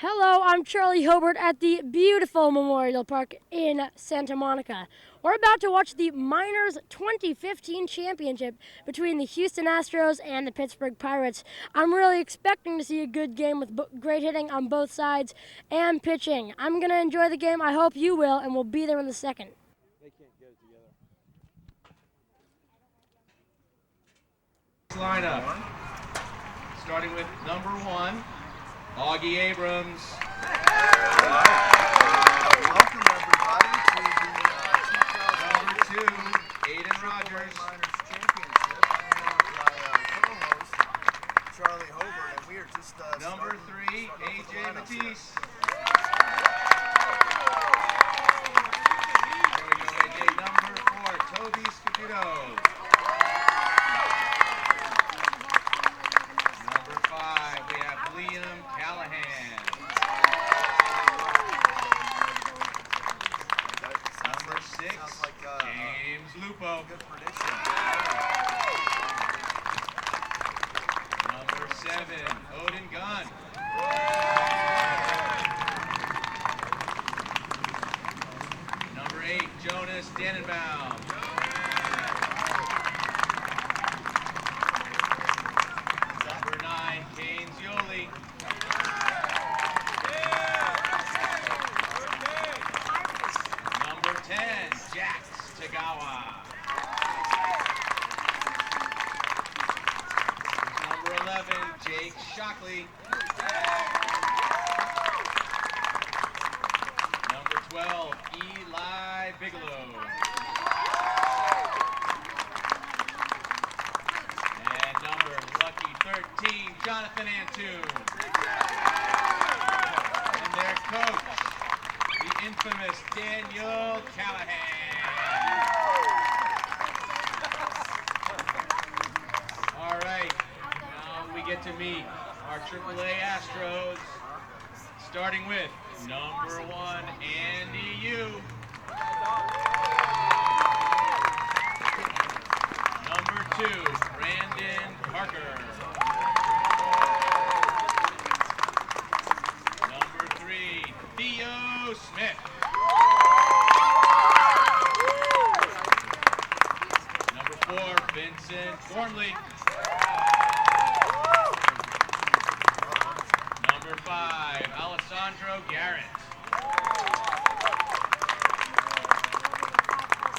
Hello, I'm Charlie Hobart at the beautiful Memorial Park in Santa Monica. We're about to watch the Miners 2015 championship between the Houston Astros and the Pittsburgh Pirates. I'm really expecting to see a good game with great hitting on both sides and pitching. I'm going to enjoy the game. I hope you will, and we'll be there in the second. They can't get it together. Lineup. Starting with number 1, Auggie Abrams. Welcome everybody to the Number 2, Caden Rogers. Miners Championship. I'm my co-host, Charlie Hobart, and we are just Number 3, AJ Matise. There we go, AJ. Number 4, Toby Scaduto. Number 5, we have Liam Callahan. Number 6, James Lupo. Good prediction. Number 7, Odin Gunn. Number 8, Jonas Dannenbaum. Number 9, Caden Weinhouse. Number 10, Jax Tagawa. Number 11, Jake Shockley. Number 12, Eli Bigelow. And number lucky 13, Jonathan Antoon. And their coach, the infamous Daniel Callahan. All right, now we get to meet our AAA Astros, starting with number 1, Andy Yu. Number 2, Brandon Parker. Number 3, Theo Smith. Number 4, Vincent Gormley. Number 5, Alessandro Garret.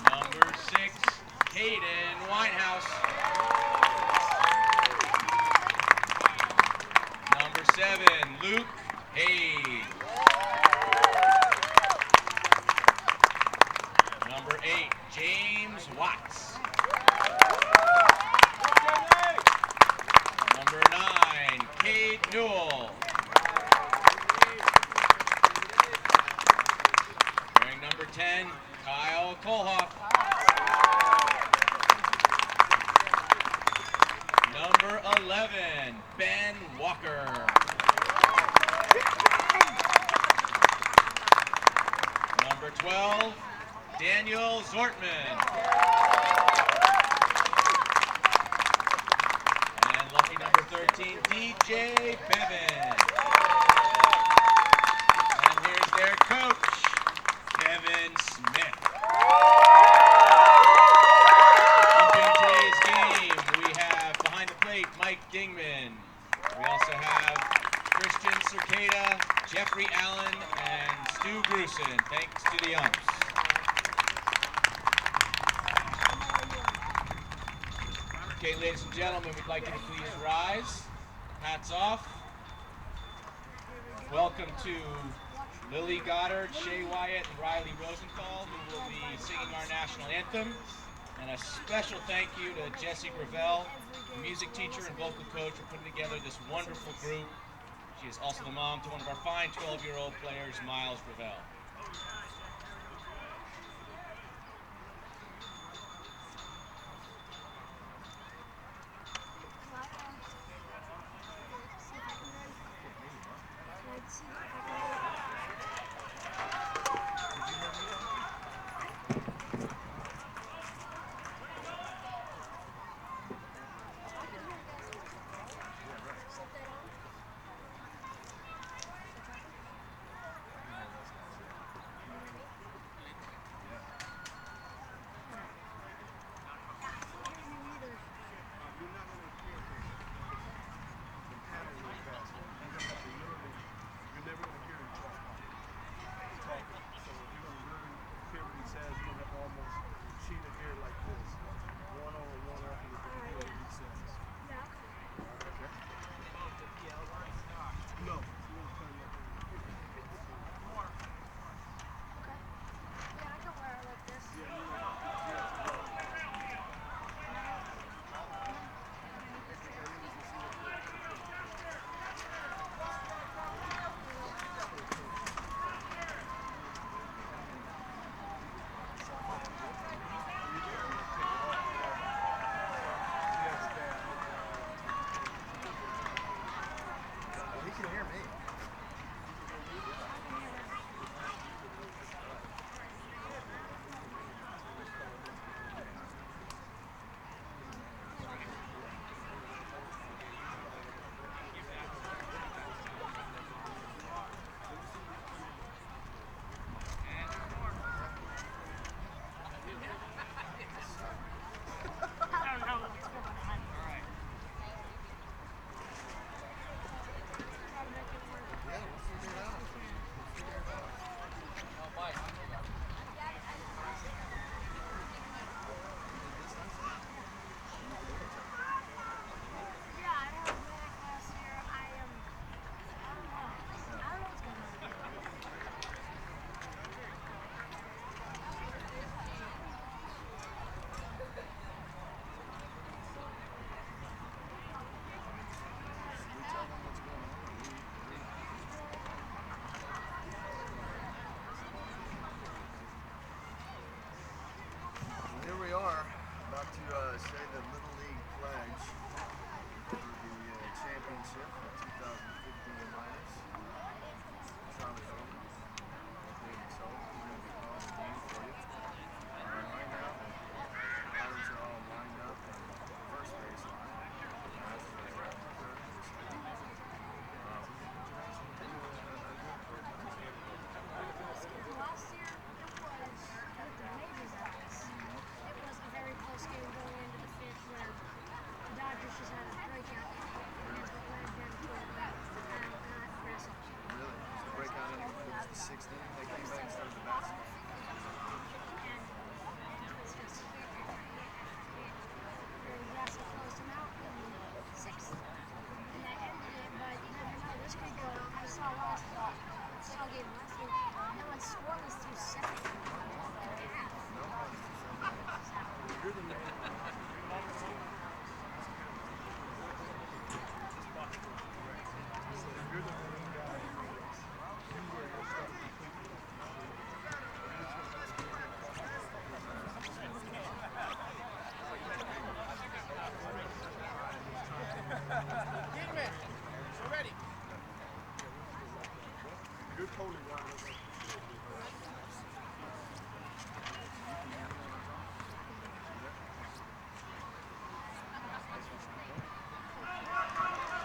Number 6, Caden Weinhouse. Number 7, Luke Hayes. Number 8, James Watts. Number 9, Kate Newell. Wearing number 10, Kyle Kolhoff. Number 11, Ben Walker. Number 12, Daniel Zortman. And lucky number 13, DJ Bevan. And here's their coach, Kevin Smith. Entering today's game, we have behind the plate, Mike Dingman. We also have Christian Circada, Jeffrey Allen, and Stu Grusin. Thanks to the umps. Okay, ladies and gentlemen, we'd like you to please rise. Hats off. Welcome to Lily Goddard, Shay Wyatt, and Riley Rosenthal, who will be singing our national anthem. And a special thank you to Jessie Gravel, the music teacher and vocal coach, for putting together this wonderful group. She is also the mom to one of our fine 12-year-old players, Miles Gravel.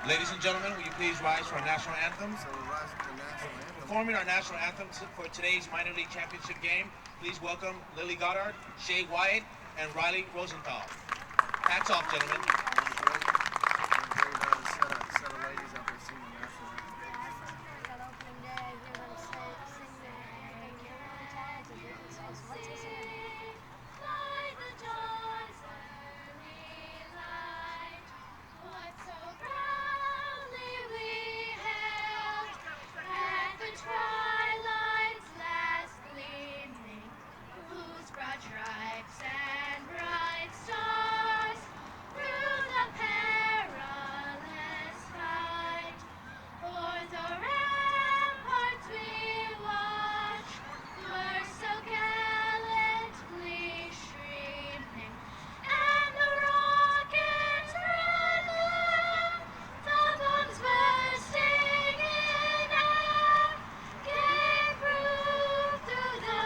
Ladies and gentlemen, will you please rise for our national anthem? So we're rising to the national anthem. Performing our national anthem for today's minor league championship game, please welcome Lily Goddard, Shay Wyatt, and Riley Rosenthal. Hats off, gentlemen. Set of ladies out there singing the national anthem. Stripes and bright stars through the perilous fight. O'er the ramparts we watch were so gallantly streaming, and the rockets red along, the bombs bursting in air, gave proof through the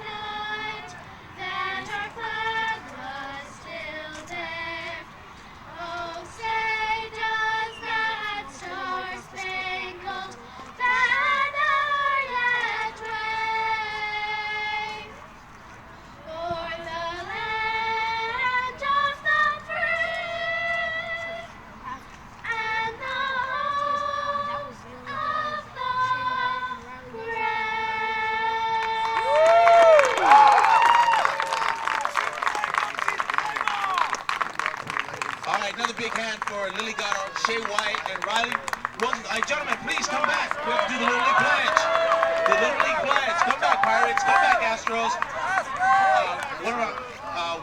night that our flag was still there. Oh, say does that star-spangled banner yet wave o'er the land of the free and the home of the All right, another big hand for Lily Goddard, Shay Wyatt, and Riley Rosenthal. All right, gentlemen, please come back. We have to do the Little League Pledge. The Little League Pledge. Come back, Pirates. Come back, Astros.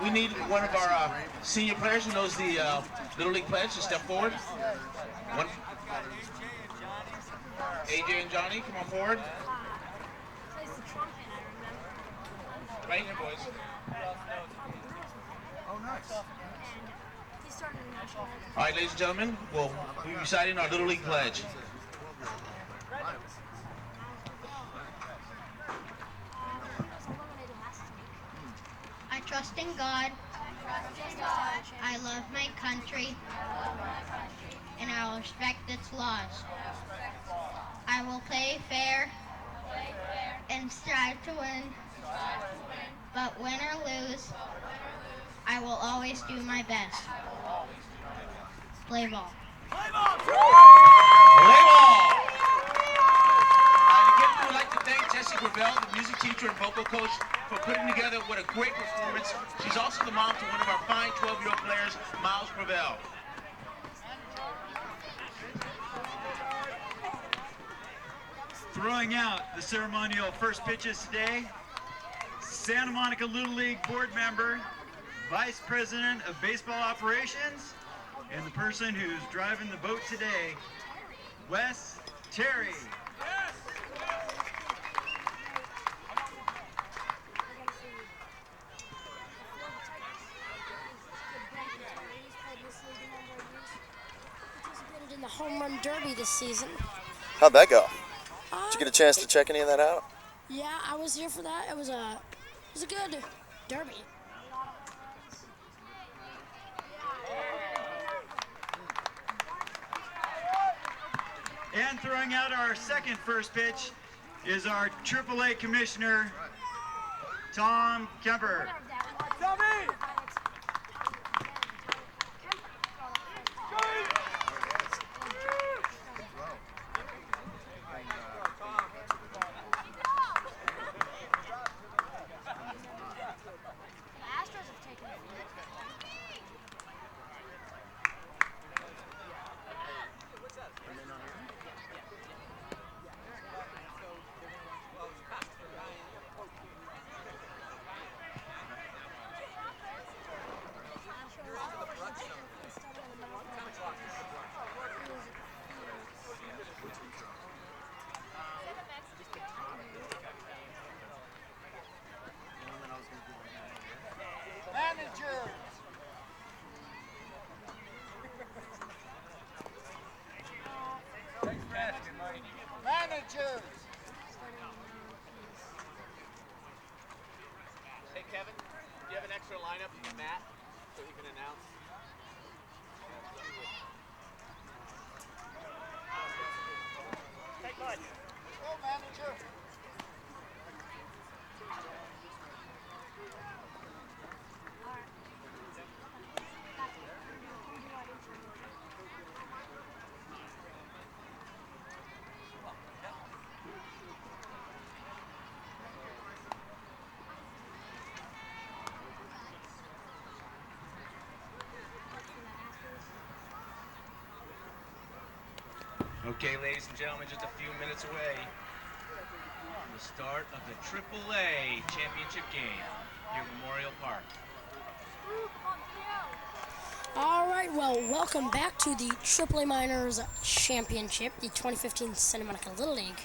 We need one of our senior players who knows the Little League Pledge to step forward. AJ and Johnny, come on forward. Right here, boys. Oh, nice. All right, ladies and gentlemen, we'll be reciting our Little League Pledge. I trust in God. I love my country. And I will respect its laws. I will play fair and strive to win. But win or lose, I will always do my best. Play ball. Play ball! And again, we would like to thank Jessie Gravel, the music teacher and vocal coach, for putting together what a great performance. She's also the mom to one of our fine 12-year-old players, Miles Gravel. Throwing out the ceremonial first pitches today, Santa Monica Little League board member, Vice President of Baseball Operations, and the person who's driving the boat today, Wes Terry. Participated in the home run derby this season. How'd that go? Did you get a chance to check any of that out? Yeah, I was here for that. It was a good derby. And throwing out our second first pitch is our AAA commissioner, Tom Kemper. Hey, Kevin, do you have an extra lineup from Matt so he can announce? Okay, ladies and gentlemen, just a few minutes away from the start of the AAA championship game here at Memorial Park. All right, well, welcome back to the AAA Minors Championship, the 2015 Santa Monica Little League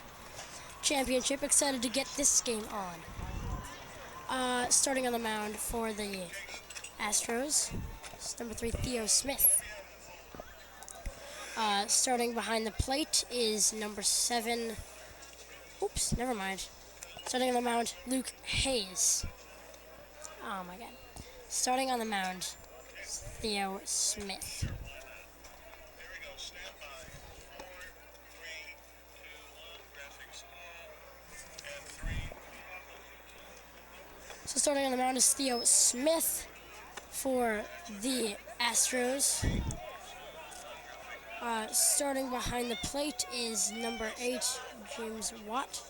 Championship. Excited to get this game on. Starting on the mound for the Astros, it's number 3, Theo Smith. Starting behind the plate is number 7. Oops, never mind. Starting on the mound, Luke Hayes. Oh my God. Starting on the mound, Theo Smith. So starting on the mound is Theo Smith for the Astros. Starting behind the plate is number 8, James Watt.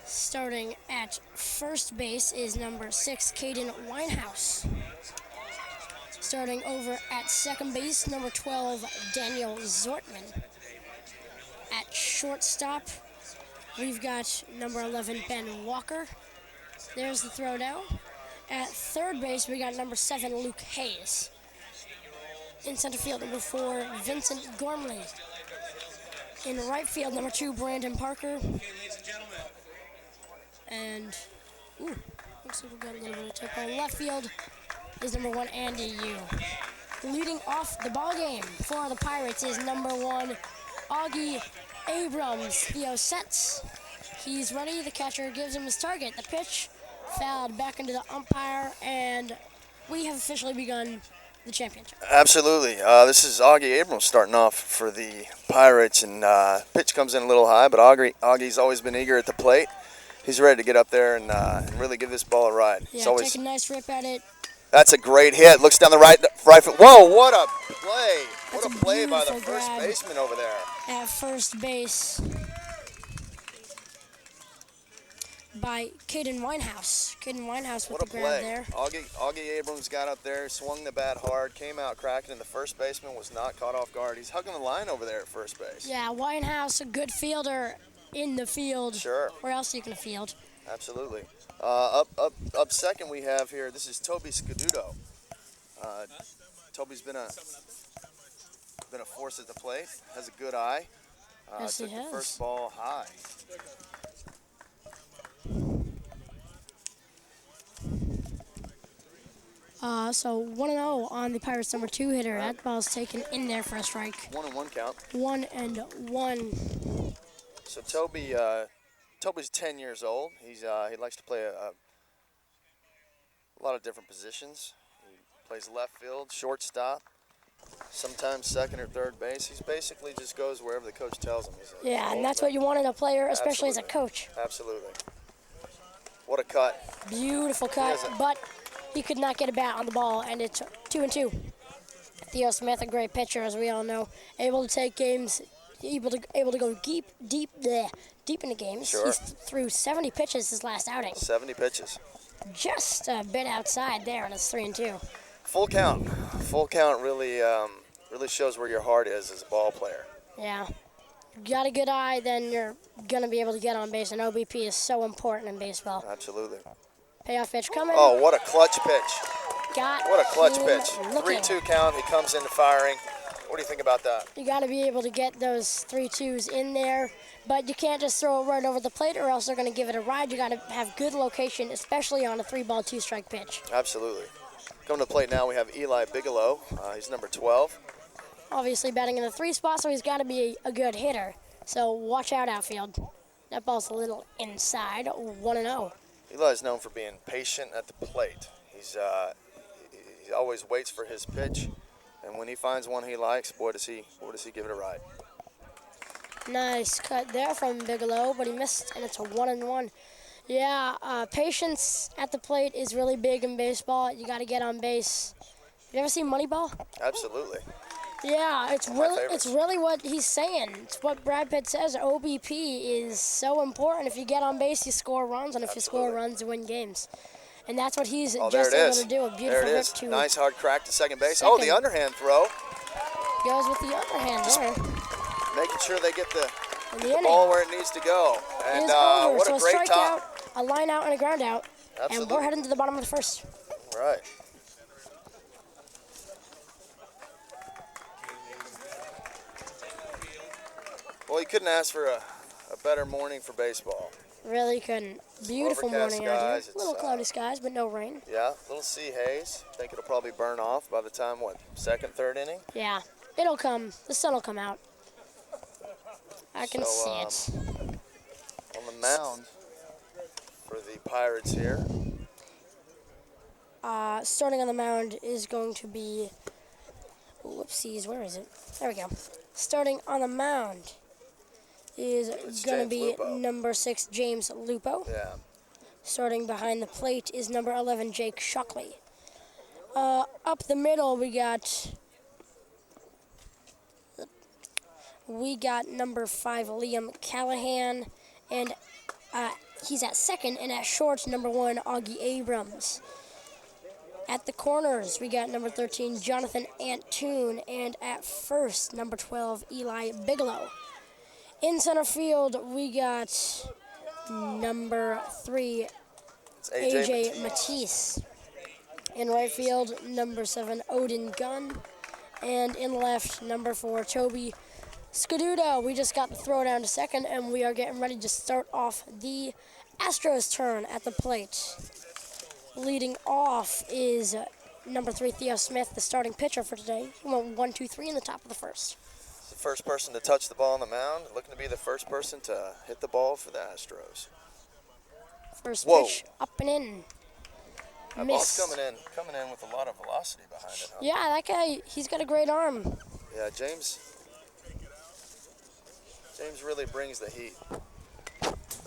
Starting at first base is number 6, Caden Weinhouse. Starting over at second base, number 12, Daniel Zortman. At shortstop, we've got number 11, Ben Walker. There's the throw down. At third base, we got number 7, Luke Hayes. In center field, number 4, Vincent Gormley. In right field, number 2, Brandon Parker. Okay, ladies and gentlemen. And, looks like we got a little bit of typo. Left field is number 1, Andy Yu. Leading off the ball game for the Pirates is number 1, Auggie Abrams. Theo sets. He's ready. The catcher gives him his target. The pitch fouled back into the umpire, and we have officially begun the championship. Absolutely. This is Augie Abrams starting off for the Pirates, and pitch comes in a little high, but Augie's always been eager at the plate. He's ready to get up there and really give this ball a ride. Yeah, take a nice rip at it. That's a great hit. Looks down the right foot. Whoa, what a play. That's what a play by the beautiful first grab baseman over there. At first base by Caden Weinhouse. Caden Weinhouse with What a the grab play. there. Augie Abrams got up there, swung the bat hard, came out cracking, and the first baseman was not caught off guard. He's hugging the line over there at first base. Yeah, Weinhouse, a good fielder in the field. Sure. Where else are you going to field? Absolutely. Up second we have here, this is Toby Scaduto. Toby's been a force at the plate, has a good eye. Yes, he took has. the first ball high. So 1-0 on the Pirates' number 2 hitter. That ball's taken in there for a strike. 1-1 count. 1-1. So Toby's 10 years old. He likes to play a lot of different positions. He plays left field, shortstop, sometimes second or third base. He basically just goes wherever the coach tells him. Yeah, and that's what you want in a player, especially Absolutely. as a coach. Absolutely. What a cut. Beautiful cut, but he could not get a bat on the ball, and it's 2-2. Theo Smith, a great pitcher, as we all know, able to take games, able to go deep into games. Sure. He threw 70 pitches his last outing. 70 pitches. Just a bit outside there, and it's 3-2. Full count. Full count really shows where your heart is as a ball player. Yeah. Got a good eye, then you're going to be able to get on base, and OBP is so important in baseball. Absolutely. Payoff pitch coming. Oh, what a clutch pitch. What a clutch pitch. Looking. 3-2 count. He comes into firing. What do you think about that? You got to be able to get those 3-2s in there, but you can't just throw it right over the plate or else they're going to give it a ride. You got to have good location, especially on a 3-ball, 2-strike pitch. Absolutely. Coming to the plate now, we have Eli Bigelow. He's number 12. Obviously batting in the 3 spot, so he's got to be a good hitter. So watch out, outfield. That ball's a little inside, 1-0. Eli's known for being patient at the plate. He always waits for his pitch, and when he finds one he likes, boy does he give it a ride. Nice cut there from Bigelow, but he missed, and it's a 1-1. Yeah, patience at the plate is really big in baseball. You got to get on base. You ever seen Moneyball? Absolutely. Yeah, it's really what he's saying. It's what Brad Pitt says. OBP is so important. If you get on base, you score runs, and if you score runs, you win games. And that's what he's just able to do. A beautiful there it hit is. to Nice hard crack to second base. Oh, the underhand throw. goes with the underhand there. Making sure they get the In the inning. ball where it needs to go. It And is over. what So a great strikeout, top. a line out, and a ground out. Absolutely. And we're heading to the bottom of the first. Right. Well, you couldn't ask for a better morning for baseball. Really couldn't. Beautiful Overcast morning out here. skies, Little it's, cloudy skies, but no rain. Yeah, little sea haze. Think it'll probably burn off by the time, what, second, third inning? Yeah, it'll come. The sun will come out. I can see it. On the mound for the Pirates here. Starting on the mound is going to be, whoopsies, where is it? There we go. Starting on the mound is going to James be Lupo. number 6, James Lupo. Yeah. Starting behind the plate is number 11, Jake Shockley. Up the middle, we got number 5, Liam Callahan, and he's at second, and at short, number 1, Augie Abrams. At the corners, we got number 13, Jonathan Antoon, and at first, number 12, Eli Bigelow. In center field, we got number 3, It's AJ Matise. In right field, number 7, Odin Gunn. And in left, number 4, Toby Scaduto. We just got the throw down to second, and we are getting ready to start off the Astros' turn at the plate. Leading off is number 3, Theo Smith, the starting pitcher for today. He went 1, 2, 3 in the top of the first. the first person to touch the ball on the mound, looking to be the first person to hit the ball for the Astros. First Whoa. pitch, up and in. That Miss. ball's coming in with a lot of velocity behind it, huh? Yeah, that guy, he's got a great arm. Yeah, James really brings the heat.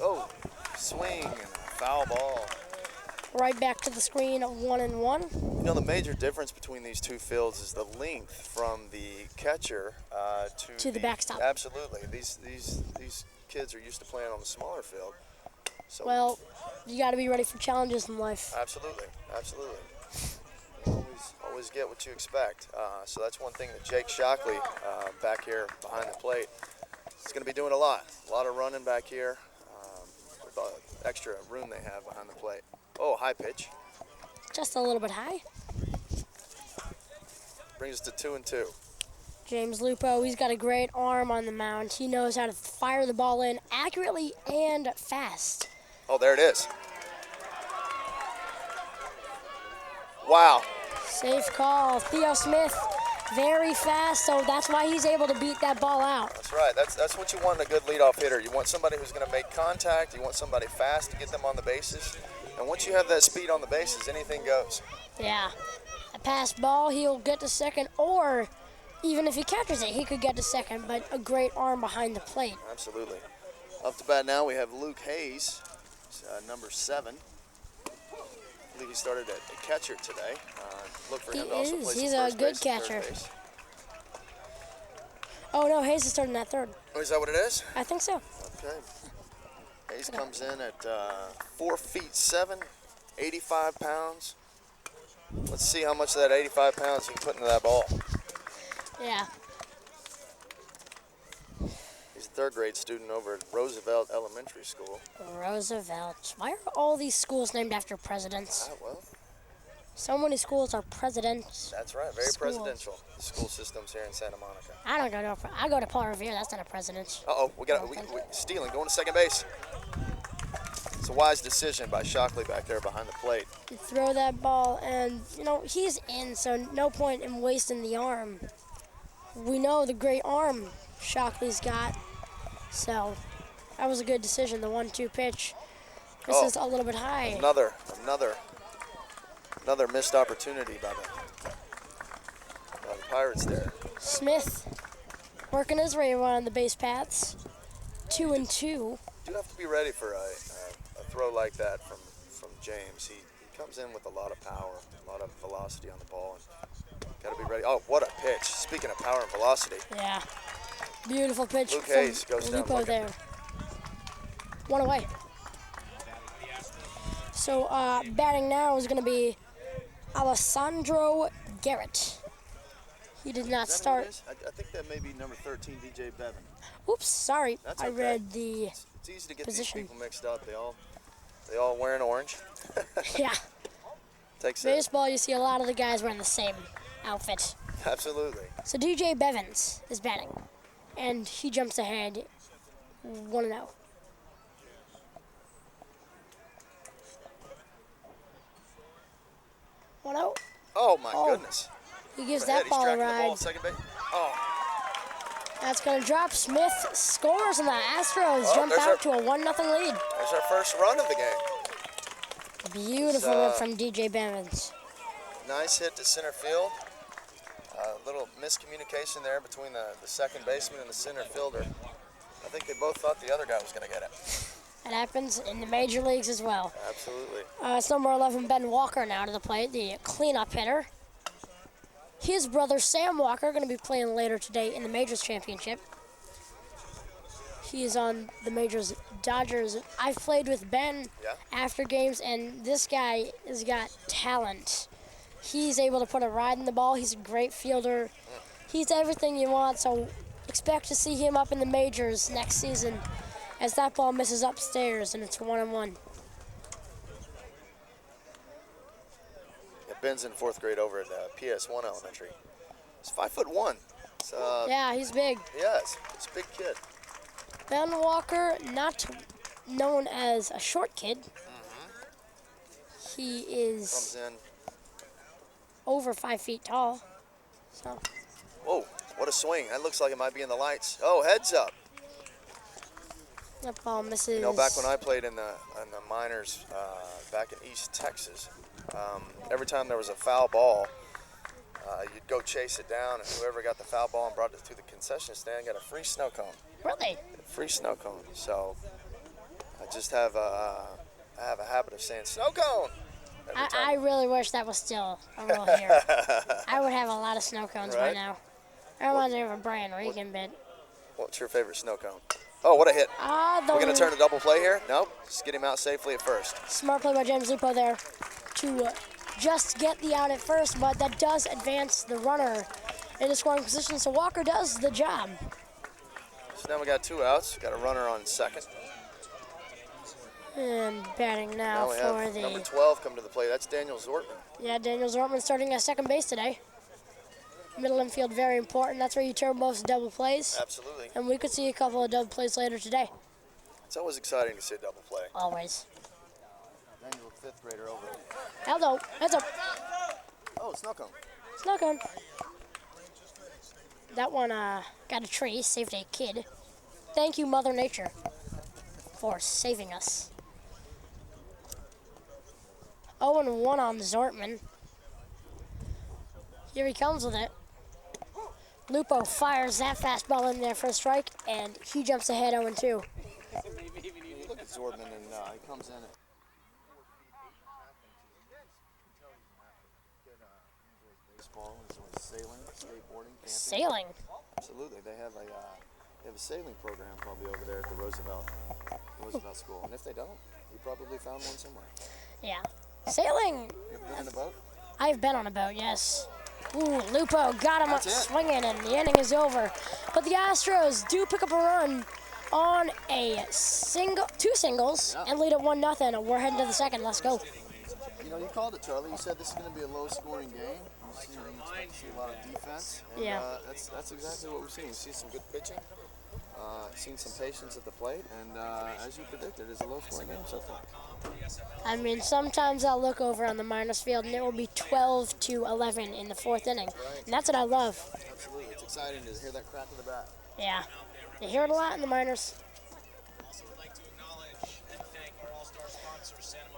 Oh, swing and a foul ball. Right back to the screen, 1-1. You know, the major difference between these two fields is the length from the catcher To the backstop. Absolutely. These kids are used to playing on the smaller field. So Well, you got to be ready for challenges in life. Absolutely. Always get what you expect. So that's one thing that Jake Shockley back here behind the plate is going to be doing a lot of running back here with the extra room they have behind the plate. Oh, high pitch. Just a little bit high. Brings us to 2-2. James Lupo, he's got a great arm on the mound. He knows how to fire the ball in accurately and fast. Oh, there it is. Wow. Safe call. Theo Smith, very fast, so that's why he's able to beat that ball out. That's right. That's what you want in a good leadoff hitter. You want somebody who's going to make contact. You want somebody fast to get them on the bases. And once you have that speed on the bases, anything goes. Yeah. A pass ball, he'll get to second, or even if he catches it, he could get to second, but a great arm behind the plate. Absolutely. Up to bat now, we have Luke Hayes, number 7. I believe he started at catcher today. Look for him to also play some He's first a good base and third catcher. base. Oh, no, Hayes is starting at third. Oh, is that what it is? I think so. Okay. Hayes comes in at 4 feet 7, 85 pounds. Let's see how much of that 85 pounds he can put into that ball. Yeah. He's a third grade student over at Roosevelt Elementary School. Roosevelt. Why are all these schools named after presidents? Well, So many schools are presidents. that's right. Very Schools. presidential. The school systems here in Santa Monica. I go to Paul Revere. That's not a president. Uh-oh, we stealing, going to second base. It's a wise decision by Shockley back there behind the plate. You throw that ball, and, he's in, so no point in wasting the arm. We know the great arm Shockley's got, so that was a good decision, the 1-2 pitch. This is a little bit high. Another missed opportunity by the Pirates there. Smith working his way around the base paths. 2-2. You have to be ready for a throw like that from James. He comes in with a lot of power, a lot of velocity on the ball, and got to be ready. Oh, what a pitch! Speaking of power and velocity, Yeah. Beautiful pitch Luke from Hayes goes down Lupo looking. there. One away. So batting now is going to be Alessandro Garret. He did not Is that who it start. is? I think that may be number 13, DJ Bevan. Oops, sorry. That's I okay. read the It's easy to get position. these people mixed up. They all wearing orange. Yeah. Takes Baseball, you see a lot of the guys wearing the same outfit. Absolutely. So DJ Bevins is batting, and he jumps ahead 1-0. Oh my goodness. He gives Ahead, that ball a he's tracking the ball ride. at second base. Oh, That's going to drop. Smith scores, and the Astros Oh, jump there's out our- to a 1-0 lead. there's our first run of the game. Beautiful It's, rip from DJ Bevins. Nice hit to center field. A little miscommunication there between the second baseman and the center fielder. I think they both thought the other guy was going to get it. That happens in the major leagues as well. Absolutely. It's number 11, Ben Walker, now to the plate, the cleanup hitter. His brother, Sam Walker, going to be playing later today in the Majors Championship. He is on the Majors Dodgers. I've played with Ben after games, and this guy has got talent. He's able to put a ride in the ball. He's a great fielder. He's everything you want, so expect to see him up in the Majors next season as that ball misses upstairs, and it's 1-1. Yeah, Ben's in 4th grade over at PS1 Elementary. He's 5'1". It's, Yeah, he's big. yeah, it's a big kid. Ben Walker, not known as a short kid. He is Comes in. over 5 feet tall. So Whoa, what a swing. That looks like it might be in the lights. Oh, heads up. that ball misses. You know, back when I played in the minors back in East Texas, every time there was a foul ball, you'd go chase it down, and whoever got the foul ball and brought it to the concession stand got a free snow cone. Really? Free snow cone. So I just have I have a habit of saying snow cone. every time. I really wish that was still a rule here. I would have a lot of snow cones by Right. now. That reminds me of a Brian Regan bit. What's your favorite snow cone? Oh, what a hit. The We're going to turn a double play here? Nope. Just get him out safely at first. smart play by James Lupo there to just get the out at first, but that does advance the runner into scoring position, so Walker does the job. So now we got 2 outs. Got a runner on second. And batting now Now we for have number the 12 come to the play. That's Daniel Zortman. Daniel Zortman starting at second base today. Middle infield very important. That's where you turn most double plays. Absolutely. And we could see a couple of double plays later today. It's always exciting to see a double play. Always. Daniel, 5th grader over. Hello. Heads up. Oh, snow cone. Snuck on. That one got a tree, saved a kid. Thank you, Mother Nature, for saving us. 0-1 on Zortman. Here he comes with it. Lupo fires that fastball in there for a strike, and he jumps ahead 0-2. Look at Zortman, and he comes in at baseball, enjoys sailing, skateboarding, camping. Sailing. Absolutely. They have a sailing program probably over there at the Roosevelt School. And if they don't, you probably found one somewhere. Yeah. Sailing. You ever been in a boat? I've been on a boat, yes. Ooh, Lupo got him up That's it. swinging, and the inning is over. But the Astros do pick up a run on two singles, and lead at 1-0. We're heading to the second. Let's go. You know, you called it, Charlie. You said this is going to be a low-scoring game. You see a lot of defense. And, Yeah. That's exactly what we've seen. We've seen some good pitching. Seen some patience at the plate, and as you predicted, it's a low-scoring game so far. I mean, sometimes I'll look over on the minors field, and it will be 12-11 in the 4th inning. And that's what I love. Absolutely. It's exciting to hear that crack of the bat. Yeah. You hear it a lot in the minors.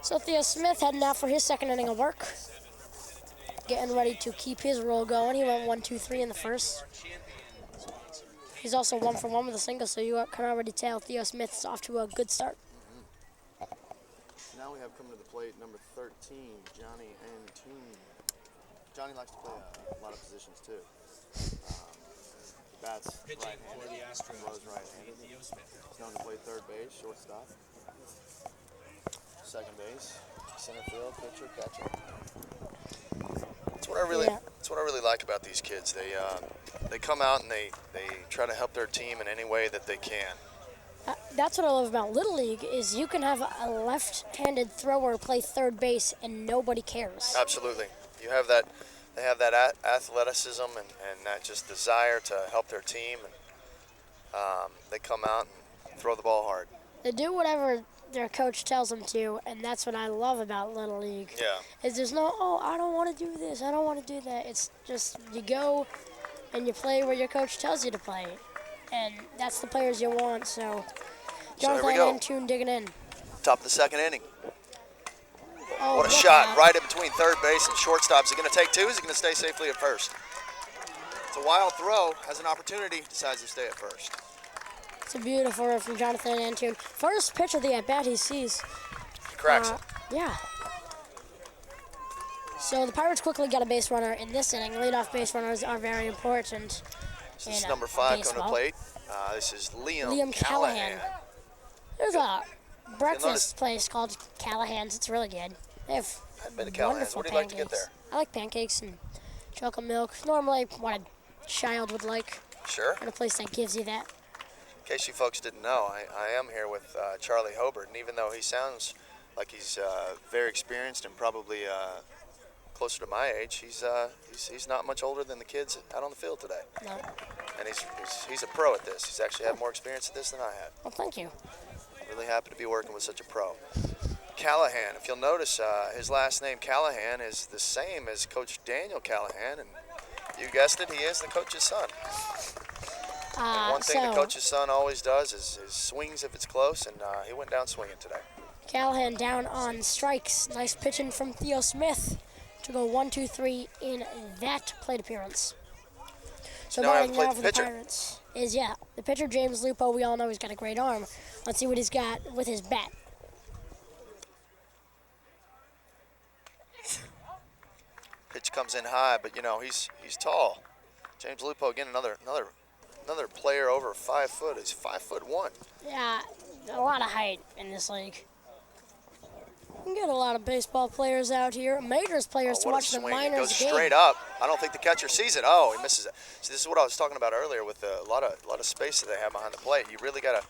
So Theo Smith heading out for his second inning of work. Getting ready to keep his roll going. He went 1-2-3 in the first. He's also 1-for-1 with a single, so you can already tell Theo Smith's off to a good start. Now we have coming to the plate number 13, Johnny Antoon. Johnny likes to play a lot of positions too. He bats right-handed, throws right-handed. He's known to play third base, shortstop, second base, center field, pitcher, catcher. That's what I That's what I really like about these kids. They come out and they try to help their team in any way that they can. That's what I love about Little League is you can have a left-handed thrower play third base and nobody cares. Absolutely. You have that. They have that athleticism and that just desire to help their team, and they come out and throw the ball hard. They do whatever their coach tells them to, and that's what I love about Little League. Yeah. Is there's no, oh, I don't want to do this, I don't want to do that. It's just you go and you play where your coach tells you to play, and that's the players you want. So, Jonathan and Tune digging in. Top of the second inning. Oh, what a shot right in between third base and shortstop. Is he going to take two? Is he going to stay safely at first? It's a wild throw. Has an opportunity. Decides to stay at first. It's a beautiful run from Jonathan Antune. First pitch of the at-bat he sees. He cracks it. Yeah. So the Pirates quickly got a base runner in this inning. Leadoff base runners are very important. This is number 5 coming to plate. This is Liam Callahan. There's a breakfast place called Callahan's. It's really good. They have I've been to Callahan's. What do you like to get there? I like pancakes and chocolate milk. Normally what a child would like. Sure. At a place that gives you that. In case you folks didn't know, I am here with Charlie Hobart, and even though he sounds like he's very experienced and probably closer to my age, he's not much older than the kids out on the field today. No. And he's a pro at this. He's actually had more experience at this than I have. Well, thank you. Really happy to be working with such a pro. Callahan, if you'll notice, his last name Callahan is the same as Coach Daniel Callahan, and you guessed it, he is the coach's son. And one thing the coach's son always does is swings if it's close, and he went down swinging today. Callahan down on strikes. Nice pitching from Theo Smith to go 1-2-3 in that plate appearance. So now batting now the for pitcher. the Pirates is, the pitcher James Lupo. We all know he's got a great arm. Let's see what he's got with his bat. Pitch comes in high, but he's tall. James Lupo again, another player over 5 foot. He's 5'1". Yeah, a lot of height in this league. We get a lot of baseball players out here, majors players to watch the minors It goes game. straight up. I don't think the catcher sees it. Oh, he misses it. See, this is what I was talking about earlier with a lot of space that they have behind the plate. You really gotta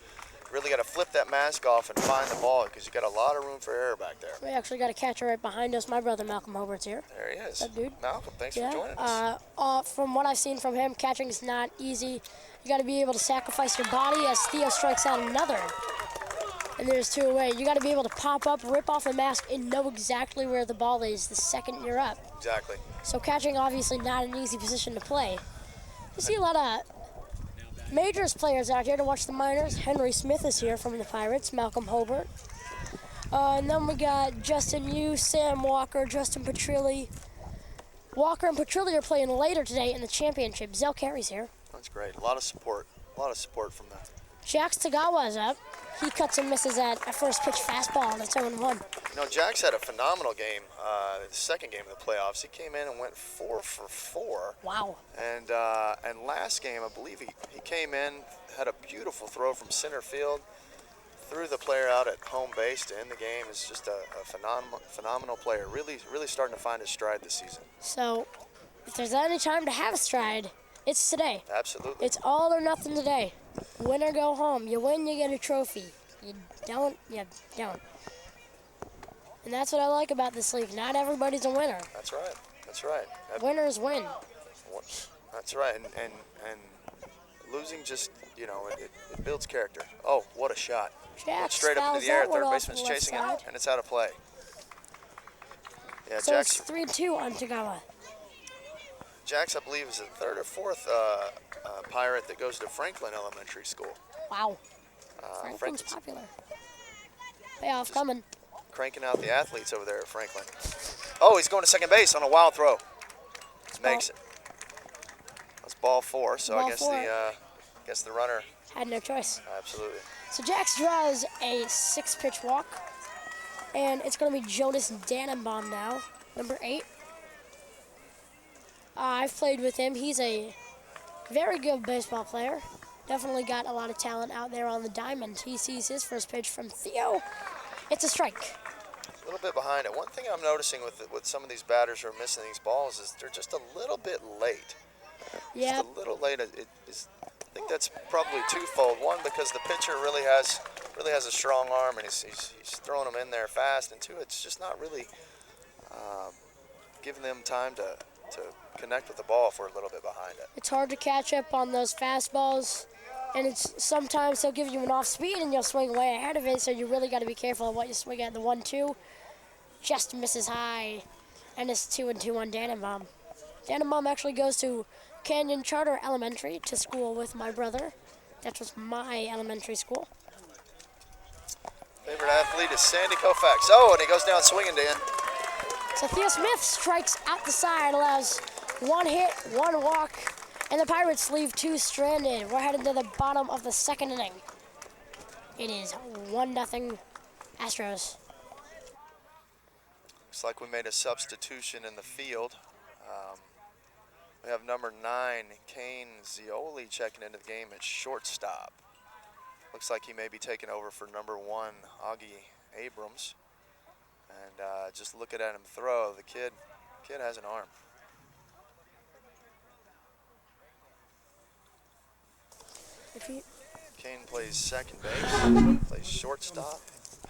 flip that mask off and find the ball because you got a lot of room for error back there. We actually got a catcher right behind us. My brother Malcolm Hobart's here. There he is. That dude. Malcolm, thanks for joining us. From what I've seen from him, catching is not easy. You got to be able to sacrifice your body as Theo strikes out another. And there's 2 away. You got to be able to pop up, rip off the mask, and know exactly where the ball is the second you're up. Exactly. So catching, obviously, not an easy position to play. You see a lot of majors players out here to watch the minors. Henry Smith is here from the Pirates. Malcolm Hobart. And then we got Justin Yu, Sam Walker, Justin Petrilli. Walker and Petrilli are playing later today in the championship. Zell Carey's here. That's great. A lot of support from the. Jax Tagawa is up. He cuts and misses at a first pitch fastball, and it's 0-1. Jax had a phenomenal game. The second game of the playoffs, he came in and went 4 for 4. Wow. And last game, I believe he came in, had a beautiful throw from center field, threw the player out at home base to end the game. Is just a phenomenal player. Really starting to find his stride this season. So, if there's any time to have a stride, it's today. Absolutely. It's all or nothing today. Win or go home. You win, you get a trophy. You don't, you don't. And that's what I like about this league. Not everybody's a winner. That's right. Winners win. That's right. And losing just, it builds character. Oh, what a shot. Jax Straight up into the air. Third baseman's left chasing side. it, and it's out of play. Yeah, So Jax. it's 3-2 on Tagawa. Jax, I believe, is the 3rd or 4th Pirate that goes to Franklin Elementary School. Wow. Franklin's Franklin's popular. Payoff coming. cranking out the athletes over there at Franklin. Oh, he's going to second base on a wild throw. Makes it. That's ball 4, so I guess the runner had no choice. Absolutely. So Jax draws a 6-pitch walk, and it's going to be Jonas Dannenbaum now, number 8. I've played with him. He's a very good baseball player. Definitely got a lot of talent out there on the diamond. He sees his first pitch from Theo. It's a strike. A little bit behind it. One thing I'm noticing with some of these batters who are missing these balls is they're just a little bit late. Yeah. Just a little late. I think that's probably twofold. One, because the pitcher really has a strong arm and he's throwing them in there fast. And two, it's just not really giving them time to connect with the ball if we're a little bit behind it. It's hard to catch up on those fastballs, and it's sometimes they'll give you an off speed and you'll swing way ahead of it, so you really got to be careful of what you swing at. The 1-2 just misses high, and it's 2-2 on Dannenbaum. Dannenbaum actually goes to Canyon Charter Elementary to school with my brother. That was my elementary school. Favorite athlete is Sandy Koufax. Oh, and he goes down swinging, Dan. So Theo Smith strikes out the side, allows 1 hit, 1 walk, and the Pirates leave 2 stranded. We're headed to the bottom of the 2nd inning. It is 1-0 Astros. Looks like we made a substitution in the field. We have number 9, Kane Zioli, checking into the game at shortstop. Looks like he may be taking over for number 1, Auggie Abrams. And just looking at him throw, the kid has an arm. Kane plays second base, plays shortstop,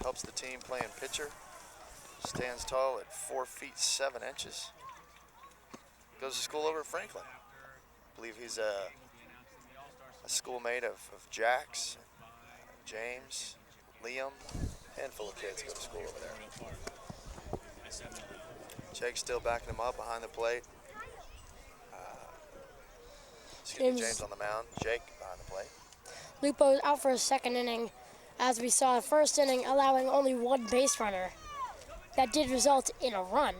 helps the team playing pitcher, stands tall at 4 feet 7 inches. Goes to school over at Franklin. I believe he's a schoolmate of Jax, James, Liam, handful of kids go to school over there. Jake's still backing him up behind the plate. James on the mound. Jake behind the plate. Lupo's out for a 2nd inning, as we saw first inning, allowing only 1 base runner. That did result in a run,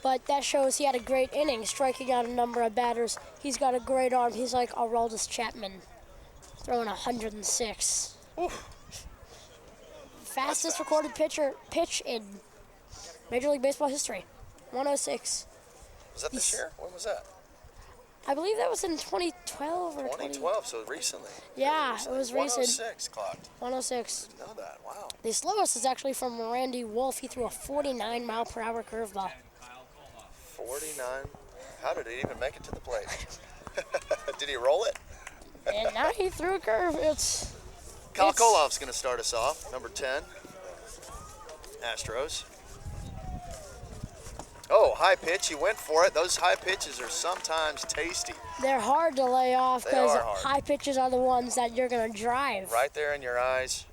but that shows he had a great inning, striking out a number of batters. He's got a great arm. He's like Aroldis Chapman, throwing 106. Oof. Fastest recorded pitch in Major League Baseball history, 106. Was that this year? When was that? I believe that was in 2012 or 2012, so recently. Yeah, it was recent. 106 clocked. 106. Didn't know that. Wow. The slowest is actually from Randy Wolf. He threw a 49-mile-per-hour curveball. 49. How did it even make it to the plate? Did he roll it? And now he threw a curve. Kolhoff's going to start us off, number 10. Astros. Oh, high pitch. He went for it. Those high pitches are sometimes tasty. They're hard to lay off because They are hard. high pitches are the ones that you're going to drive. Right there in your eyes.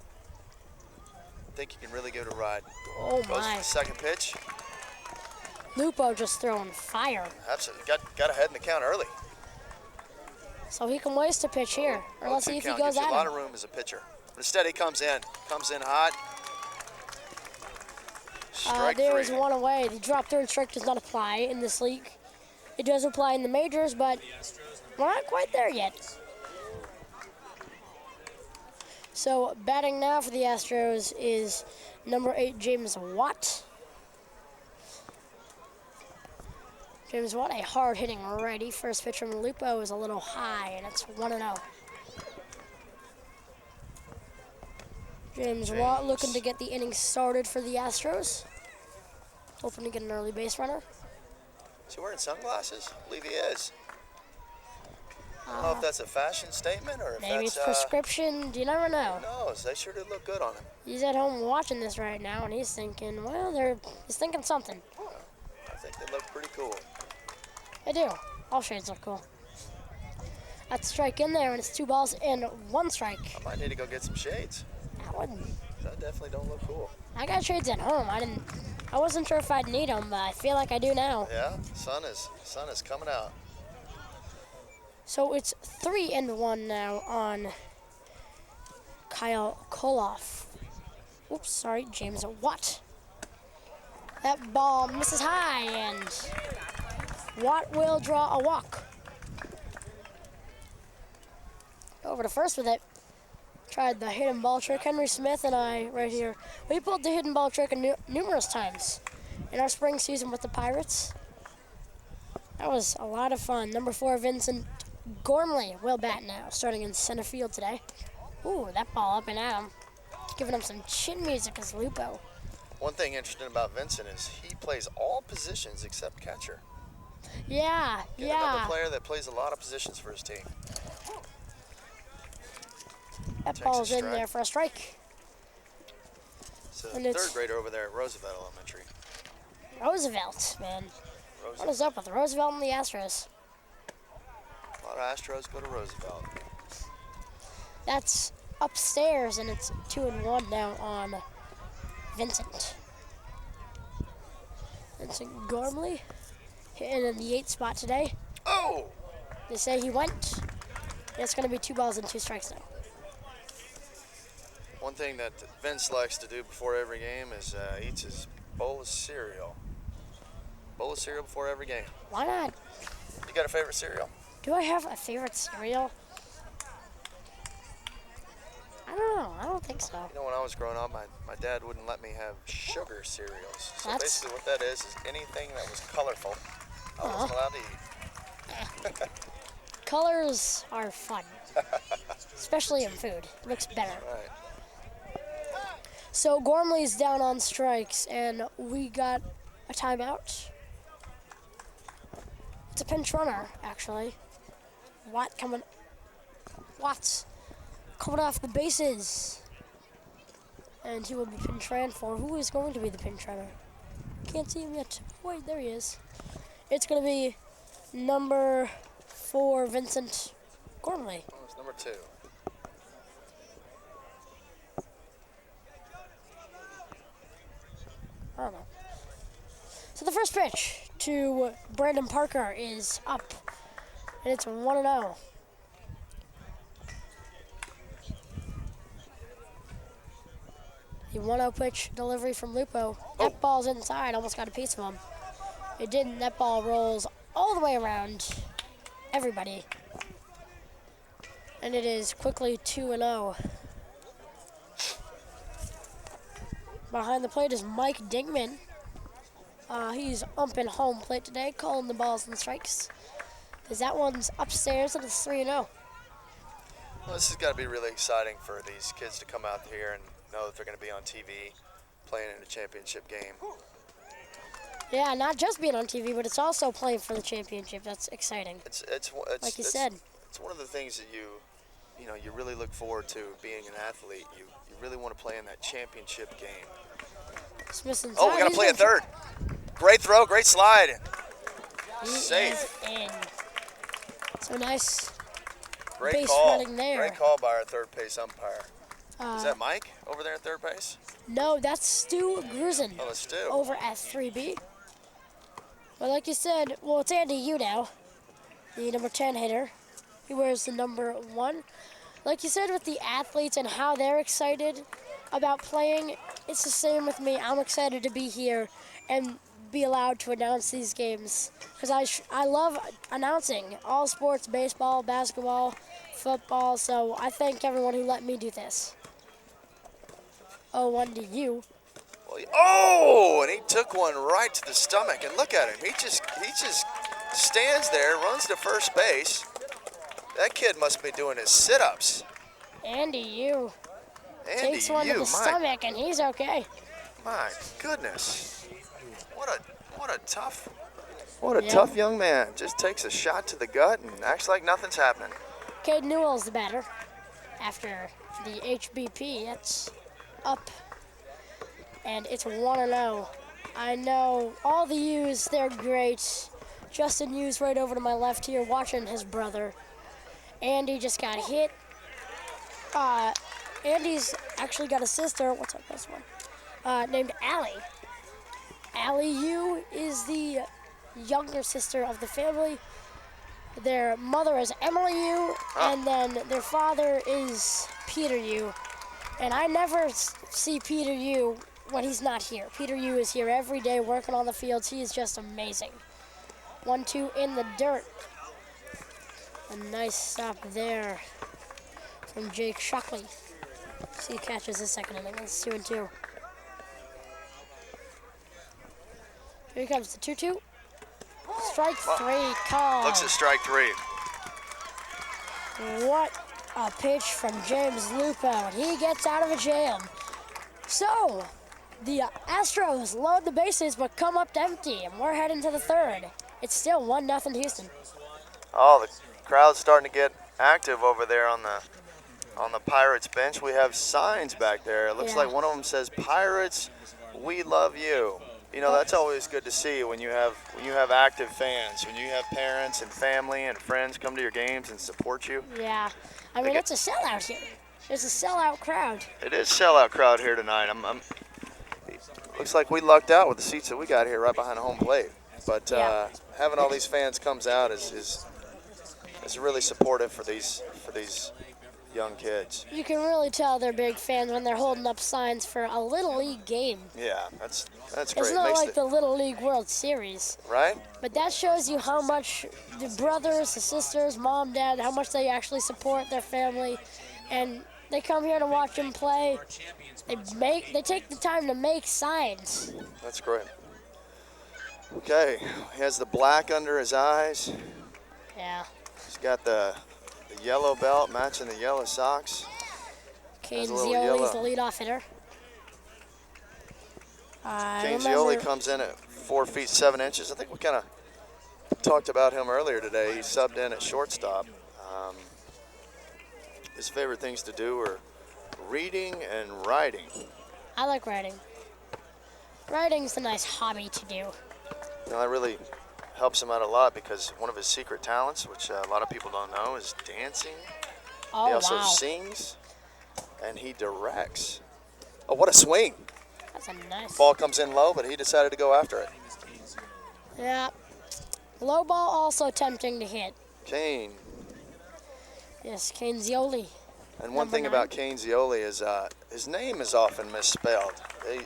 I think you can really give it a ride. Oh, Goes my. for the second pitch. Lupo just throwing fire. Absolutely. Got ahead in the count early. So he can waste a pitch here. Or let's see if he count goes gives you at a lot him. of room as a pitcher. But instead he comes in hot. Strike There 3. is 1 away. The drop third strike does not apply in this league. It does apply in the majors, but we're not quite there yet. So batting now for the Astros is number 8, James Watt. James Watt, a hard-hitting righty. First pitch from Lupo is a little high, and it's 1-0. James Watt looking to get the inning started for the Astros. Hoping to get an early base runner. Is he wearing sunglasses? I believe he is. I don't know if that's a fashion statement or if Maybe that's it's prescription. You never know. Who knows? They sure did look good on him. He's at home watching this right now, and he's thinking, well, he's thinking something. I think they look pretty cool. They do. All shades look cool. That's a strike in there, and it's 2 balls and 1 strike. I might need to go get some shades. That definitely don't look cool. I got shades at home. I wasn't sure if I'd need them, but I feel like I do now. Yeah, sun is coming out. So it's 3-1 now on Kyle Kolhoff. Oops, sorry, James Watt. That ball misses high, and Watt will draw a walk. Over to first with it. Tried the hidden ball trick. Henry Smith and I right here, we pulled the hidden ball trick numerous times in our spring season with the Pirates. That was a lot of fun. Number 4, Vincent Gormley will bat now, starting in center field today. Ooh, that ball up and at him. Giving him some chin music as Lupo. One thing interesting about Vincent is he plays all positions except catcher. Yeah, Get another player that plays a lot of positions for his team. That Takes ball's a in strike. there for a strike. It's a And it's- third grader over there at Roosevelt Elementary. Roosevelt, man. What Roosevelt. is up with Roosevelt and the Astros? A lot of Astros go to Roosevelt. That's upstairs, and it's 2-1 now on Vincent. Vincent Gormley hitting in the 8th spot today. Oh! They say he went. It's going to be 2 balls and 2 strikes now. One thing that Vince likes to do before every game is eats his bowl of cereal. Bowl of cereal before every game. Why not? You got a favorite cereal? Do I have a favorite cereal? I don't know. I don't think so. You know, when I was growing up, my dad wouldn't let me have sugar cereals. So That's- basically what that is anything that was colorful, I wasn't allowed to eat. Colors are fun, especially in food. It looks better. Right. So Gormley's down on strikes, and we got a timeout. It's a pinch runner, actually. Watts coming off the bases, and he will be pinch ran for. Who is going to be the pinch runner? Can't see him yet. Wait, there he is. It's going to be number 4, Vincent Gormley. Oh, it's number 2. I don't know. So the first pitch to Brandon Parker is up, and it's 1-0. The 1-0 pitch delivery from Lupo. That ball's inside, almost got a piece of him. It didn't. That ball rolls all the way around everybody. And it is quickly 2-0. Behind the plate is Mike Dingman. He's umping home plate today, calling the balls and strikes. Because that one's upstairs and it's 3-0. Well, this has got to be really exciting for these kids to come out here and know that they're going to be on TV playing in a championship game. Yeah, not just being on TV, but it's also playing for the championship. That's exciting. It's Like you said. It's one of the things that you really look forward to being an athlete. You really want to play in that championship game. Smith's inside. Oh, we got to He's play a in- third. Great throw, great slide. He Safe. is in. So nice. Great Base call. running there. Great call by our third base umpire. Uh, Is that Mike over there at third base? No, that's Stu Grusin Oh, that's Stu. over at 3B. But like you said, well, it's Andy Yu now, the number 10 hitter. He wears the number 1. Like you said, with the athletes and how they're excited about playing, it's the same with me. I'm excited to be here and be allowed to announce these games because I love announcing all sports, baseball, basketball, football. So I thank everyone who let me do this. 0-1 to you. Oh, and he took one right to the stomach. And look at him. He just stands there, runs to first base. That kid must be doing his sit-ups. Andy Yu Andy, takes one to the stomach, and he's okay. My goodness. What a tough Yeah. tough young man. Just takes a shot to the gut and acts like nothing's happening. Caden Newell's the batter after the HBP. That's up, and it's 1-0. I know all the U's, they're great. Justin U's right over to my left here watching his brother. Andy just got hit. Andy's actually got a sister. What's up, this one? Named Allie. Allie Yu is the younger sister of the family. Their mother is Emily Yu, and then their father is Peter Yu. And I never see Peter Yu when he's not here. Peter Yu is here every day working on the fields. He is just amazing. 1-2 in the dirt. A nice stop there from Jake Shockley. So he catches his second inning. It's 2-2. Here comes the 2-2. Strike 3 call. Looks at strike 3. What a pitch from James Lupo. And he gets out of a jam. So, The Astros load the bases but come up empty, and we're heading to the third. It's still 1-0 Houston. Oh, the crowd's starting to get active over there on the Pirates bench. We have signs back there. It looks like one of them says, "Pirates, we love you." You know, that's always good to see when you have active fans, when you have parents and family and friends come to your games and support you. Yeah, I mean, it's a sellout here. It's a sellout crowd. It is sellout crowd here tonight. Looks like we lucked out with the seats that we got here right behind home plate. But having all these fans comes out is really supportive for these young kids. You can really tell they're big fans when they're holding up signs for a Little League game. Yeah, that's great. It's not like the Little League World Series. Right? But that shows you how much the brothers, the sisters, mom, dad, how much they actually support their family. And they come here to watch them play. They take the time to make signs. That's great. Okay, he has the black under his eyes. Yeah. He's got the yellow belt matching the yellow socks. Caden Zioli's the leadoff hitter. Caden Zioli comes in at 4 feet 7 inches. I think we kind of talked about him earlier today. He subbed in at shortstop. His favorite things to do are reading and writing. I like writing. Writing's a nice hobby to do. You know, that really helps him out a lot because one of his secret talents, which a lot of people don't know, is dancing. Oh, he also sings, and he directs. Oh, what a swing. That's a nice. Ball comes in low, but he decided to go after it. Yeah. Low ball also tempting to hit. Kane. Yes, Caden Zioli. And one thing about Caden Zioli is his name is often misspelled.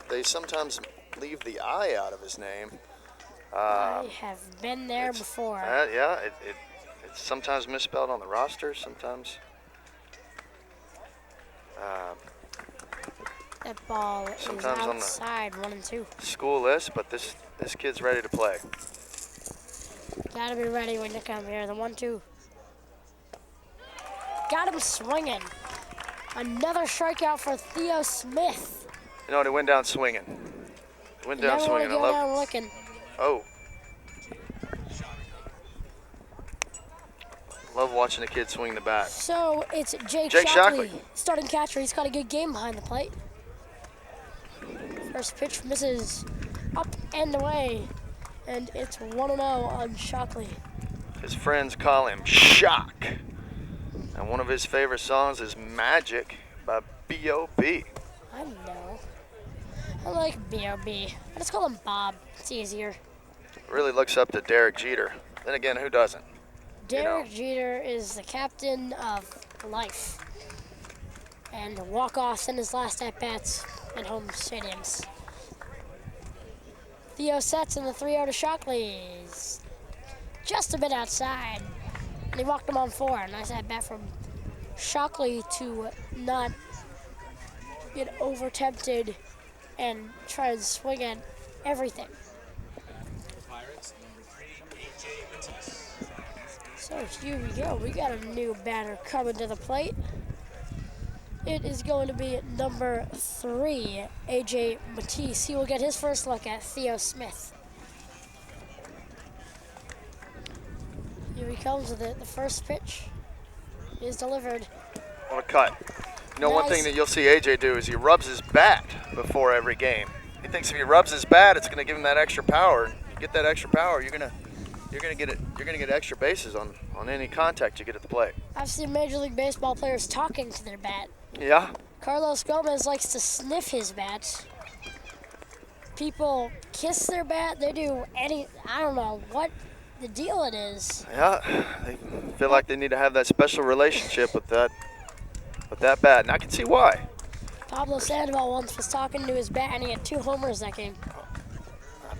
They sometimes leave the I out of his name. I have been there before. Yeah, it's sometimes misspelled on the roster, sometimes. That ball is outside, 1-2. School list, but this kid's ready to play. Gotta be ready when you come here. The 1-2. Got him swinging. Another strikeout for Theo Smith. You know what? He went down swinging. Went down swinging. I love. Looking. Oh. Love watching a kid swing the bat. So it's Jake Shockley, starting catcher. He's got a good game behind the plate. First pitch misses up and away, and it's 1-0 on Shockley. His friends call him Shock. And one of his favorite songs is Magic by B.O.B. I know. I like B.O.B. I just call him Bob. It's easier. Really looks up to Derek Jeter. Then again, who doesn't? Derek Jeter is the captain of life. And walk-offs in his last at-bats at home stadiums. Theo sets in the 3-0 to Shockley. He's just a bit outside. And he walked him on 4. Nice at-bat from Shockley to not get over-tempted and try and swing at everything. So here we go. We got a new batter coming to the plate. It is going to be number 3, A.J. Matise. He will get his first look at Theo Smith. Here he comes with it. The first pitch is delivered. What a cut. You know, one thing that you'll see AJ do is he rubs his bat before every game. He thinks if he rubs his bat, it's going to give him that extra power. You get that extra power, you're going to get extra bases on any contact you get at the plate. I've seen Major League Baseball players talking to their bat. Yeah. Carlos Gomez likes to sniff his bat. People kiss their bat. They do I don't know what the deal it is. Yeah, they feel like they need to have that special relationship with that bat, and I can see why. Pablo Sandoval once was talking to his bat, and he had 2 homers that game. I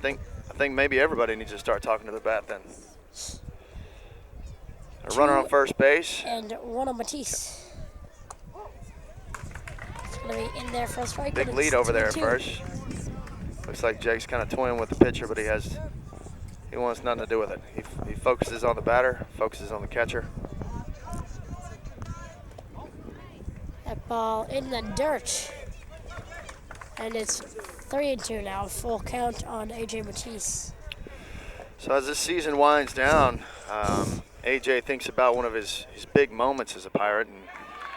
think maybe everybody needs to start talking to their bat then. A runner on first base. And one on Matisse. It's going to be in there for a strike. Big lead over there at first. Looks like Jake's kind of toying with the pitcher, but he wants nothing to do with it. He focuses on the batter, focuses on the catcher. That ball in the dirt. And it's 3-2 now, full count on AJ Matise. So as this season winds down, AJ thinks about one of his big moments as a Pirate, and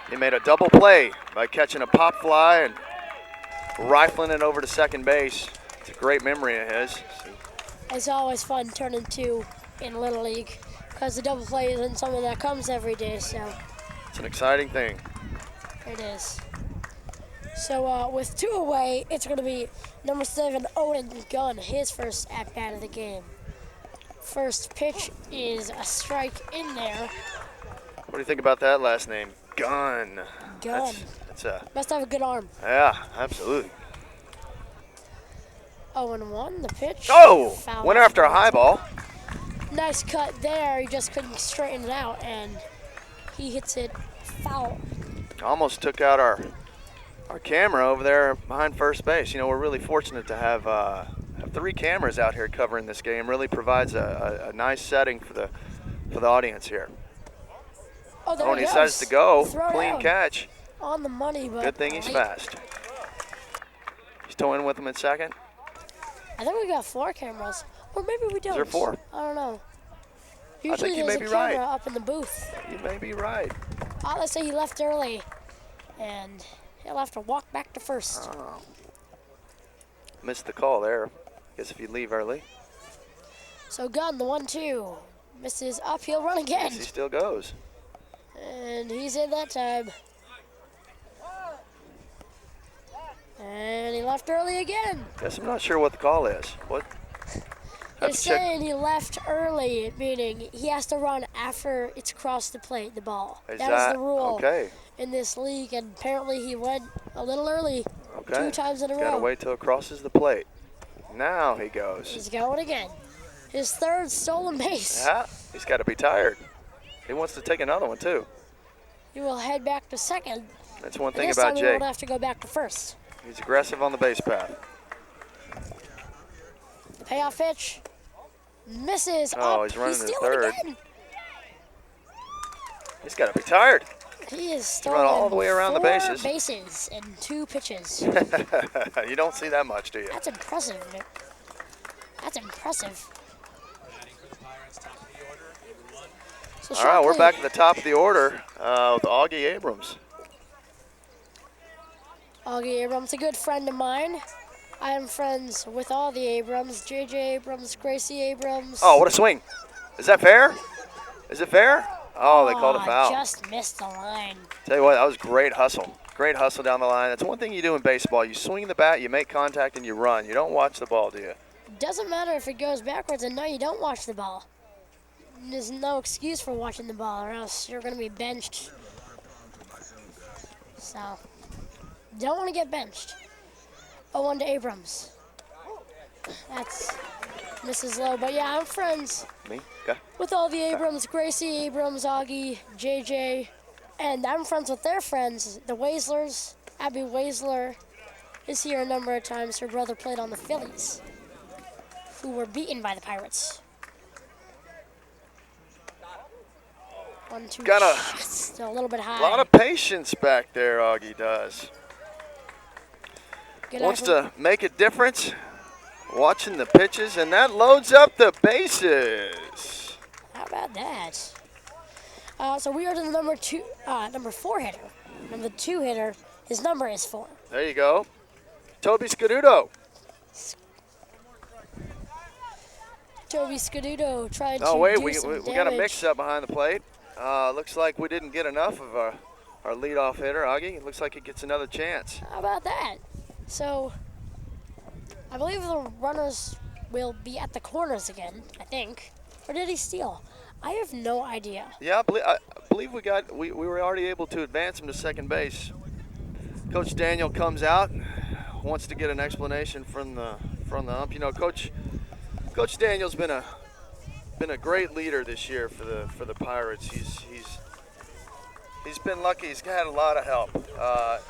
he made a double play by catching a pop fly and rifling it over to second base. It's a great memory of his. It's always fun turning 2 in Little League because the double play isn't something that comes every day, so. It's an exciting thing. It is. So with 2 away, it's going to be number 7, Odin Gunn, his first at-bat of the game. First pitch is a strike in there. What do you think about that last name? Gunn. Gunn. That's Must have a good arm. yeah, absolutely. 0-1, the pitch. Oh! Foul Went after a high ball. Nice cut there. He just couldn't straighten it out, and he hits it foul. Almost took out our camera over there behind first base. You know, we're really fortunate to have 3 cameras out here covering this game. Really provides a nice setting for the audience here. Oh, there And he he decides goes. to go. Throw Clean down. catch. On the money, but Good thing he's late. fast. He's towing with him at second. I think we got 4 cameras, or maybe we don't. Is there 4? I don't know. I think Usually you there's may a be right. camera up in the booth. You may be right. Let's say he left early, and he'll have to walk back to first. Oh. Missed the call there. I guess if you leave early. So Gunn, the 1-2, misses uphill run again, He still goes. and he's in that time. And he left early again. Guess I'm not sure what the call is. What? Have It's to check. saying he left early, meaning he has to run after it's crossed the plate, the ball. Is that is the rule okay? in this league, and apparently he went a little early Okay. 2 times in a Gotta row. wait till it crosses the plate. Now he goes. He's going again. His 3rd stolen base. Yeah, he's got to be tired. He wants to take another one too. He will head back to second. That's one And thing this about time he Jake. won't have to go back to first. He's aggressive on the base path. The payoff pitch misses. Oh, up. he's running his stealing 3rd. again. He's got to be tired. He is run stolen all the way around the 4 bases. bases in 2 pitches. You don't see that much, do you? That's impressive, Nick. That's impressive. So All right, we're shortly, back at the top of the order with Auggie Abrams. Auggie Abrams, a good friend of mine. I am friends with all the Abrams, JJ Abrams, Gracie Abrams. Oh, what a swing. Is that fair? Is it fair? Oh, they called a foul. Just missed the line. Tell you what, that was great hustle. Great hustle down the line. That's one thing you do in baseball. You swing the bat, you make contact, and you run. You don't watch the ball, do you? Doesn't matter if it goes backwards, and no, you don't watch the ball. There's no excuse for watching the ball, or else you're going to be benched. So, don't want to get benched. 0-1 to Abrams. That's Mrs. Lowe, but yeah, I'm friends Me? Okay. with all the Abrams, Gracie Abrams, Auggie, JJ, and I'm friends with their friends, the Waislers. Abby Waisler is here a number of times. Her brother played on the Phillies, who were beaten by the Pirates. 1-2. Got Still a little bit high. a lot of patience back there, Auggie does. Good Wants effort. to make a difference. Watching the pitches, and that loads up the bases. How about that? So we are to the number 4 hitter. Number 2 hitter, his number is 4. There you go. Toby Scaduto. Toby Scaduto tried Oh, to wait, do we some got a damage. mix-up behind the plate. Looks like we didn't get enough of our leadoff hitter, Auggie. It looks like he gets another chance. How about that? So, I believe the runners will be at the corners again, I think. Or did he steal? I have no idea. Yeah, I believe we were already able to advance him to second base. Coach Daniel comes out, wants to get an explanation from the ump. You know, Coach Daniel's been a great leader this year for the Pirates. He's been lucky. He's had a lot of help.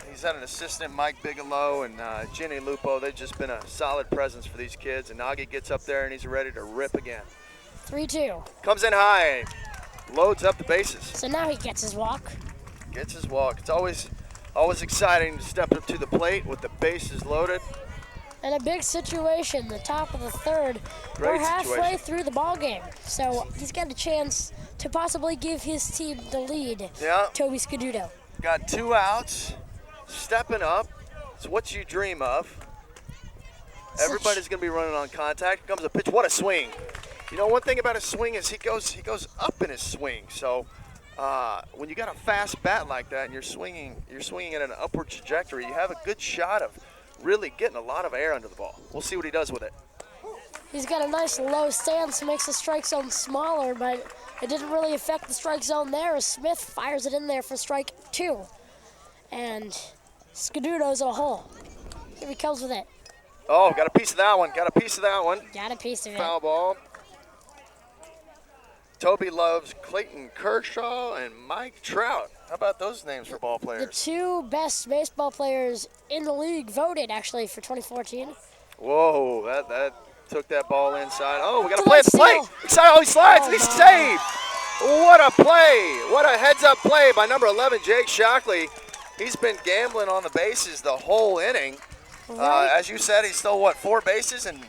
He's had an assistant, Mike Bigelow, and Jenny Lupo. They've just been a solid presence for these kids. And Auggie gets up there and he's ready to rip again. 3-2. Comes in high, loads up the bases. So now he gets his walk. Gets his walk. It's always exciting to step up to the plate with the bases loaded. And a big situation, the top of the third. Great We're halfway situation. through the ball game, so he's got a chance to possibly give his team the lead. Yeah. Toby Scaduto. Got 2 outs, stepping up. It's what you dream of. Everybody's going to be running on contact. Here comes a pitch. What a swing! You know, one thing about his swing is he goes up in his swing. So when you got a fast bat like that and you're swinging at an upward trajectory, you have a good shot of really getting a lot of air under the ball. We'll see what he does with it. He's got a nice low stance, makes the strike zone smaller, but it didn't really affect the strike zone there as Smith fires it in there for strike 2. And Scaduto's in a hole. Here he comes with it. Oh, got a piece of that one. Got a piece of that one. Got a piece of it. Foul ball. Toby loves Clayton Kershaw and Mike Trout. How about those names for ball The players? 2 best baseball players in the league voted, actually, for 2014. Whoa, that took that ball inside. Oh, we got to It's a play at the left plate. steal. Excited. Oh, he slides and Oh, he's my. saved. What a play. What a heads-up play by number 11, Jake Shockley. He's been gambling on the bases the whole inning. Right. As you said, he stole, what, 4 bases? And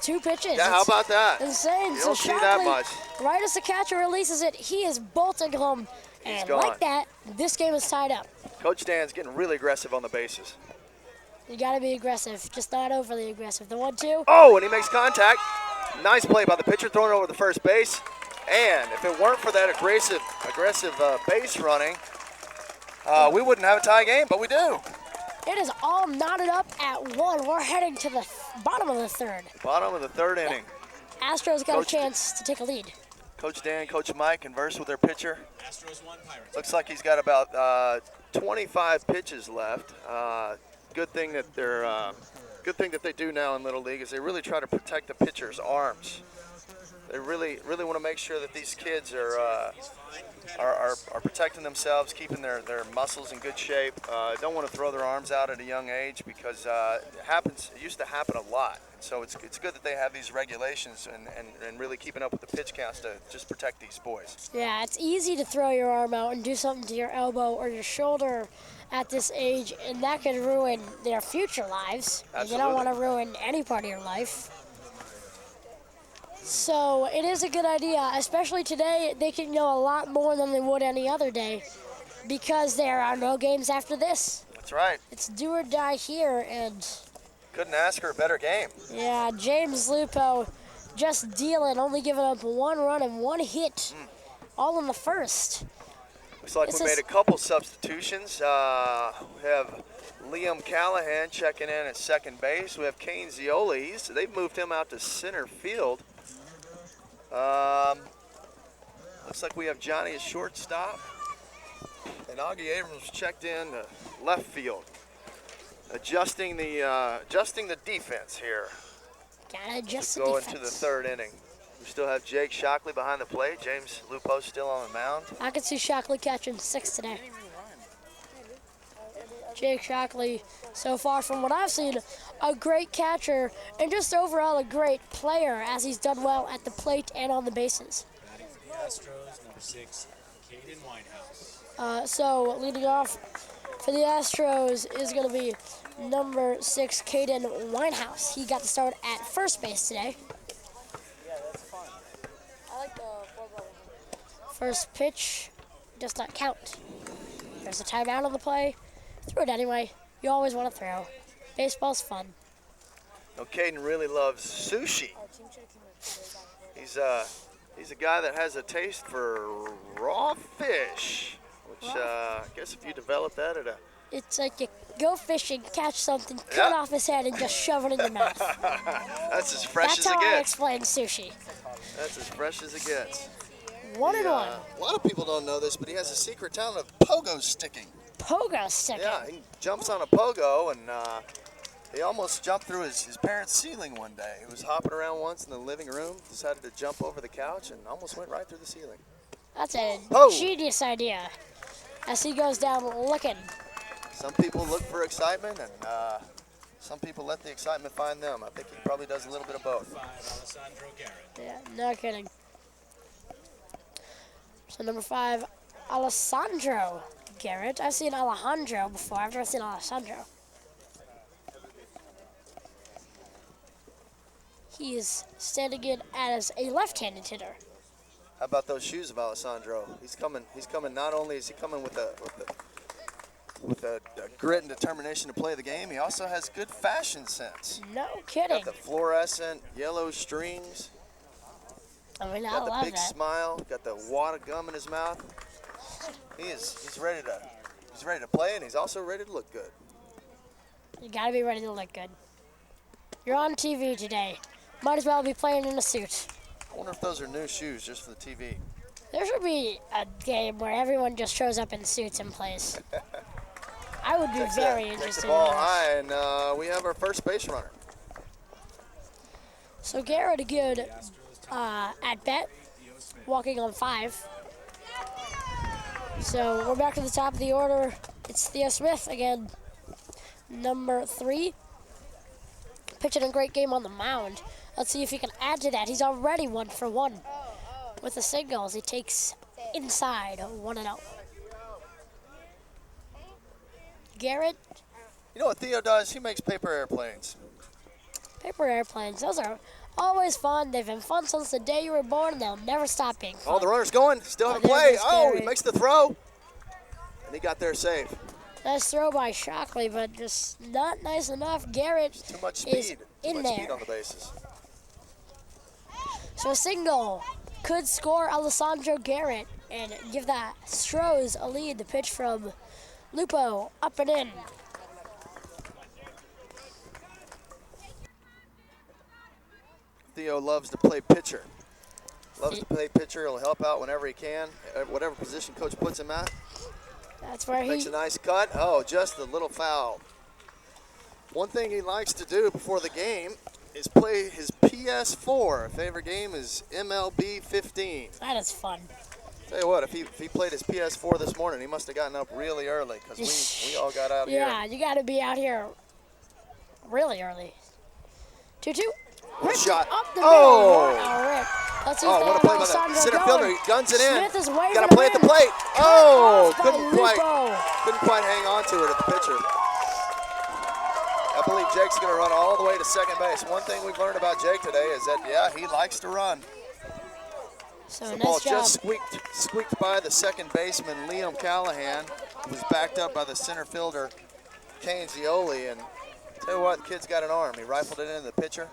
2 pitches. yeah, how It's about that? insane. You So don't see that Shockley, much. right as the catcher releases it, he is bolting home. And gone. like that, this game is tied up. Coach Dan's getting really aggressive on the bases. You got to be aggressive, just not overly aggressive. The 1-2. Oh, and he makes contact. Nice play by the pitcher, throwing it over the first base. And if it weren't for that aggressive base running, we wouldn't have a tie game, but we do. It is all knotted up at 1. We're heading to the bottom of the 3rd. Bottom of the 3rd inning. Astros got Coach- a chance to take a lead. Coach Dan, Coach Mike converse with their pitcher. Astros 1, Pirates. Looks like he's got about 25 pitches left. Good thing that they do now in Little League is they really try to protect the pitcher's arms. They really want to make sure that these kids are protecting themselves, keeping their muscles in good shape. Don't want to throw their arms out at a young age because it used to happen a lot. So it's good that they have these regulations and really keeping up with the pitch counts to just protect these boys. Yeah, it's easy to throw your arm out and do something to your elbow or your shoulder at this age, and that could ruin their future lives. And you don't want to ruin any part of your life. So it is a good idea, especially today. They can go a lot more than they would any other day because there are no games after this. That's right. It's do or die here, and Couldn't ask for a better game. yeah, James Lupo just dealing, only giving up 1 run and 1 hit, all in the first. Looks like It's we just- made a couple substitutions. We have Liam Callahan checking in at second base. We have Kane Zioli. They've moved him out to center field. Looks like we have Johnny at shortstop. And Auggie Abrams checked in to left field. Adjusting the defense here. Gotta adjust the Go defense. into the 3rd inning. We still have Jake Shockley behind the plate. James Lupo's still on the mound. I could see Shockley catching 6 today. Jake Shockley, so far from what I've seen, a great catcher and just overall a great player as he's done well at the plate and on the bases. Batting for the Astros, number 6, Caden Weinhouse. So leading off for the Astros is going to be number 6, Caden Weinhouse. He got to start at first base today. First pitch does not count. There's a timeout on the play. Throw it anyway. You always want to throw. Baseball's fun. Now, Caden really loves sushi. He's a guy that has a taste for raw fish, which I guess if you develop that at a It's like you go fishing, catch something, cut Yeah. it off his head, and just shove it in your mouth. that's as fresh That's as it how I gets. explain sushi. That's as fresh as it gets. 1 and 1. A lot of people don't know this, but he has a secret talent of pogo sticking. Pogo stick. Yeah, he jumps on a pogo, and he almost jumped through his parents' ceiling one day. He was hopping around once in the living room, decided to jump over the couch, and almost went right through the ceiling. That's a Oh. genius idea. As he goes down looking. Some people look for excitement, and some people let the excitement find them. I think he probably does a little bit of both. 5, Alessandro Garret. Yeah, no kidding. So number 5, Alessandro Garret. I've seen Alejandro before. I've never seen Alessandro. He's standing in as a left-handed hitter. How about those shoes of Alessandro? He's coming. Not only is he coming with a grit and determination to play the game, he also has good fashion sense. No kidding. Got the fluorescent yellow strings. I mean, I Got the love big that. smile. Got the wad of gum in his mouth. He's ready to play, and he's also ready to look good. You gotta be ready to look good. You're on TV today. Might as well be playing in a suit. I wonder if those are new shoes just for the TV. There should be a game where everyone just shows up in suits and plays. I would be very Takes interested the ball in high, and we have our first base runner. So Garret a good at bat, walking on 5. So we're back to the top of the order. It's Theo Smith again, number 3. Pitching a great game on the mound. Let's see if he can add to that. He's already 1 for 1 with the singles. He takes inside 1-0. Garret. You know what Theo does? He makes paper airplanes. Paper airplanes. Those are always fun. They've been fun since the day you were born, and they'll never stop being fun. Oh, the runner's going. Still have a there play. goes Oh, he Garret. makes the throw. And he got there safe. Nice throw by Shockley, but just not nice enough. Garret Too much is speed. in Too much there. speed on the bases. So a single could score Alessandro Garret and give the Stros a lead. The pitch from Lupo up and in. Theo loves to play pitcher. Loves to play pitcher. He'll help out whenever he can, whatever position coach puts him at. That's where Makes he. a nice cut. Oh, just a little foul. One thing he likes to do before the game is play his PS4. Favorite game is MLB 15. That is fun. Tell you what, if he played his PS4 this morning, he must have gotten up really early because we all got out of here. Yeah, you got to be out here really early. 2-2. Good shot. Up the middle. Oh! What a rip. Let's see if Oh, they what a have play by the Alessandro center going. fielder. He guns it in. Smith is waving Got to play him at the in. plate. Cut Oh, off by couldn't Lupo. quite hang on to it at the pitcher. I believe Jake's going to run all the way to second base. One thing we've learned about Jake today is that, yeah, he likes to run. So The nice ball job. just squeaked by the second baseman, Liam Callahan, who was backed up by the center fielder, Kane Zioli. And tell you what, the kid's got an arm. He rifled it into the pitcher.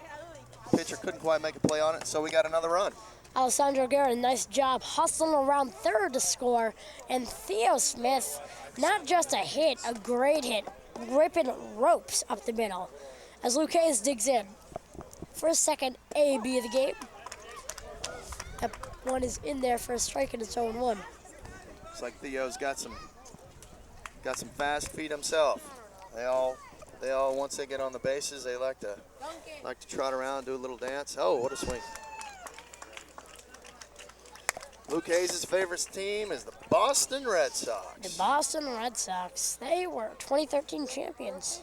The pitcher couldn't quite make a play on it, so we got another run. Alessandro Garret, nice job hustling around third to score. And Theo Smith, not just a hit, a great hit, ripping ropes up the middle. As Luke Hayes digs in for his second AB of the game. That one is in there for a strike and it's 0-1. Looks like Theo's got some fast feet himself. They all once they get on the bases, they like to trot around, do a little dance. Oh, what a swing. Luke Hayes' favorite team is the Boston Red Sox. The Boston Red Sox, they were 2013 champions.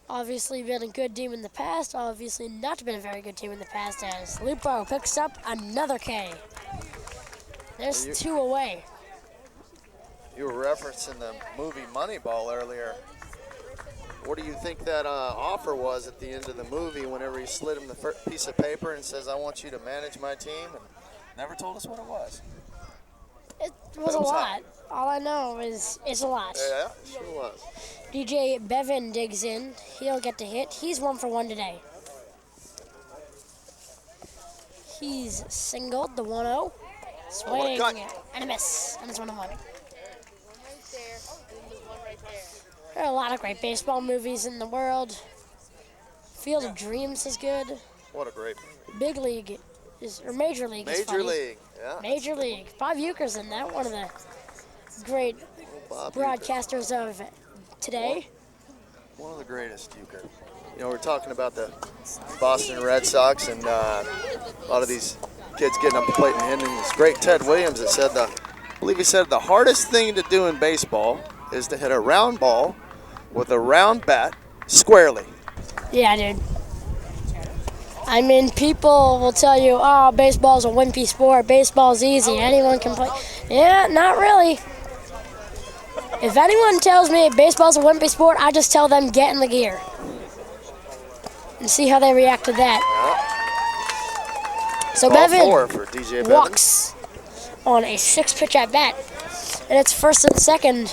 Obviously been a good team in the past, obviously not been a very good team in the past as Lupo picks up another K. There's 2 away. You were referencing the movie Moneyball earlier. What do you think that offer was at the end of the movie whenever he slid him the piece of paper and says, "I want you to manage my team," and never told us what it was? It was a lot. All I know is it's a lot. Yeah, sure was. DJ Bevan digs in. He'll get to hit. He's 1 for 1 today. He's singled the 1-0. Swing cut. and a miss. And it's 1-1. There are a lot of great baseball movies in the world. Field of Dreams is good. What a great movie. Big League is, or Major League is funny. Major League, yeah. Major League. Bob Uecker's in that, one of the great Bob broadcasters of today. One of the greatest, Euchre. You know, we're talking about the Boston Red Sox and a lot of these kids getting up the plate and hitting. This great Ted Williams that said I believe he said the hardest thing to do in baseball is to hit a round ball with a round bat squarely. Yeah, dude. I mean, people will tell you, oh, baseball's a wimpy sport. Baseball's easy. Anyone can play. Yeah, not really. If anyone tells me baseball's a wimpy sport, I just tell them get in the gear. and see how they react to that. So Ball Bevan 4 for DJ Bevan. walks on a 6-pitch at bat. And it's first and second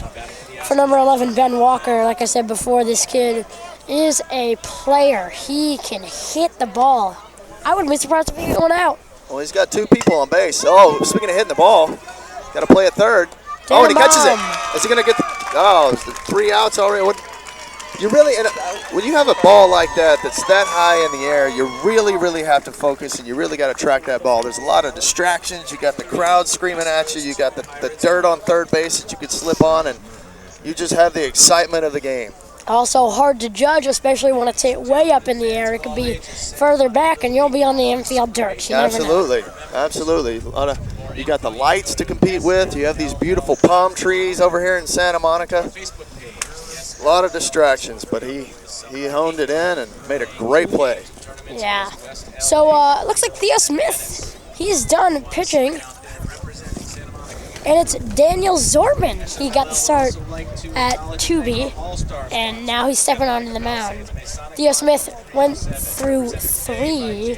for number 11, Ben Walker. Like I said before, this kid is a player. He can hit the ball. I wouldn't be surprised if he got one out. Well, he's got 2 people on base. Oh, speaking of hitting the ball, got to play at third. Oh, and he catches it. Is he going to get the, it's the 3 outs already? You really, when you have a ball like that that's that high in the air, you really, really have to focus, and you really got to track that ball. There's a lot of distractions. You got the crowd screaming at you. You got the dirt on third base that you could slip on, and you just have the excitement of the game. Also hard to judge, especially when it's hit way up in the air. It could be further back, and you'll be on the infield dirt. You Absolutely, absolutely. You got the lights to compete with. You have these beautiful palm trees over here in Santa Monica. A lot of distractions, but he honed it in and made a great play. Yeah. So looks like Theo Smith, he's done pitching. And it's Daniel Zortman. He got the start at Toby, and now he's stepping onto the mound. Theo Smith went through 3,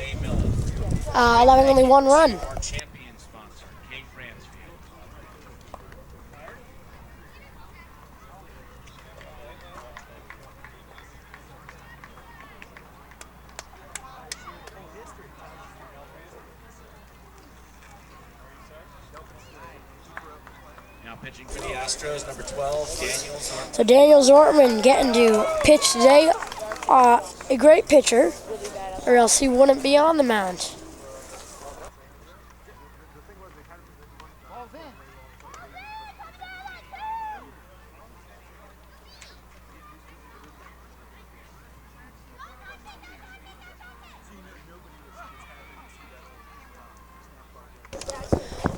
allowing only 1 run. Pitching for the Astros, number 12, Daniel Zortman. So Daniel Zortman getting to pitch today. A great pitcher, or else he wouldn't be on the mound.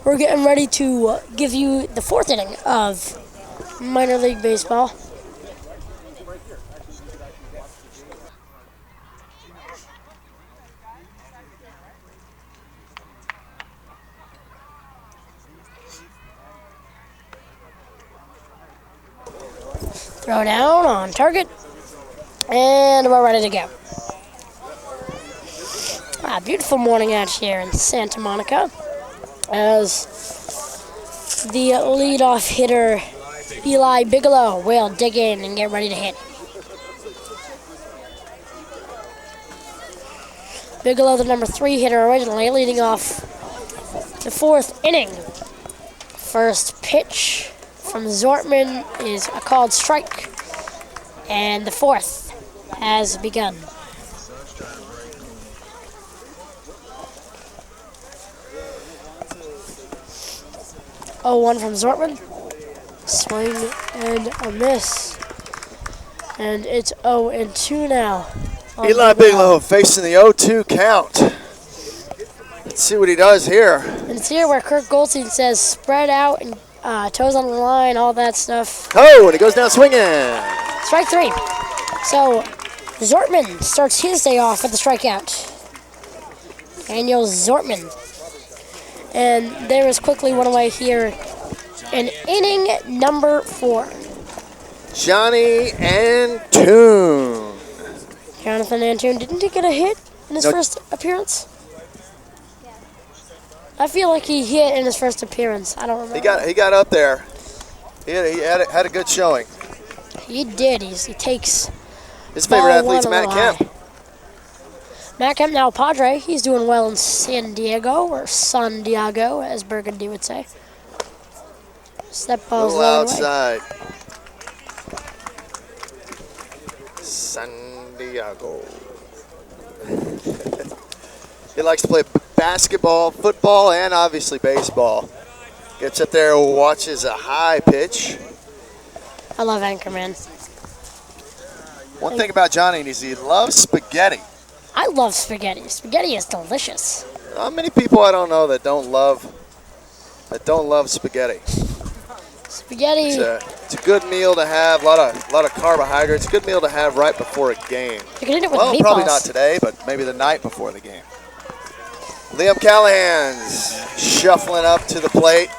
We're getting ready to give you the 4th inning of minor league baseball. Throw down on target, and we're ready to go. Beautiful morning out here in Santa Monica, as the leadoff hitter, Eli Bigelow, will dig in and get ready to hit. Bigelow, the number 3 hitter originally, leading off the 4th inning. First pitch from Zortman is a called strike, and the 4th has begun. 0-1 from Zortman. Swing and a miss. And it's 0-2 now. Eli Bigelow facing the 0-2 count. Let's see what he does here. And it's here where Kirk Goldstein says spread out and toes on the line, all that stuff. Oh, and he goes down swinging. Strike 3. So Zortman starts his day off with the strikeout. Daniel Zortman. And there is quickly one away here in inning number 4. Johnny Antoon. Jonathan Antoon, didn't he get a hit in his first appearance? I feel like he hit in his first appearance. I don't remember. He got up there. He had a good showing. He did. He takes. His favorite athlete's Matt Kemp. Matt Kemp, now Padre. He's doing well in San Diego, or San Diego, as Burgundy would say. Step ball's a little outside. San Diego. He likes to play basketball, football, and obviously baseball. Gets up there, watches a high pitch. I love Anchorman. One thing about Johnny is he loves spaghetti. I love spaghetti. Spaghetti is delicious. Not many people I don't know that don't love spaghetti. Spaghetti. It's a good meal to have. A lot of carbohydrates. Good meal to have right before a game. You can eat it with meatballs. Probably not today, but maybe the night before the game. Liam Callahan's shuffling up to the plate.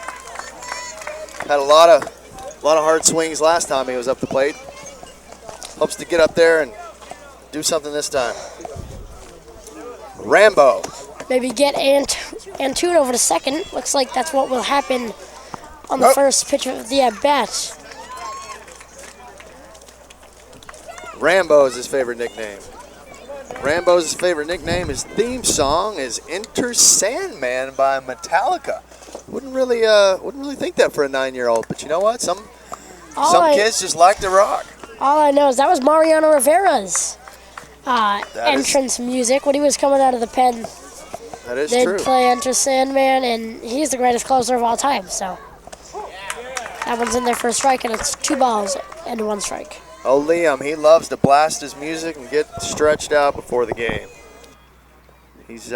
Had a lot of hard swings last time he was up the plate. Hopes to get up there and do something this time. Rambo. Maybe get Antune over to second. Looks like that's what will happen on the first pitch of the at-bat. Rambo is his favorite nickname. Rambo's favorite nickname, his theme song is Enter Sandman by Metallica. Wouldn't really think that for a 9-year-old, but you know what? Some kids just like to rock. All I know is that was Mariano Rivera's entrance music when he was coming out of the pen. That is They'd true. play Enter Sandman, and he's the greatest closer of all time. So that one's in there for a strike, and it's 2 balls and 1 strike. Oh, Liam, he loves to blast his music and get stretched out before the game. He's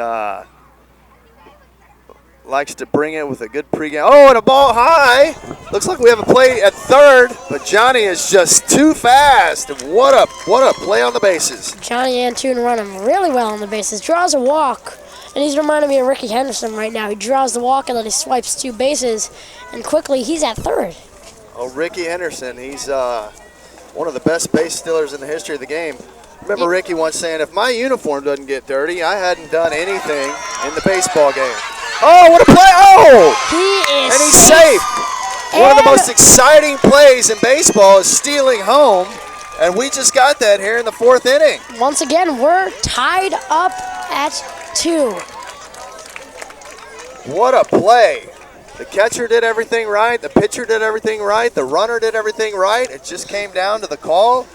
likes to bring it with a good pregame. Oh, and a ball high. Looks like we have a play at third, but Johnny is just too fast. What a play on the bases. Johnny Antune running really well on the bases. Draws a walk, and he's reminding me of Ricky Henderson right now. He draws the walk, and then he swipes 2 bases, and quickly he's at third. Oh, Ricky Henderson, he's one of the best base stealers in the history of the game. Remember Ricky once saying, if my uniform doesn't get dirty, I hadn't done anything in the baseball game. Oh, what a play! Oh! He is and he's safe. One of the most exciting plays in baseball is stealing home, and we just got that here in the 4th inning. Once again, we're tied up at 2. What a play. The catcher did everything right. The pitcher did everything right. The runner did everything right. It just came down to the call,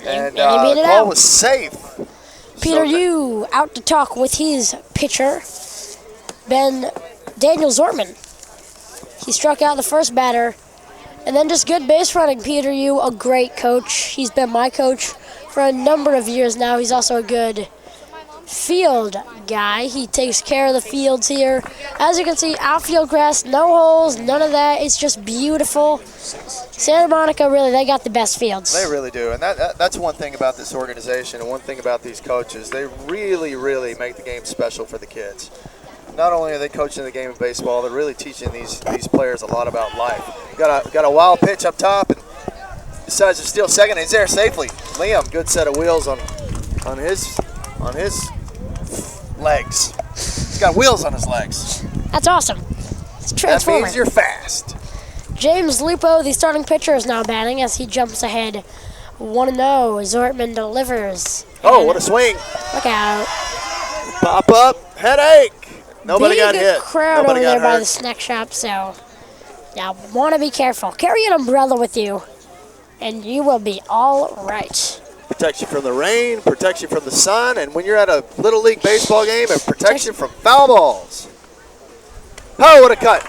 and the call was safe. Peter Yu out to talk with his pitcher, Daniel Zortman. He struck out the first batter, and then just good base running. Peter Yu, a great coach. He's been my coach for a number of years now. He's also a good field guy. He takes care of the fields here. As you can see, outfield grass, no holes, none of that. It's just beautiful. Santa Monica, really, they got the best fields. They really do, and that's one thing about this organization and one thing about these coaches. They really, really make the game special for the kids. Not only are they coaching the game of baseball, they're really teaching these players a lot about life. Got a wild pitch up top, and decides to steal second. He's there safely. Liam, good set of wheels on his legs. He's got wheels on his legs. That's awesome. It's That transforming. means you're fast. James Lupo, the starting pitcher, is now batting as he jumps ahead 1-0. Zortman delivers. Oh, what a swing. Look out. Pop up, headache. Nobody got Big hit. crowd Nobody over got there by hurt. the snack shop, so yeah, want to be careful. Carry an umbrella with you, and you will be all right. Protects you from the rain, protects you from the sun, and when you're at a Little League baseball game, it protects you from foul balls. Oh, what a cut.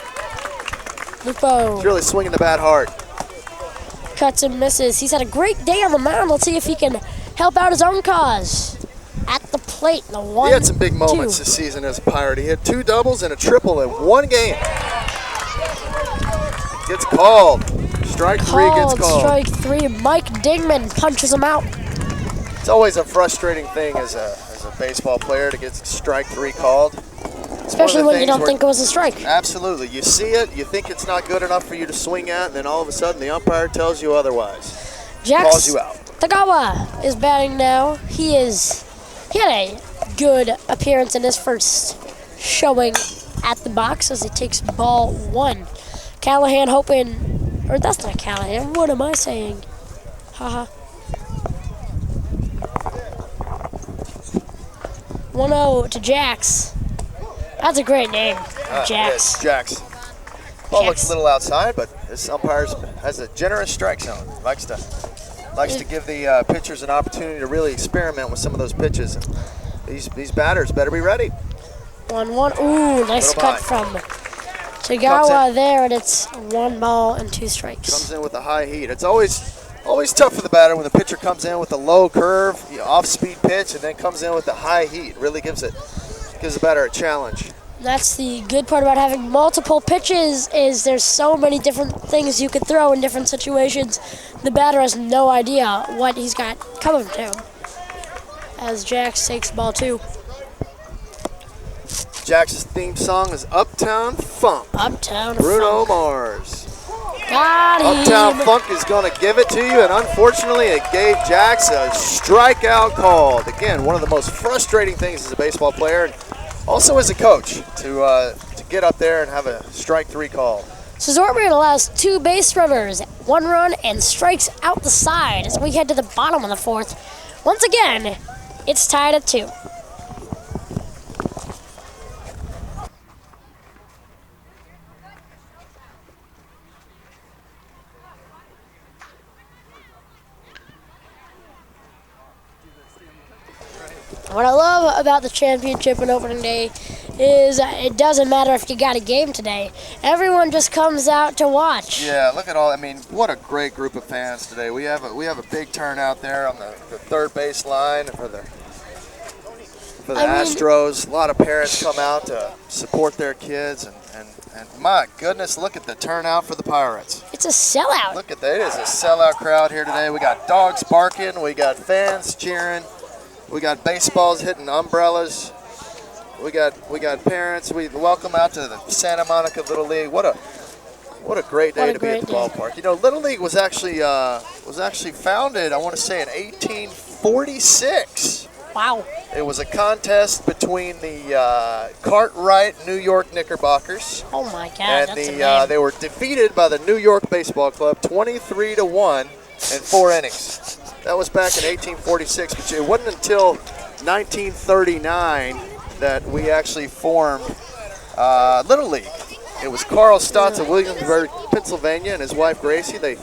Lupo He's really swinging the bat hard. cuts and misses. He's had a great day on the mound. Let's see if he can help out his own cause. At the plate, the 1-2. He had some big moments this season as a Pirate. He hit 2 doubles and a triple in 1 game. Gets called. Strike 3 gets called. Strike 3. Mike Dingman punches him out. It's always a frustrating thing as a baseball player to get strike 3 called. Especially when you don't think it was a strike. Absolutely. You see it, you think it's not good enough for you to swing at, and then all of a sudden the umpire tells you otherwise. Jax Calls you out. Tagawa is batting now. He had a good appearance in his first showing at the box as he takes ball 1. Callahan hoping, or that's not Callahan, what am I saying? Haha. 1-0 to Jax. That's a great name, Jax. Yes, Jax. Ball looks a little outside, but this umpire has a generous strike zone. Likes to give the pitchers an opportunity to really experiment with some of those pitches. And these batters better be ready. 1-1. Ooh, nice cut from Tagawa there, and it's 1 ball and 2 strikes. Comes in with a high heat. It's always tough for the batter when the pitcher comes in with a low curve, off-speed pitch, and then comes in with a high heat. Really gives the batter a challenge. That's the good part about having multiple pitches is there's so many different things you could throw in different situations. The batter has no idea what he's got coming to him. As Jax takes ball 2. Jax's theme song is Uptown Funk. Uptown Bruno Funk. Mars. Got him. Uptown Funk is going to give it to you, and unfortunately it gave Jax a strikeout called. Again, one of the most frustrating things as a baseball player and also as a coach to get up there and have a strike 3 call. So Zortman allows 2 base runners, 1 run, and strikes out the side as we head to the bottom of the 4th. Once again, it's tied at 2. What I love about the championship and opening day is it doesn't matter if you got a game today. Everyone just comes out to watch. Yeah, look at all. I mean, what a great group of fans today. We have a big turnout there on the third base line for the Astros. A lot of parents come out to support their kids, and my goodness, look at the turnout for the Pirates. It's a sellout. Look at that. It is a sellout crowd here today. We got dogs barking. We got fans cheering. We got baseballs hitting umbrellas. We got parents. We welcome out to the Santa Monica Little League. What a great day to be at the ballpark. You know, Little League was actually founded, I want to say, in 1846. Wow. It was a contest between the Cartwright New York Knickerbockers. Oh my God, and that's a name. they were defeated by the New York Baseball Club 23-1 in 4 innings. That was back in 1846, but it wasn't until 1939 that we actually formed Little League. It was Carl Stotts of Williamsburg, Pennsylvania, and his wife Gracie. They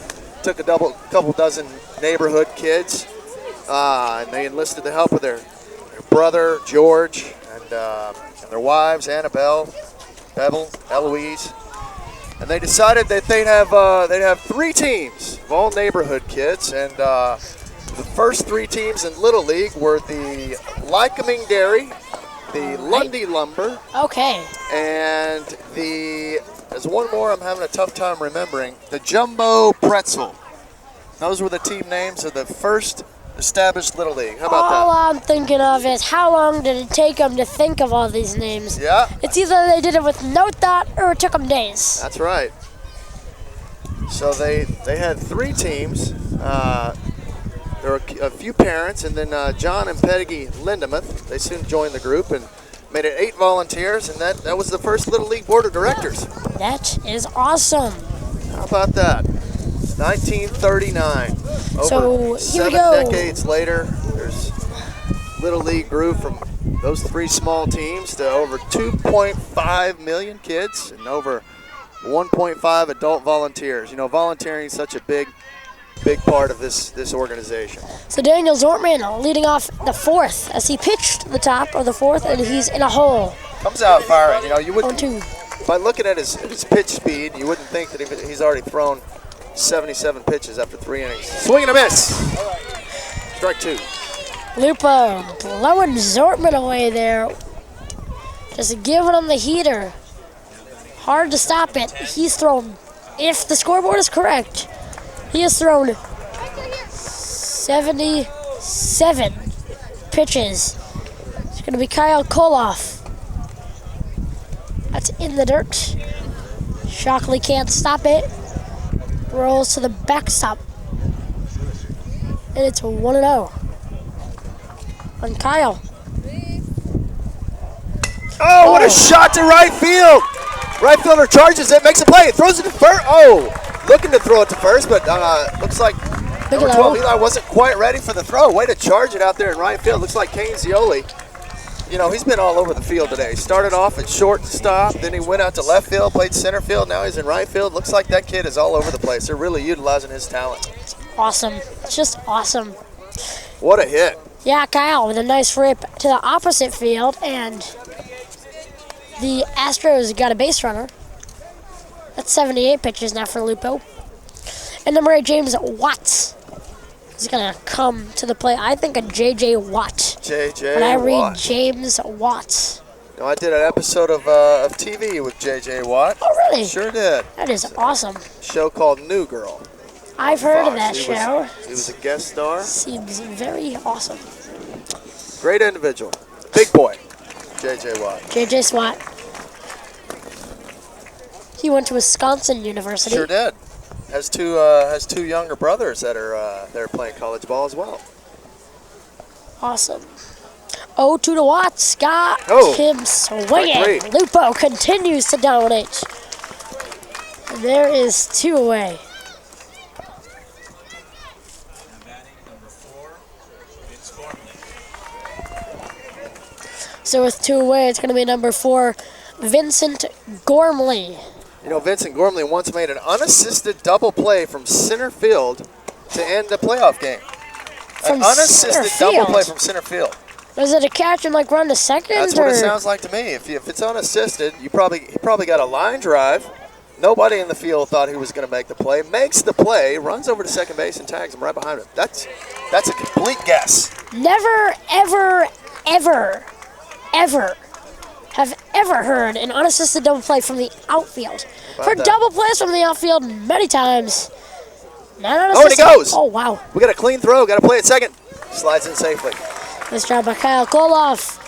took a couple dozen neighborhood kids, and they enlisted the help of their brother George and their wives Annabelle, Bevel, Eloise, and they decided that they'd have 3 teams of all neighborhood kids, and the first 3 teams in Little League were the Lycoming Dairy, the Lundy Lumber, okay, and there's one more I'm having a tough time remembering, the Jumbo Pretzel. Those were the team names of the first established Little League. How about all that? I'm thinking of is how long did it take them to think of all these names? Yeah. It's either they did it with no thought or it took them days. That's right. So they had 3 teams. There were a few parents, and then John and Peggy Lindemuth, they soon joined the group and made it 8 volunteers, and that was the first Little League Board of Directors. That is awesome. How about that? 1939. Over here we 7 go. decades later, there's Little League grew from those 3 small teams to over 2.5 million kids and over 1.5 adult volunteers. You know, volunteering is such a big part of this organization. So Daniel Zortman leading off the 4th as he pitched the top of the 4th, and he's in a hole. Comes out firing. You know, you wouldn't. 0-2. By looking at his pitch speed, you wouldn't think that he's already thrown 77 pitches after 3 innings. Swing and a miss. Strike 2. Lupo blowing Zortman away there. Just giving him the heater. Hard to stop it. He's thrown, if the scoreboard is correct, he has thrown 77 pitches. It's going to be Kyle Kolhoff. That's in the dirt. Shockley can't stop it. Rolls to the backstop. And it's 1-0 on Kyle. Oh, what a shot to right field. Right fielder charges it, makes a play, throws it to first. Oh, looking to throw it to first, but looks like number 12 Eli wasn't quite ready for the throw. Way to charge it out there in right field. Looks like Kane Zioli. You know, he's been all over the field today. He started off at shortstop, then he went out to left field, played center field, now he's in right field. Looks like that kid is all over the place. They're really utilizing his talent. Awesome. It's just awesome. What a hit. Yeah, Kyle with a nice rip to the opposite field, and the Astros got a base runner. That's 78 pitches now for Lupo. And number 8, James Watts, is going to come to the plate. I think a J.J. Watt. J.J. When I read Watt. James Watts. You know, I did an episode of TV with J.J. Watt. Oh, really? Sure did. That is awesome. Show called New Girl. I've heard of Fox. that show. He was a guest star. Seems very awesome. Great individual. Big boy, J.J. Watt. J.J. Watt. He went to Wisconsin University. Sure did. has two younger brothers that are playing college ball as well. Awesome. 0-2 to Watts. Got him swinging. Lupo continues to dominate. And there is 2 away. Number 4, Vincent Gormley. So with 2 away, it's going to be number 4, Vincent Gormley. You know, Vincent Gormley once made an unassisted double play from center field to end the playoff game. From an unassisted double play from center field. Was it a catch and like run to second? That's what it sounds like to me. If it's unassisted, he probably got a line drive. Nobody in the field thought he was going to make the play. Makes the play, runs over to second base and tags him right behind him. That's a complete guess. Never, ever, ever, ever have ever heard an unassisted double play from the outfield. For double plays from the outfield many times. Not unassisted. Oh, and he goes. Oh, wow. We got a clean throw. Got to play it second. Slides in safely. Nice job by Kyle Kolhoff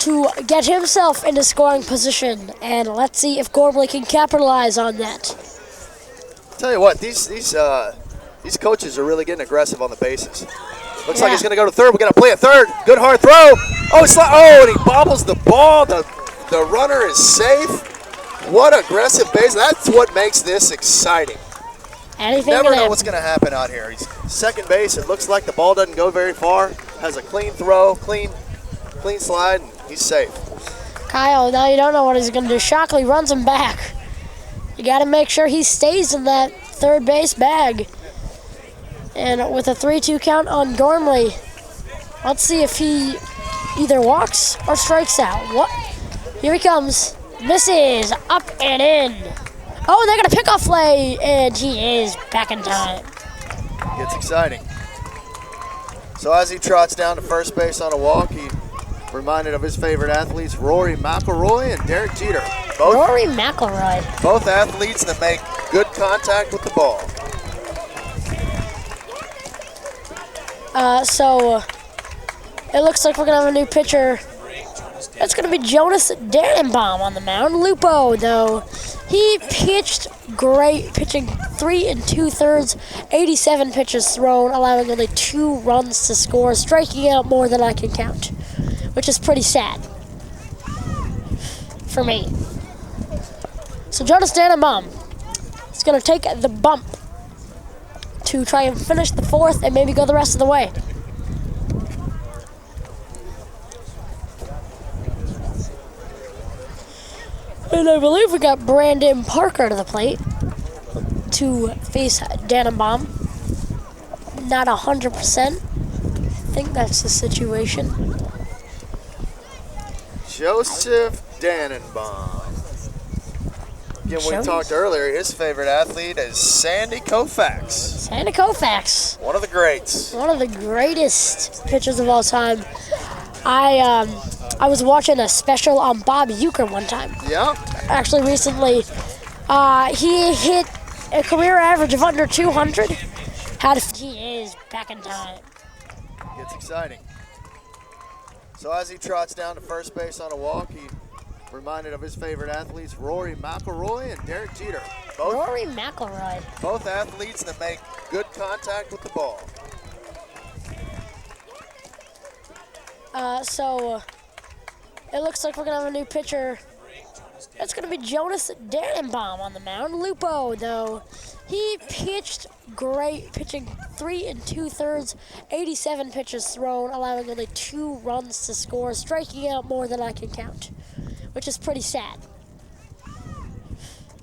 to get himself into scoring position. And let's see if Gormley can capitalize on that. Tell you what, these coaches are really getting aggressive on the bases. Looks like he's going to go to third. We got to play a third. Good hard throw. Oh, and he bobbles the ball. The runner is safe. What aggressive base. That's what makes this exciting. Anything Never know what's going to happen out here. He's second base. It looks like the ball doesn't go very far. Has a clean throw, clean slide, and he's safe. Kyle, now you don't know what he's going to do. Shockley runs him back. You got to make sure he stays in that third base bag. And with a 3-2 count on Gormley, let's see if he either walks or strikes out. What? Here he comes. Misses. Up and in. Oh, and they got a pickoff play, and he is back in time. Gets exciting. So as he trots down to first base on a walk, he reminded of his favorite athletes, Rory McIlroy and Derek Jeter. Rory McIlroy. Both athletes that make good contact with the ball. So it looks like we're going to have a new pitcher. It's going to be Jonas Dannenbaum on the mound. Lupo, though, he pitched great, pitching 3 2/3, 87 pitches thrown, allowing only 2 runs to score, striking out more than I can count, which is pretty sad for me. So Jonas Dannenbaum is going to take the bump to try and finish the 4th and maybe go the rest of the way. And I believe we got Brandon Parker to the plate to face Dannenbaum. Not 100%. I think that's the situation. Joseph Dannenbaum. Again, we talked earlier, his favorite athlete is Sandy Koufax. Sandy Koufax. One of the greats. One of the greatest pitchers of all time. I was watching a special on Bob Uecker one time. Yeah. Actually, recently, he hit a career average of under 200. He is back in time. Gets exciting. So as he trots down to first base on a walk, he reminded of his favorite athletes, Rory McIlroy and Derek Jeter. Rory McIlroy. Both athletes that make good contact with the ball. So it looks like we're going to have a new pitcher. It's going to be Jonas Dannenbaum on the mound. Lupo, though, he pitched great, pitching 3 2/3, 87 pitches thrown, allowing only 2 runs to score, striking out more than I can count, which is pretty sad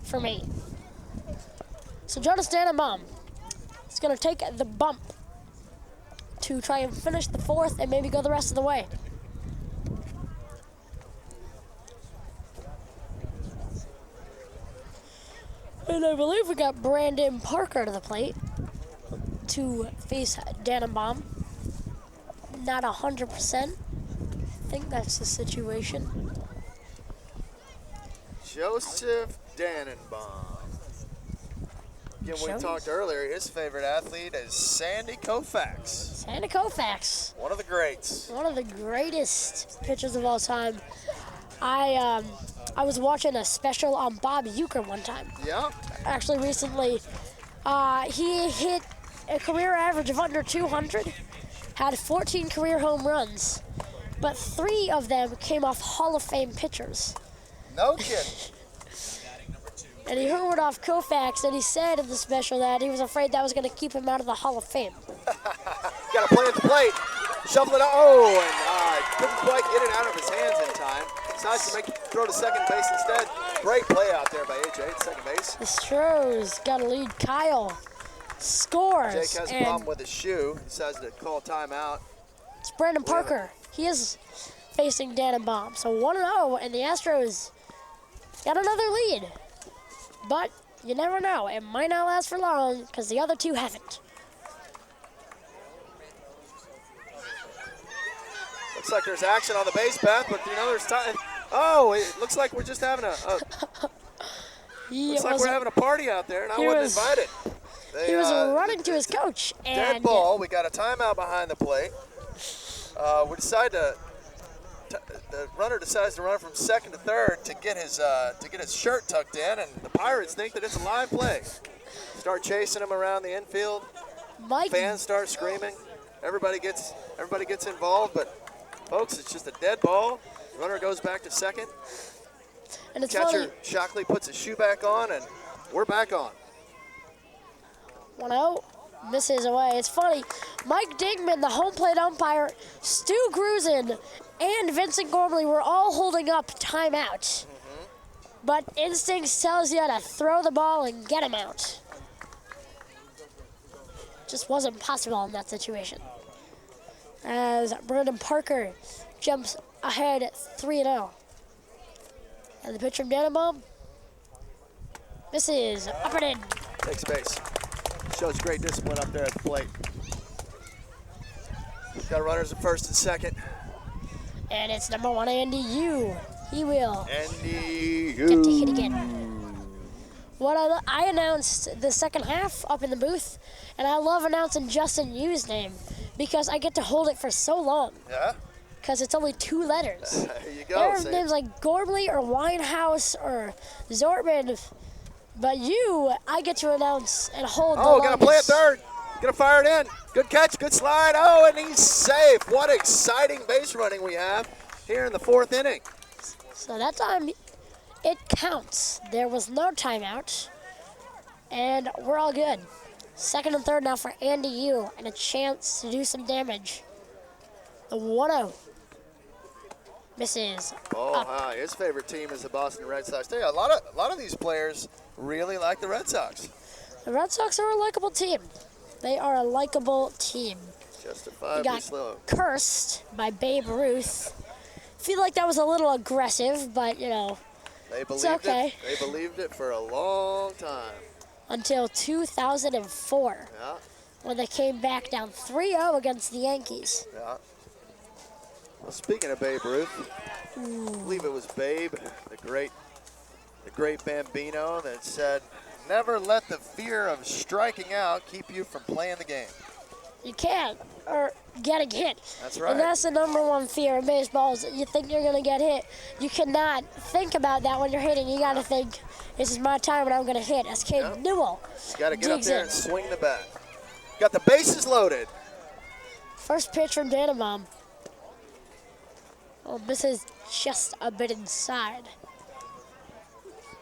for me. So Jonas Dannenbaum is going to take the bump to try and finish the 4th and maybe go the rest of the way. And I believe we got Brandon Parker to the plate to face Dannenbaum. Not 100%. I think that's the situation. Joseph Dannenbaum. Again, we talked earlier, his favorite athlete is Sandy Koufax. Sandy Koufax. One of the greats. One of the greatest pitchers of all time. I was watching a special on Bob Uecker one time. Yeah. Actually, recently, He hit a career average of under 200, had 14 career home runs, but 3 of them came off Hall of Fame pitchers. No kidding. And he homered off Koufax, and he said in the special that he was afraid that was going to keep him out of the Hall of Fame. Got to play at the plate. Shuffle it out. Oh, and couldn't quite get it out of his hands in time. Decides to throw to second base instead. Great play out there by AJ at second base. The Stros got a lead. Kyle scores. Jake has a problem with his shoe. He decides to call timeout. It's Brandon Parker. He is facing Dannenbaum. So 1-0, and the Astros got another lead. But you never know. It might not last for long because the other two haven't. Looks like there's action on the base path, but there's time. Oh, it looks like we're just having looks like we're having a party out there, and I wasn't invited. He was running to his coach. Dead ball. We got a timeout behind the plate. We decide the runner decides to run from second to third to get his shirt tucked in, and the Pirates think that it's a live play. Start chasing him around the infield. Fans start screaming. Everybody gets involved, but folks, it's just a dead ball. Runner goes back to second. And it's Catcher Shockley puts his shoe back on, and we're back on. 1-0, misses away. It's funny, Mike Dingman, the home plate umpire, Stu Grusin, and Vincent Gormley were all holding up timeout. But instincts tells you to throw the ball and get him out. Just wasn't possible in that situation. As Brandon Parker jumps ahead 3-0. And the pitch from Dannenbaum misses, up and in. Takes base. Shows great discipline up there at the plate. Got runners at first and second. And it's number 1, Andy Yu. He will Andy get to hit again. I announced the second half up in the booth, and I love announcing Justin Yu's name because I get to hold it for so long. Yeah? Because it's only 2 letters. There you go. There are names like Gormley or Weinhouse or Zortman, but I get to announce and hold the longest. Gonna play it third. Gonna fire it in. Good catch, good slide. Oh, and he's safe. What exciting base running we have here in the 4th inning. So that time, it counts. There was no timeout, and we're all good. Second and third now for Andy Yu, and a chance to do some damage. The 1-0. Misses. Hi. His favorite team is the Boston Red Sox. Tell you, a lot of these players really like the Red Sox. The Red Sox are a likable team. They are a likable team. Justifiably slow. Cursed by Babe Ruth. Feel like that was a little aggressive, but it's okay. They believed it for a long time. Until 2004. Yeah. When they came back down 3-0 against the Yankees. Yeah. Well, speaking of Babe Ruth, I believe it was Babe, the great Bambino, that said, "Never let the fear of striking out keep you from playing the game." You can't, or getting hit. That's right. And that's the number 1 fear in baseball, is that you think you're going to get hit. You cannot think about that when you're hitting. You got to think, this is my time and I'm going to hit. As Caden Newell got to get up there and swing the bat. Got the bases loaded. First pitch from Dannenbaum. Oh, misses just a bit inside.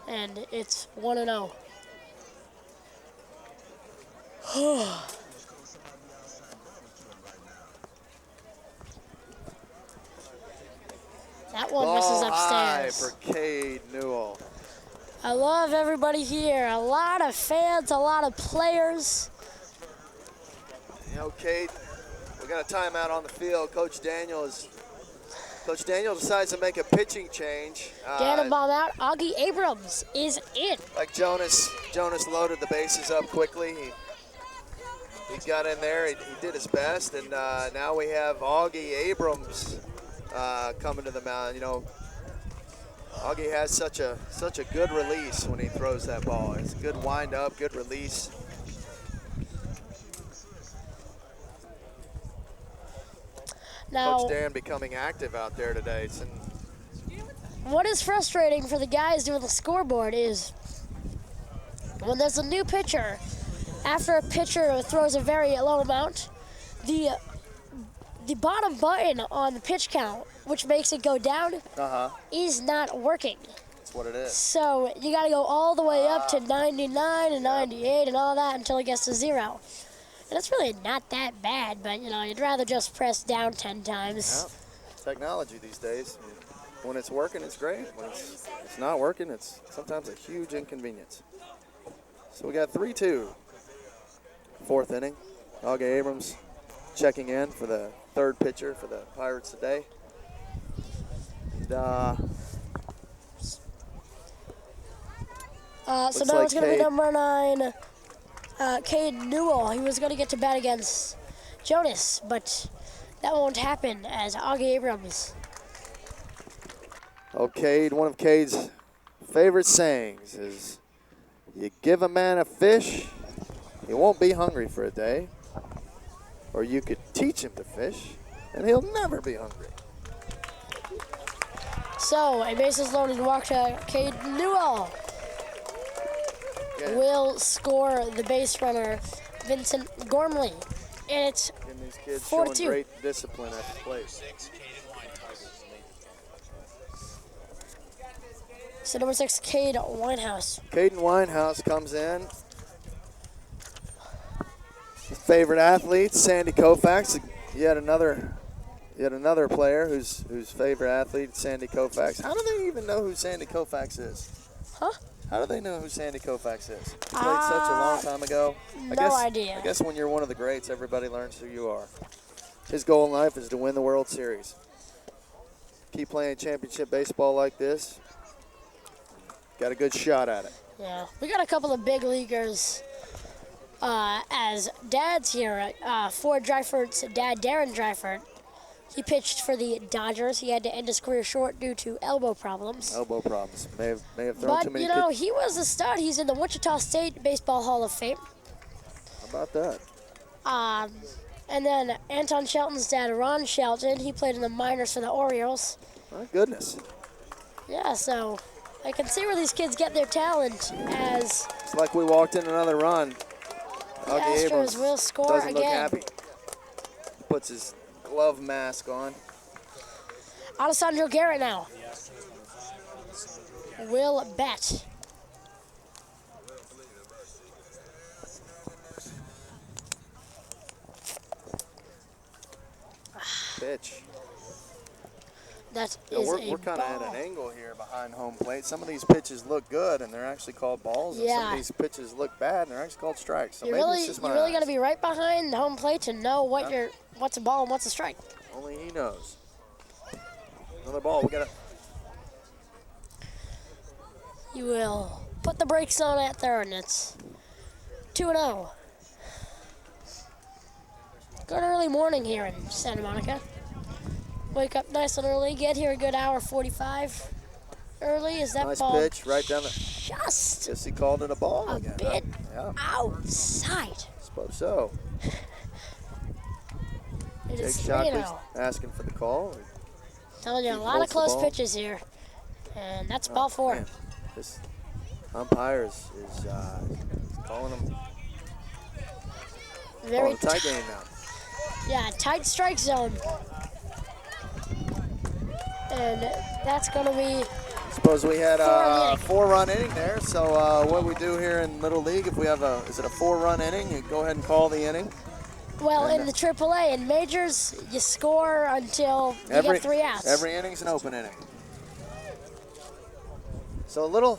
And it's 1-0. That one misses upstairs. High for Caden Newell. I love everybody here. A lot of fans, a lot of players. Cade, we got a timeout on the field. Coach Daniel decides to make a pitching change. Dannenbaum out. Auggie Abrams is in. Like Jonas loaded the bases up quickly. He got in there. He did his best, and now we have Auggie Abrams coming to the mound. Auggie has such a good release when he throws that ball. It's a good wind up, good release. Now, Coach Dan becoming active out there today. What is frustrating for the guys doing the scoreboard is when there's a new pitcher after a pitcher throws a very low amount, the bottom button on the pitch count, which makes it go down, is not working. That's what it is. So you got to go all the way up to 99 and 98 and all that until it gets to 0. And it's really not that bad, but, you know, you'd rather just press down 10 times. Yeah. Technology these days. When it's working, it's great. When it's not working, it's sometimes a huge inconvenience. So we got 3-2. Fourth inning. Auggie Abrams checking in for the third pitcher for the Pirates today. And, so now it's going to be number 9, Caden Newell. He was going to get to bat against Jonas, but that won't happen as Auggie Abrams. Okay, one of Cade's favorite sayings is, you give a man a fish, he won't be hungry for a day. Or you could teach him to fish, and he'll never be hungry. So, a bases loaded walk to Caden Newell. Will score the base runner, Vincent Gormley. And it's 4-2. And these kids showing great discipline at the plate. So number 6, Caden Weinhouse. Caden Weinhouse comes in. His favorite athlete, Sandy Koufax. Yet another player whose favorite athlete, Sandy Koufax. How do they even know who Sandy Koufax is? Huh? How do they know who Sandy Koufax is? He played such a long time ago. No idea. I guess when you're one of the greats, everybody learns who you are. His goal in life is to win the World Series. Keep playing championship baseball like this. Got a good shot at it. Yeah, we got a couple of big leaguers as dads here. Ford Dryford's dad, Darren Dryford, he pitched for the Dodgers. He had to end his career short due to elbow problems. May have thrown too many. But, you know, he was a stud. He's in the Wichita State Baseball Hall of Fame. How about that? And then Anton Shelton's dad, Ron Shelton, he played in the minors for the Orioles. My goodness. Yeah, so I can see where these kids get their talent as It's like we walked in another run. the Auggie Abrams Astros will score doesn't look again. happy. Puts his glove mask on. Alessandro Garret now will bat. Pitch. That Yeah, is we're a kind of at ball. an angle here behind home plate. Some of these pitches look good, and they're actually called balls. And some Yeah. of these pitches look bad, and they're actually called strikes. So You maybe really, it's just you my really eyes. got to be right behind the home plate to know what Yeah. what's a ball and what's a strike. Only he knows. Another ball. We got to. You will put the brakes on at third, and it's 2-0. Good early morning here in Santa Monica. Wake up nice and early, get here a good hour 45 early. Is that Nice ball pitch right down the. just Guess he called it a ball a again. bit Yeah, outside? suppose so. It Jake is Shockley's 3-0. asking for the call. Telling you, a he lot of holds the close ball. pitches here. And that's Oh, ball 4. man. This umpire is calling him. Very Calling a tight game now. Yeah, tight strike zone. And that's going to be Suppose we had a 4-run 4-run inning there. So what we do here in Little League, if we have is it a 4-run inning, you go ahead and call the inning. Well, And, in the AAA, in majors, you score until you get 3 outs. Every inning's an open inning. So a little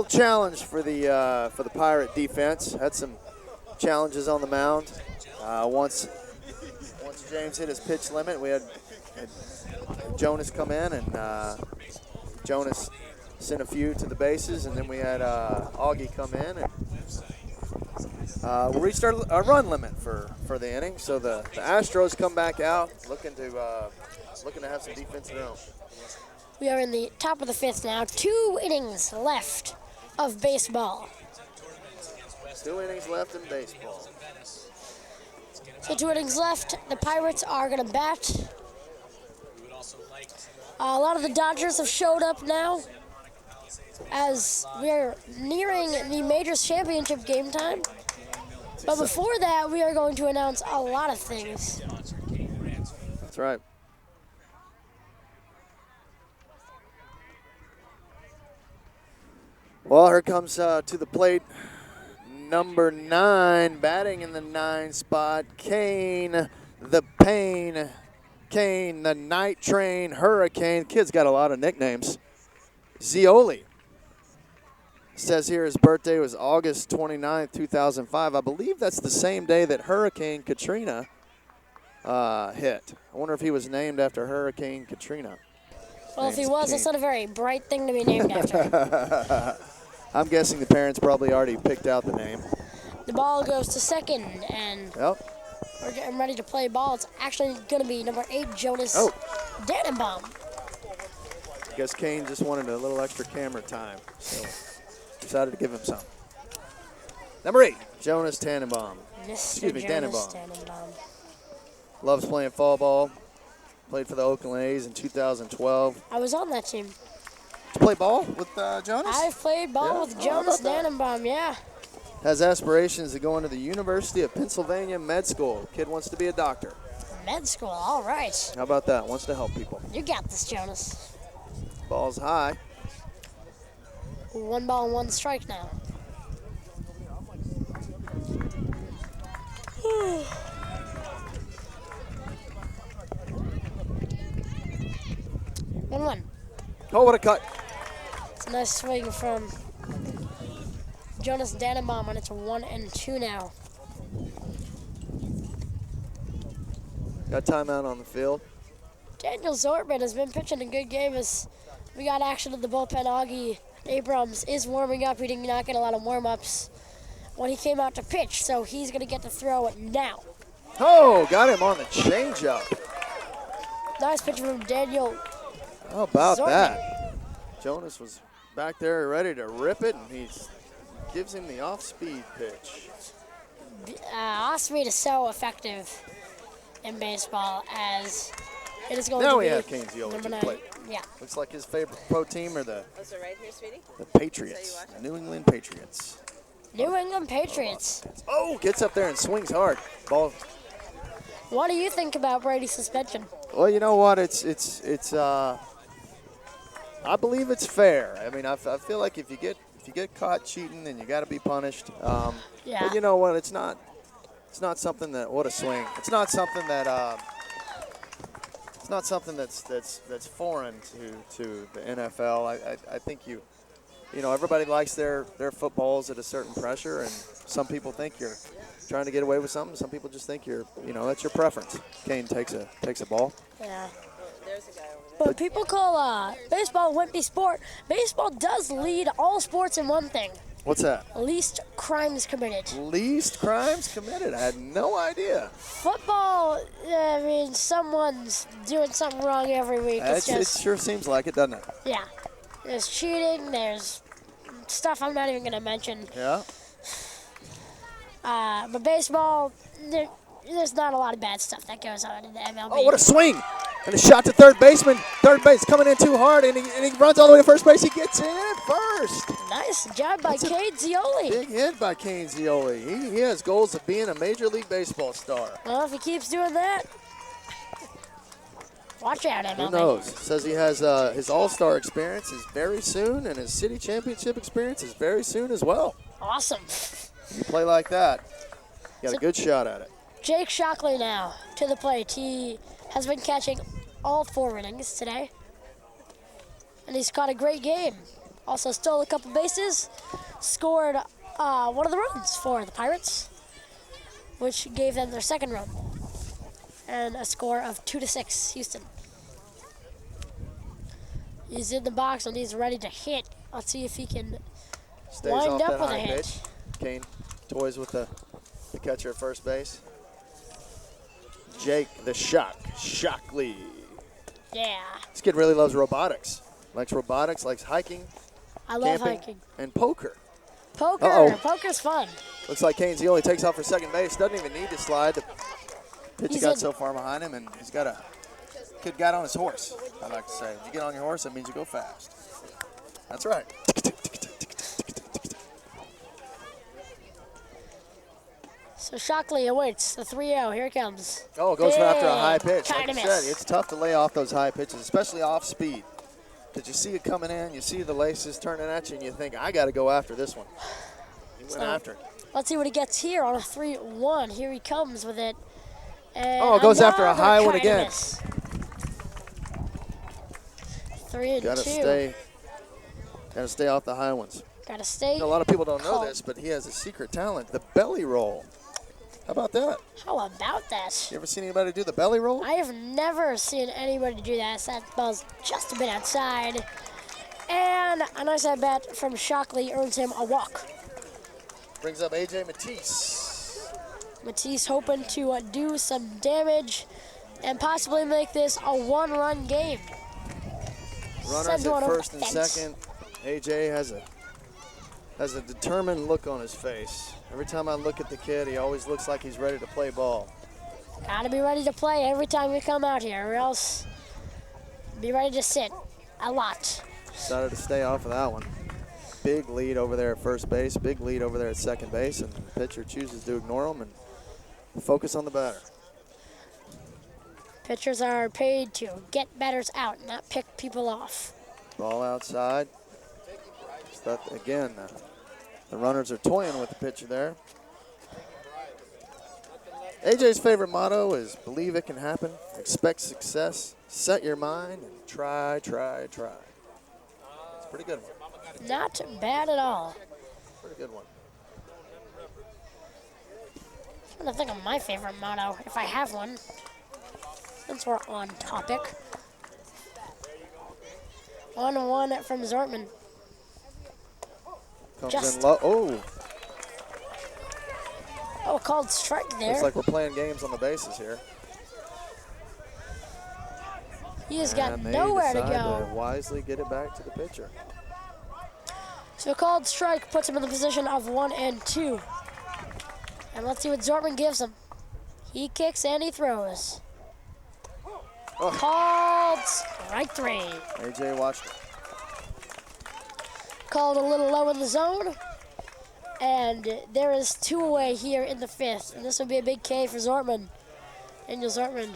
challenge for the Pirate defense. Had some challenges on the mound. Once James hit his pitch limit, we had Jonas come in, and Jonas sent a few to the bases, and then we had Auggie come in, and we reached our run limit for the inning. So the Astros come back out, looking to have some defense of their own. We are in the top of the 5th now. 2 innings left of baseball. 2 innings left in baseball. So 2 innings left. The Pirates are going to bat. A lot of the Dodgers have showed up now as we're nearing the Majors Championship game time. But before that, we are going to announce a lot of things. That's right. Well, here comes to the plate number 9, batting in the 9 spot, Kane the Pain, Kane the Night Train, Hurricane. Kid's got a lot of nicknames. Zioli. Says here his birthday was August 29th, 2005. I believe that's the same day that Hurricane Katrina hit. I wonder if he was named after Hurricane Katrina. Well, if he was, that's not a very bright thing to be named after. I'm guessing the parents probably already picked out the name. The ball goes to second, and we're getting ready to play ball. It's actually going to be number 8, Jonas Dannenbaum. I guess Kane just wanted a little extra camera time, so decided to give him some. Number 8, Jonas Dannenbaum. Dannenbaum. Loves playing fall ball. Played for the Oakland A's in 2012. I was on that team. Did you play ball with Jonas? I've played ball with Jonas Dannenbaum, yeah. Has aspirations to go into the University of Pennsylvania Med School. Kid wants to be a doctor. Med school, all right. How about that? Wants to help people. You got this, Jonas. Ball's high. 1 ball and 1 strike now. 1-1. Oh, what a cut. It's a nice swing from Jonas Dannenbaum, and it's 1-2 now. Got timeout on the field. Daniel Zortman has been pitching a good game as we got action in the bullpen. Auggie Abrams is warming up. He did not get a lot of warm-ups when he came out to pitch, so he's going to get to throw it now. Oh, got him on the changeup. Nice pitch from Daniel. How about Zortman. that? Jonas was back there ready to rip it, and he gives him the off-speed pitch. Off-speed is so effective in baseball as it is going now to we be have Kane Zioli number to 9. play. Yeah. Looks like his favorite pro team are the right here, sweetie? the Patriots, New England Patriots. New England Patriots. Oh, gets up there and swings hard. Ball. What do you think about Brady's suspension? Well, you know what? It's I believe it's fair. I mean, I feel like if you get caught cheating, then you got to be punished. Yeah. But you know what? It's not something that, what a swing. It's not something that it's not something that's foreign to the NFL. I think you know everybody likes their footballs at a certain pressure, and some people think you're trying to get away with something. Some people just think that's your preference. Kane takes a ball. Yeah. There's a guy over there. But people call baseball a wimpy sport. Baseball does lead all sports in one thing. What's that? Least crimes committed. Least crimes committed. I had no idea. Football, I mean, someone's doing something wrong every week. It sure seems like it, doesn't it? Yeah. There's cheating. There's stuff I'm not even going to mention. Yeah. But baseball, there's not a lot of bad stuff that goes on in the MLB. Oh, what a swing! And a shot to third baseman. Third base coming in too hard, and he runs all the way to first base. He gets in at first. Nice job by Caden Zioli. Big hit by Kane Zioli. He has goals of being a Major League Baseball star. Well, if he keeps doing that, watch out, MLB. Who knows? Says he has his All-Star experience is very soon, and his city championship experience is very soon as well. Awesome. You play like that, you got a good shot at it. Jake Shockley now to the plate. He has been catching all 4 innings today. And he's caught a great game. Also stole a couple bases. Scored one of the runs for the Pirates, which gave them their 2nd run. And a score of 2-6, Houston. He's in the box and he's ready to hit. Let's see if he can Stays wind off up that with a high hit. pitch. Kane toys with the catcher at first base. Jake the Shockley. Yeah. This kid really loves robotics. Likes robotics, likes hiking, I love camping, hiking. and poker. Poker. Uh-oh. Poker's fun. Looks like Kane Zioli takes off for second base. Doesn't even need to slide. The pitch He's got in. so far behind him, and he's got a kid got on his horse, I like to say. If you get on your horse, that means you go fast. That's right. So Shockley awaits the 3-0. Here it comes. Oh, goes after a high pitch. Kinda Like you miss. said, it's tough to lay off those high pitches, especially off speed. Because you see it coming in, you see the laces turning at you, and you think, I got to go after this one. He went after it. Let's see what he gets here on a 3-1. Here he comes with it. And Oh, goes after a another high one kinda again. miss. 3-2. Gotta stay off the high ones. Gotta stay. A lot of people don't know calm. this, but he has a secret talent, the belly roll. How about that? How about that? You ever seen anybody do the belly roll? I have never seen anybody do that. So that ball's just a bit outside. And a nice at bat from Shockley earns him a walk. Brings up A.J. Matise. Matise hoping to do some damage and possibly make this a one-run game. Runners Sends at one over first the and fence. second. A.J. has a determined look on his face. Every time I look at the kid, he always looks like he's ready to play ball. Gotta be ready to play every time we come out here, or else be ready to sit a lot. Decided to stay off of that one. Big lead over there at first base, big lead over there at second base, and the pitcher chooses to ignore him and focus on the batter. Pitchers are paid to get batters out, not pick people off. Ball outside. Again, the runners are toying with the pitcher there. AJ's favorite motto is believe it can happen, expect success, set your mind, and try, try, try. It's a pretty good one. Not bad at all. Pretty good one. I'm trying to think of my favorite motto, if I have one, since we're on topic. 1-1 from Zortman. Comes in low. Oh, called strike there. Looks like we're playing games on the bases here. He has got And they nowhere to decide go. wisely get it back to the pitcher. So called strike puts him in the position of 1-2. And let's see what Zortman gives him. He kicks and he throws. Oh. Called strike 3. AJ watched it. Called a little low in the zone. And there is 2 away here in the 5th. And this will be a big K for Zortman. Daniel Zortman.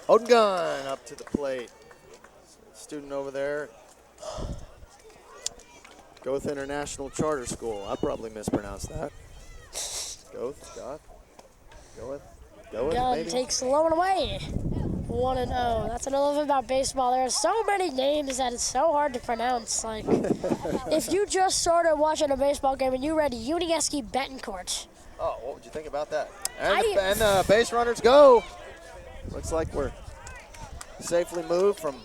Odin Gunn up to the plate. Student over there. Goth International Charter School. I probably mispronounced that. Goth. Gunn maybe? takes the low one away. 1-0. That's another thing about baseball. There are so many names that it's so hard to pronounce. Like, if you just started watching a baseball game and you read Unieski Betancourt. Oh, what would you think about that? And the base runners go. Looks like we're safely moved from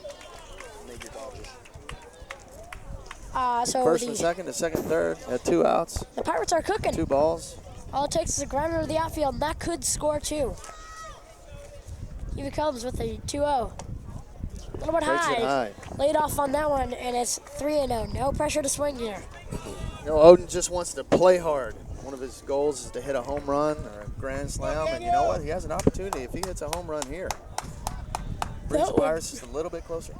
So first and second to second, third at 2 outs. the Pirates are cooking. 2 balls. All it takes is a grounder to the outfield, and that could score 2. Here he comes with a 2-0. A little bit Takes it high. high. Laid off on that one, and it's 3-0. No pressure to swing here. You know, Odin just wants to play hard. One of his goals is to hit a home run or a grand slam, and you know what? He has an opportunity if he hits a home run here. Brings the Pirates just a little bit closer.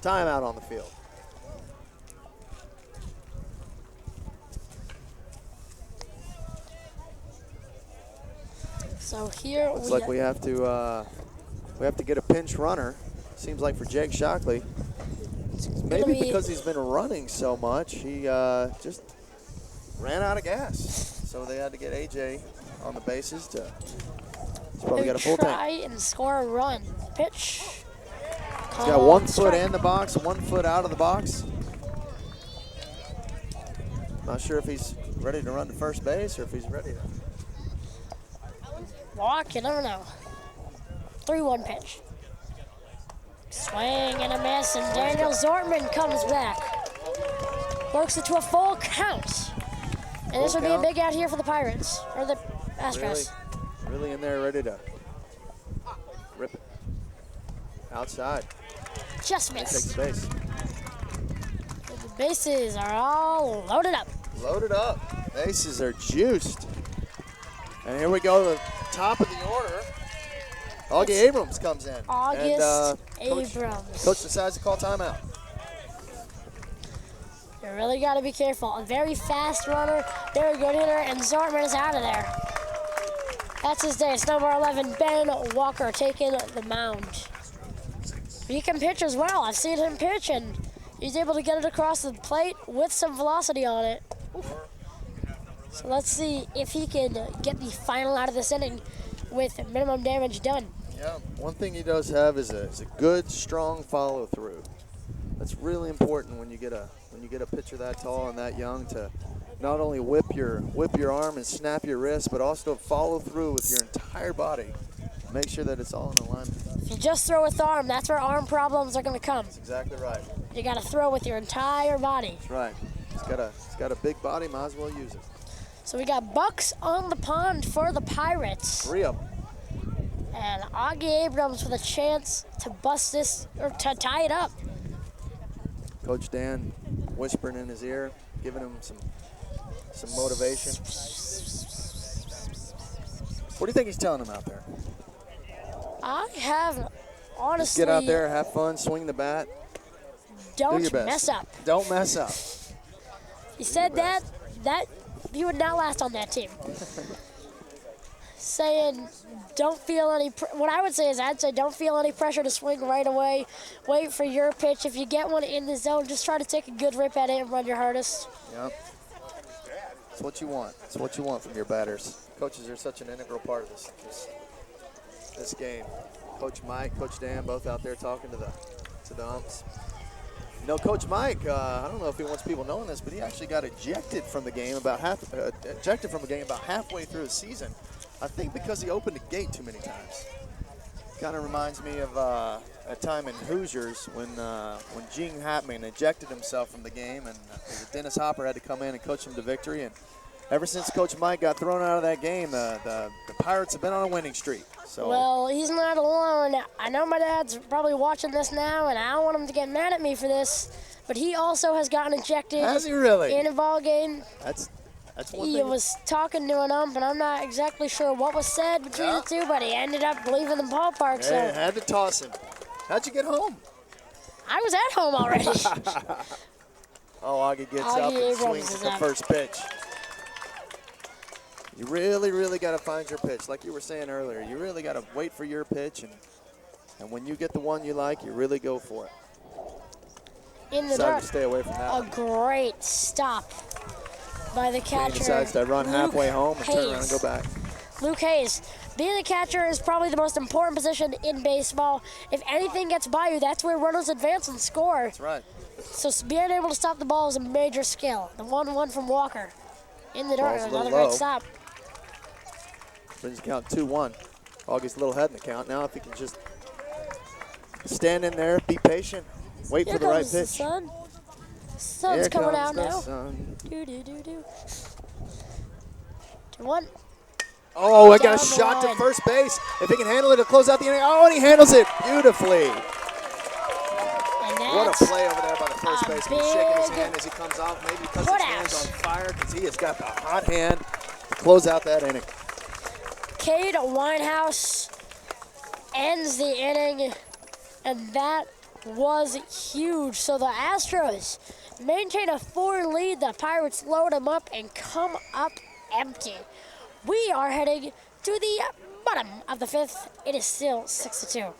Timeout on the field. So here Looks like we have to get a pinch runner. Seems like for Jake Shockley. Maybe because he's been running so much, he just ran out of gas. So they had to get AJ on the bases to. He's probably got a full try tank. and score a run. Pitch. He's got 1 foot in the box, 1 foot out of the box. Not sure if he's ready to run to first base or if he's ready to. Walk, you never know. 3-1 pitch. Swing and a miss, and Daniel Zortman comes back. Works it to a full count. And this would be a big out here for the Pirates, or the Astros. Really in there, ready to rip it. Outside. Just Takes missed. base. And the bases are all loaded up. Loaded up. Bases are juiced. And here we go to the top of the order. Augie Abrams comes in. August Abrams. Coach decides to call timeout. You really got to be careful. A very fast runner, very good hitter, and Zortman is out of there. That's his day. It's number 11, Ben Walker, taking the mound. He can pitch as well. I've seen him pitch, and he's able to get it across the plate with some velocity on it. So let's see if he can get the final out of this inning with minimum damage done. Yeah, one thing he does have is a good, strong follow through. That's really important when you get a pitcher that tall and that young to not only whip your arm and snap your wrist, but also follow through with your entire body. Make sure that it's all in alignment. If you just throw with arm, that's where arm problems are going to come. That's exactly right. You got to throw with your entire body. That's right. It's got a big body, might as well use it. So we got Bucks on the pond for the Pirates. 3 of them. And Auggie Abrams with a chance to bust this, or to tie it up. Coach Dan whispering in his ear, giving him some motivation. What do you think he's telling him out there? I have, honestly... Just get out there, have fun, swing the bat. Don't do your best. mess up. Don't mess up. He said that he would not last on that team. Saying, don't feel any, what I would say is I'd say don't feel any pressure to swing right away. Wait for your pitch. If you get one in the zone, just try to take a good rip at it and run your hardest. Yep. That's what you want. That's what you want from your batters. Coaches are such an integral part of this game. Coach Mike, Coach Dan, both out there talking to the umps. You know, Coach Mike, I don't know if he wants people knowing this, but he actually got ejected from the game about halfway through the season. I think because he opened the gate too many times. Kind of reminds me of a time in Hoosiers when Gene Hatman ejected himself from the game, and Dennis Hopper had to come in and coach him to victory. And ever since Coach Mike got thrown out of that game, the Pirates have been on a winning streak. So. Well, he's not alone. I know my dad's probably watching this now, and I don't want him to get mad at me for this, but he also has gotten ejected. Has he really? In a ball game. That's one he thing. was talking to an ump, and I'm not exactly sure what was said between the two, but he ended up leaving the ballpark. So Had to toss him. How'd you get home? I was at home already. Augie gets up and swings at the first pitch. You really, really got to find your pitch. Like you were saying earlier, you really got to wait for your pitch, and when you get the one you like, you really go for it. In the Decided dark. to stay away from that. A great stop by the catcher. He decides to run halfway home and turn around and go back. Luke Hayes. Being a catcher is probably the most important position in baseball. If anything gets by you, that's where runners advance and score. That's right. So being able to stop the ball is a major skill. The 1-1 from Walker. In the dark, another great stop. Brings the count 2-1. Augie's a little ahead in the count. Now if he can just stand in there, be patient, wait for the right pitch. The sun. Sun's coming out now. Sun. Do. 2-1. Oh, I got a shot to first base. If he can handle it, he'll close out the inning. Oh, and he handles it beautifully. What a play over there by the first baseman. He's shaking his hand as he comes off. Maybe because his hand's on fire because he has got the hot hand to close out that inning. Caden Weinhouse ends the inning, and that was huge. So the Astros maintain a 4 lead. The Pirates load them up and come up empty. We are heading to the bottom of the 5th. It is still 6-2.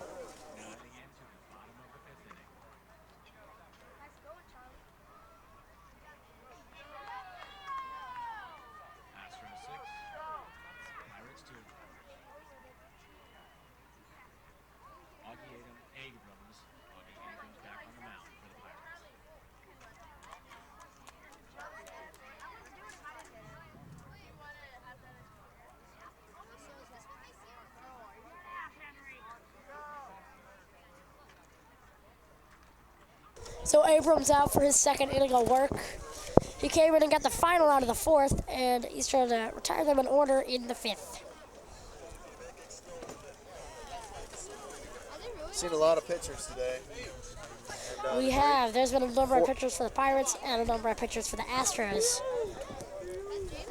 So Abrams out for his second inning of work. He came in and got the final out of the 4th, and he's trying to retire them in order in the 5th. Seen a lot of pitchers today. And, we have. There's been a number of pitchers for the Pirates and a number of pitchers for the Astros.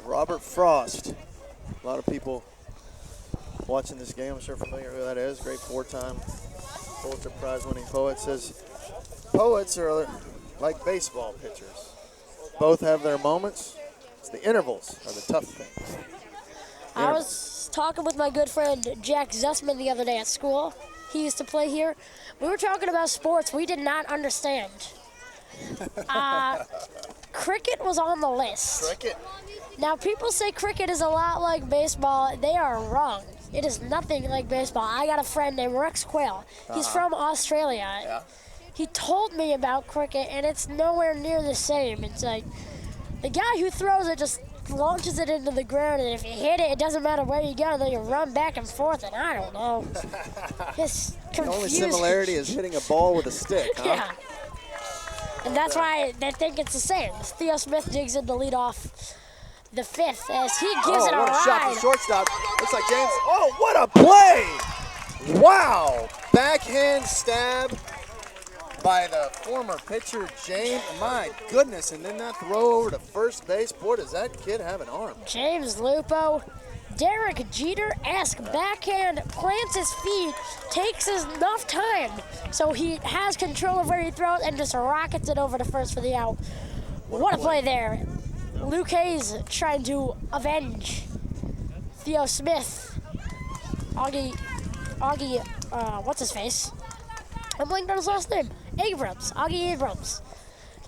Robert Frost. A lot of people watching this game, I'm sure familiar who that is. Great 4-time Pulitzer Prize winning poet. Says poets are like baseball pitchers. Both have their moments. It's the intervals are the tough things. I was talking with my good friend Jax Zussman the other day at school. He used to play here. We were talking about sports we did not understand. Cricket was on the list. Cricket. Now, people say cricket is a lot like baseball. They are wrong. It is nothing like baseball. I got a friend named Rex Quayle. He's from Australia. Yeah. He told me about cricket, and it's nowhere near the same. It's like the guy who throws it just launches it into the ground, and if you hit it, it doesn't matter where you go. Then you run back and forth, and I don't know. It's confusing. The only similarity is hitting a ball with a stick, huh? Yeah. And that's why they think it's the same. Theo Smith digs in to lead off the fifth as he gives it a what a ride. shot to shortstop. Looks like James. Oh, what a play! Wow. Backhand stab by the former pitcher, James. My goodness, and then that throw over to first base. Boy, does that kid have an arm. James Lupo, Derek Jeter-esque backhand, plants his feet, takes enough time so he has control of where he throws and just rockets it over to first for the out. What a play there. Luke Hayes trying to avenge Theo Smith. Auggie, what's his face? I'm blanking on his last name. Auggie Abrams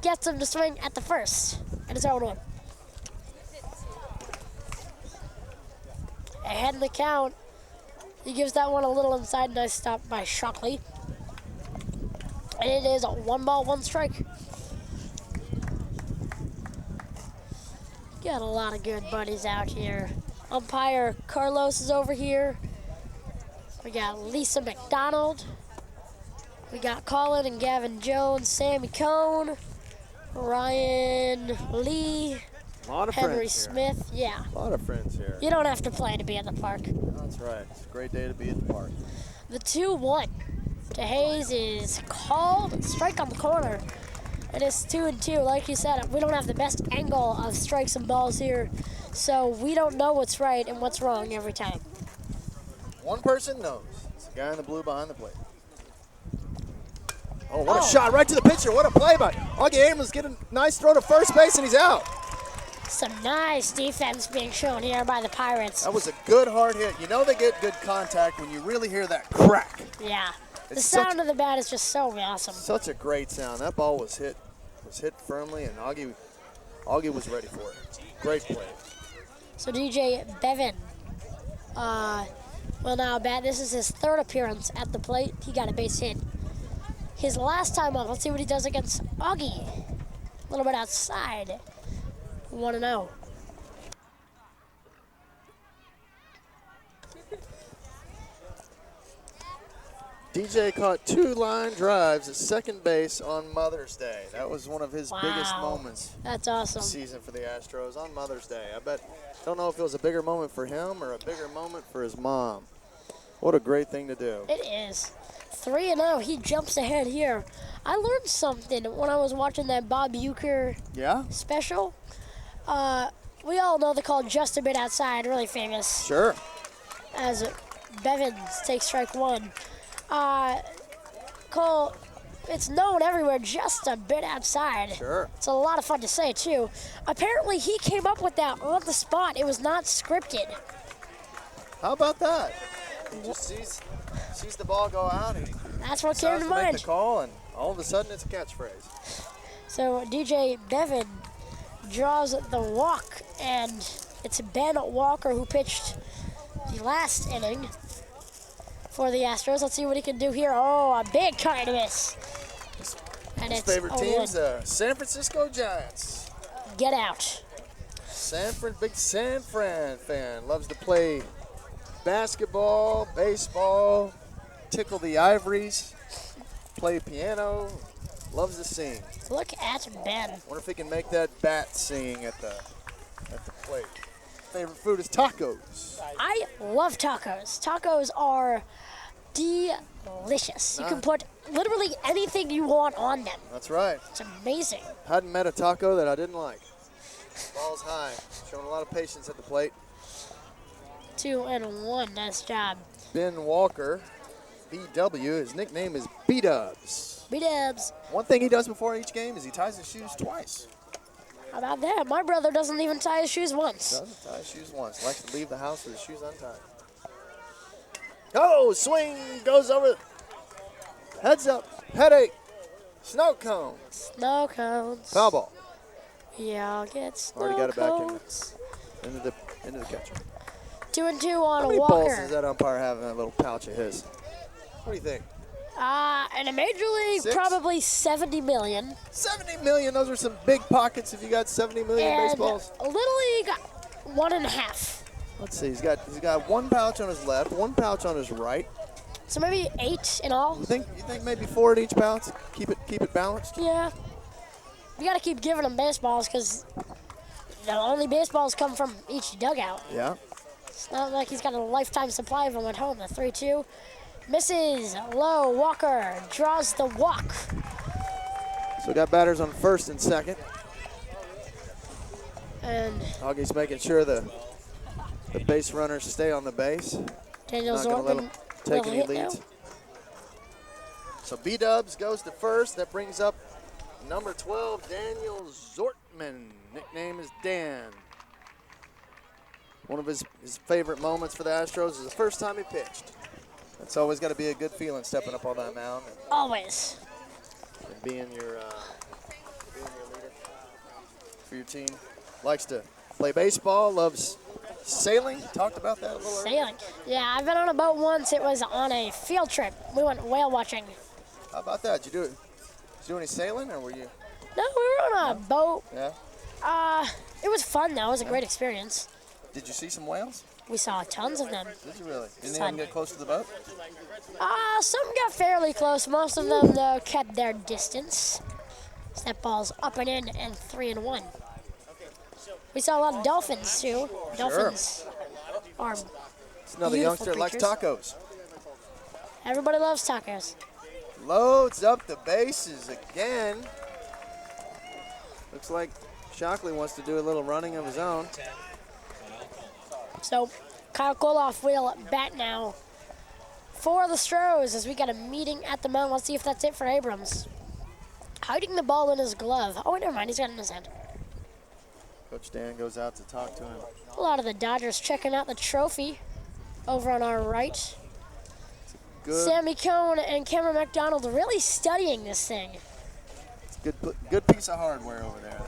gets him to swing at the first, and it's 0-1. Ahead in the count. He gives that one a little inside. Nice stop by Shockley. And it is 1 ball, 1 strike. Got a lot of good buddies out here. Umpire Carlos is over here. We got Lisa McDonald. We got Colin and Gavin Jones, Sammy Cohn, Ryan Lee, A lot of Henry friends here. Smith. Yeah. A lot of friends here. You don't have to play to be at the park. That's right. It's a great day to be at the park. The 2-1 to Hayes is called. Strike on the corner. It is 2-2. Like you said, we don't have the best angle of strikes and balls here, so we don't know what's right and what's wrong every time. One person knows. It's the guy in the blue behind the plate. Oh, what a shot right to the pitcher. What a play by Auggie Abrams. Get a nice throw to first base, and he's out. Some nice defense being shown here by the Pirates. That was a good hard hit. You know they get good contact when you really hear that crack. Yeah. The It's sound of the bat is just so awesome. Such a great sound. That ball was hit firmly, and Auggie was ready for it. Great play. So DJ Bevan, this is his 3rd appearance at the plate. He got a base hit his last time up. Let's see what he does against Auggie. A little bit outside. 1-0. DJ caught 2 line drives at second base on Mother's Day. That was one of his biggest moments That's awesome. this season for the Astros on Mother's Day. Don't know if it was a bigger moment for him or a bigger moment for his mom. What a great thing to do. It is. 3-0. He jumps ahead here. I learned something when I was watching that Bob Uecker special. We all know they call Just a Bit Outside, really famous. Sure. As Bevins takes strike 1. Cole, it's known everywhere, Just a Bit Outside. Sure. It's a lot of fun to say, too. Apparently, he came up with that on the spot. It was not scripted. How about that? He just sees the ball go out. And that's what came to make mind. the call, and all of a sudden it's a catchphrase. So DJ Bevan draws the walk, and it's Ben Walker who pitched the last inning for the Astros. Let's see what he can do here. Oh, a big cut and miss. And His it's favorite team's the San Francisco Giants. Get out. Big San Fran fan. Loves to play basketball, baseball, tickle the ivories, play piano, loves to sing. Look at Ben. Wonder if he can make that bat sing at the plate. Favorite food is tacos. I love tacos. Tacos are delicious. You can put literally anything you want on them. That's right. It's amazing. Hadn't met a taco that I didn't like. Ball's high. Showing a lot of patience at the plate. 2-1. Nice job. Ben Walker, BW. His nickname is B-Dubs. B-Dubs. One thing he does before each game is he ties his shoes twice. How about that? My brother doesn't even tie his shoes once. Doesn't tie his shoes once. Likes to leave the house with his shoes untied. Oh, swing goes over. Heads up. Headache. Snow cone. Snow cones. Foul ball. We all get snow Already got it back cones. into the catcher. 2-2 on How a many balls Walker. does that umpire have in that little pouch of his? What do you think? In a major league, 6? probably 70 million. 70 million. Those are some big pockets if you got 70 million And baseballs. Little League, 1.5. Let's see. He's got one pouch on his left, one pouch on his right. So maybe 8 in all. You think maybe 4 at each pouch? Keep it balanced. Yeah. We got to keep giving him baseballs because the only baseballs come from each dugout. Yeah. It's not like he's got a lifetime supply of them at home. The 3-2 misses. Low. Walker draws the walk. So we got batters on first and second. And Augie's making sure the base runners stay on the base. Daniel Not going to let Zortman him take will any hit leads. now. So B-Dubs goes to first. That brings up number 12, Daniel Zortman. Nickname is Dan. One of his favorite moments for the Astros is the first time he pitched. That's always got to be a good feeling, stepping up on that mound Always. and being your leader for your team. Likes to play baseball, loves sailing. Talked about that a little earlier. Sailing. Yeah, I've been on a boat once. It was on a field trip. We went whale watching. How about that? Did you do any sailing, or were you? No, we were on a boat. Yeah. It was fun though. It was a great experience. Did you see some whales? We saw tons of them. Did you really? Didn't Fun. even get close to the boat? Some got fairly close. Most of them though kept their distance. So that ball's up and in and 3-1. We saw a lot of dolphins too. Dolphins are It's another beautiful youngster that likes creatures. tacos. Everybody loves tacos. Loads up the bases again. Looks like Shockley wants to do a little running of his own. So Kyle Kolhoff will bat now for the Stros as we got a meeting at the mound. Let's see if that's it for Abrams. Hiding the ball in his glove. Oh, wait, never mind. He's got it in his hand. Coach Dan goes out to talk to him. A lot of the Dodgers checking out the trophy over on our right. Good, Sammy Cohn and Cameron McDonald really studying this thing. good piece of hardware over there.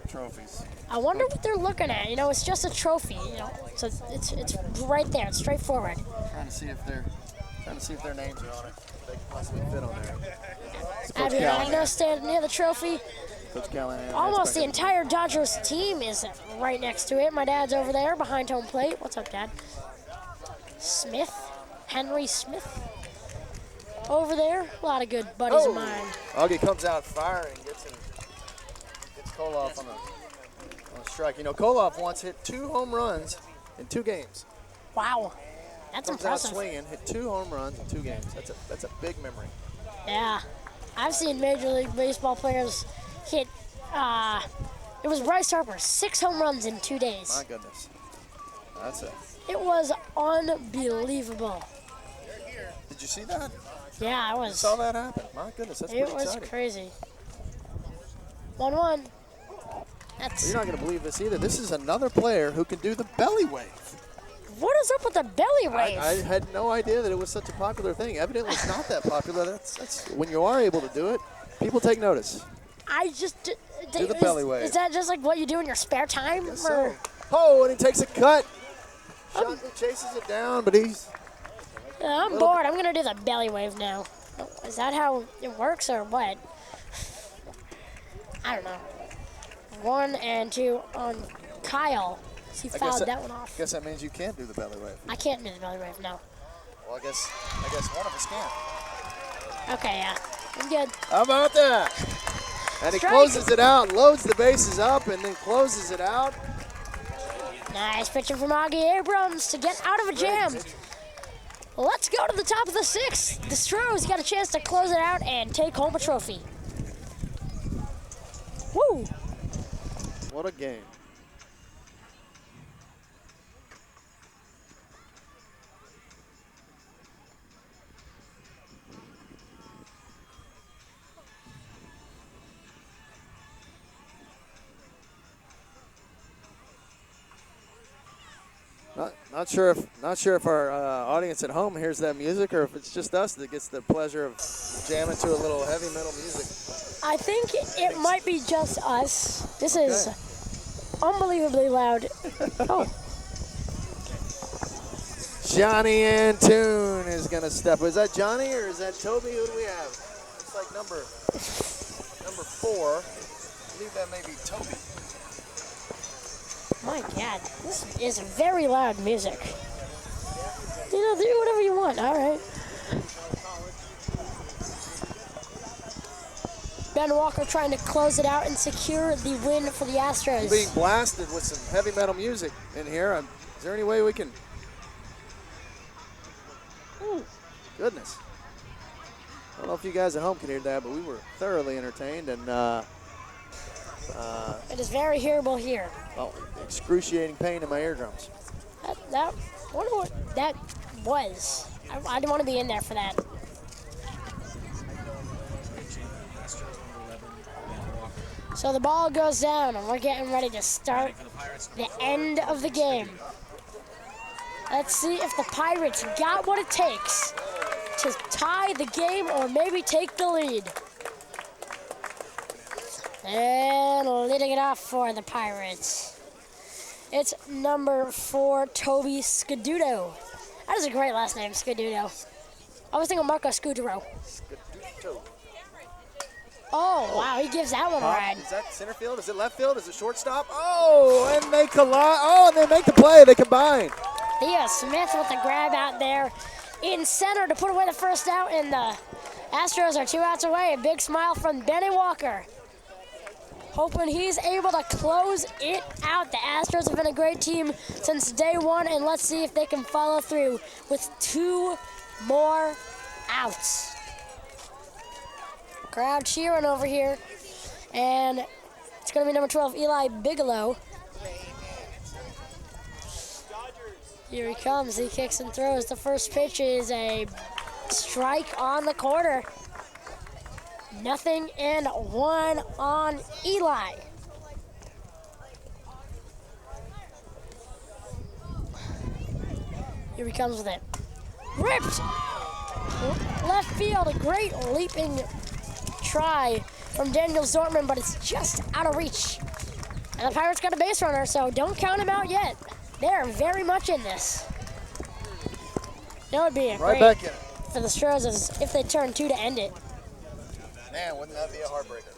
Trophies. I wonder what they're looking at. You know, it's just a trophy. You know, so it's right there. It's straightforward. Trying to see if their names are on it. They can possibly fit on there. Abby Ragno standing near the trophy. Coach Callahan. Almost the entire Dodgers team is right next to it. My dad's over there behind home plate. What's up, Dad? Smith, Henry Smith, over there. A lot of good buddies of mine. Auggie comes out firing, gets Kolhoff on a strike. You know, Kolhoff once hit 2 home runs in 2 games. Wow, that's Comes impressive. out swinging, hit 2 home runs in 2 games. That's a big memory. Yeah, I've seen Major League Baseball players hit. It was Bryce Harper, 6 home runs in 2 days. My goodness, that's it. It was unbelievable. Did you see that? Yeah, You saw that happen? My goodness, that's It pretty was exciting. crazy. 1-1. You're not going to believe this either. This is another player who can do the belly wave. What is up with the belly wave? I had no idea that it was such a popular thing. Evidently, it's not that popular. That's when you are able to do it, people take notice. I just Do the belly wave. Is that just like what you do in your spare time? Guess Or so. Oh, and he takes a cut. Shockley chases it down, but he's I'm little bored. I'm gonna do the belly wave now. Is that how it works or what? I don't know. 1 and 2 on Kyle. He fouled that one off. Guess that means you can't do the belly wave. I can't do the belly wave, no. Well, I guess one of us can. Okay, yeah. I'm good. How about that? And he Strike. closes it out, loads the bases up, and then closes it out. Nice pitching from Auggie Abrams to get out of a jam. Let's go to the top of the 6th. The Stros got a chance to close it out and take home a trophy. Woo! What a game. Not sure if our audience at home hears that music or if it's just us that gets the pleasure of jamming to a little heavy metal music. I think it might be just us. This is unbelievably loud. Oh. Johnny Antoon is going to step. Is that Johnny or is that Toby? Who do we have? It's like number 4. I believe that may be Toby. My God, this is very loud music. You know, do whatever you want. All right. Ben Walker trying to close it out and secure the win for the Astros. Being blasted with some heavy metal music in here. Is there any way we can? Ooh, goodness. I don't know if you guys at home can hear that, but we were thoroughly entertained and it is very hearable here. well, excruciating pain in my eardrums. I wonder what that was. I didn't want to be in there for that. So the ball goes down, and we're getting ready to start the end of the game. Let's see if the Pirates got what it takes to tie the game or maybe take the lead. And leading it off for the Pirates, it's number 4, Toby Scaduto. That is a great last name, Scaduto. I was thinking Marco Scudero. Scaduto. Oh, wow, he gives that one a ride. Is that center field? Is it left field? Is it shortstop? Oh, and they collide. Oh, and they make the play. They combine. Theo Smith with the grab out there in center to put away the first out, and the Astros are 2 outs away. A big smile from Benny Walker, hoping he's able to close it out. The Astros have been a great team since day one, and let's see if they can follow through with 2 more outs. Crowd cheering over here, and it's going to be number 12, Eli Bigelow. Here he comes. He kicks and throws. The first pitch is a strike on the corner. 0-1 on Eli. Here he comes with it. Ripped! Left field, a great leaping try from Daniel Zortman, but it's just out of reach. And the Pirates got a base runner, so don't count him out yet. They're very much in this. That would be a Right great back in it. for the Astros if they turn 2 to end it. Man, wouldn't that be a heartbreaker?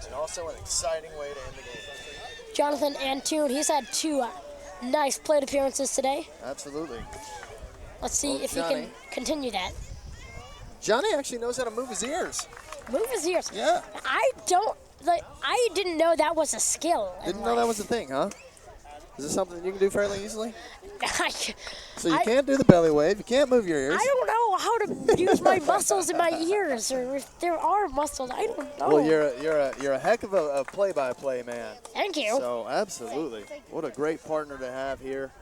And also an exciting way to end the game. Jonathan Antoon, he's had 2 nice plate appearances today. Absolutely. Let's see if he can continue that. Johnny actually knows how to move his ears. Move his ears. Yeah. I didn't know that was a skill. Didn't know that was a thing, huh? Is this something you can do fairly easily? So you can't do the belly wave. You can't move your ears. I don't know how to use my muscles in my ears, or if there are muscles. I don't know. Well, you're a heck of a play-by-play man. Thank you. So absolutely, what a great partner to have here.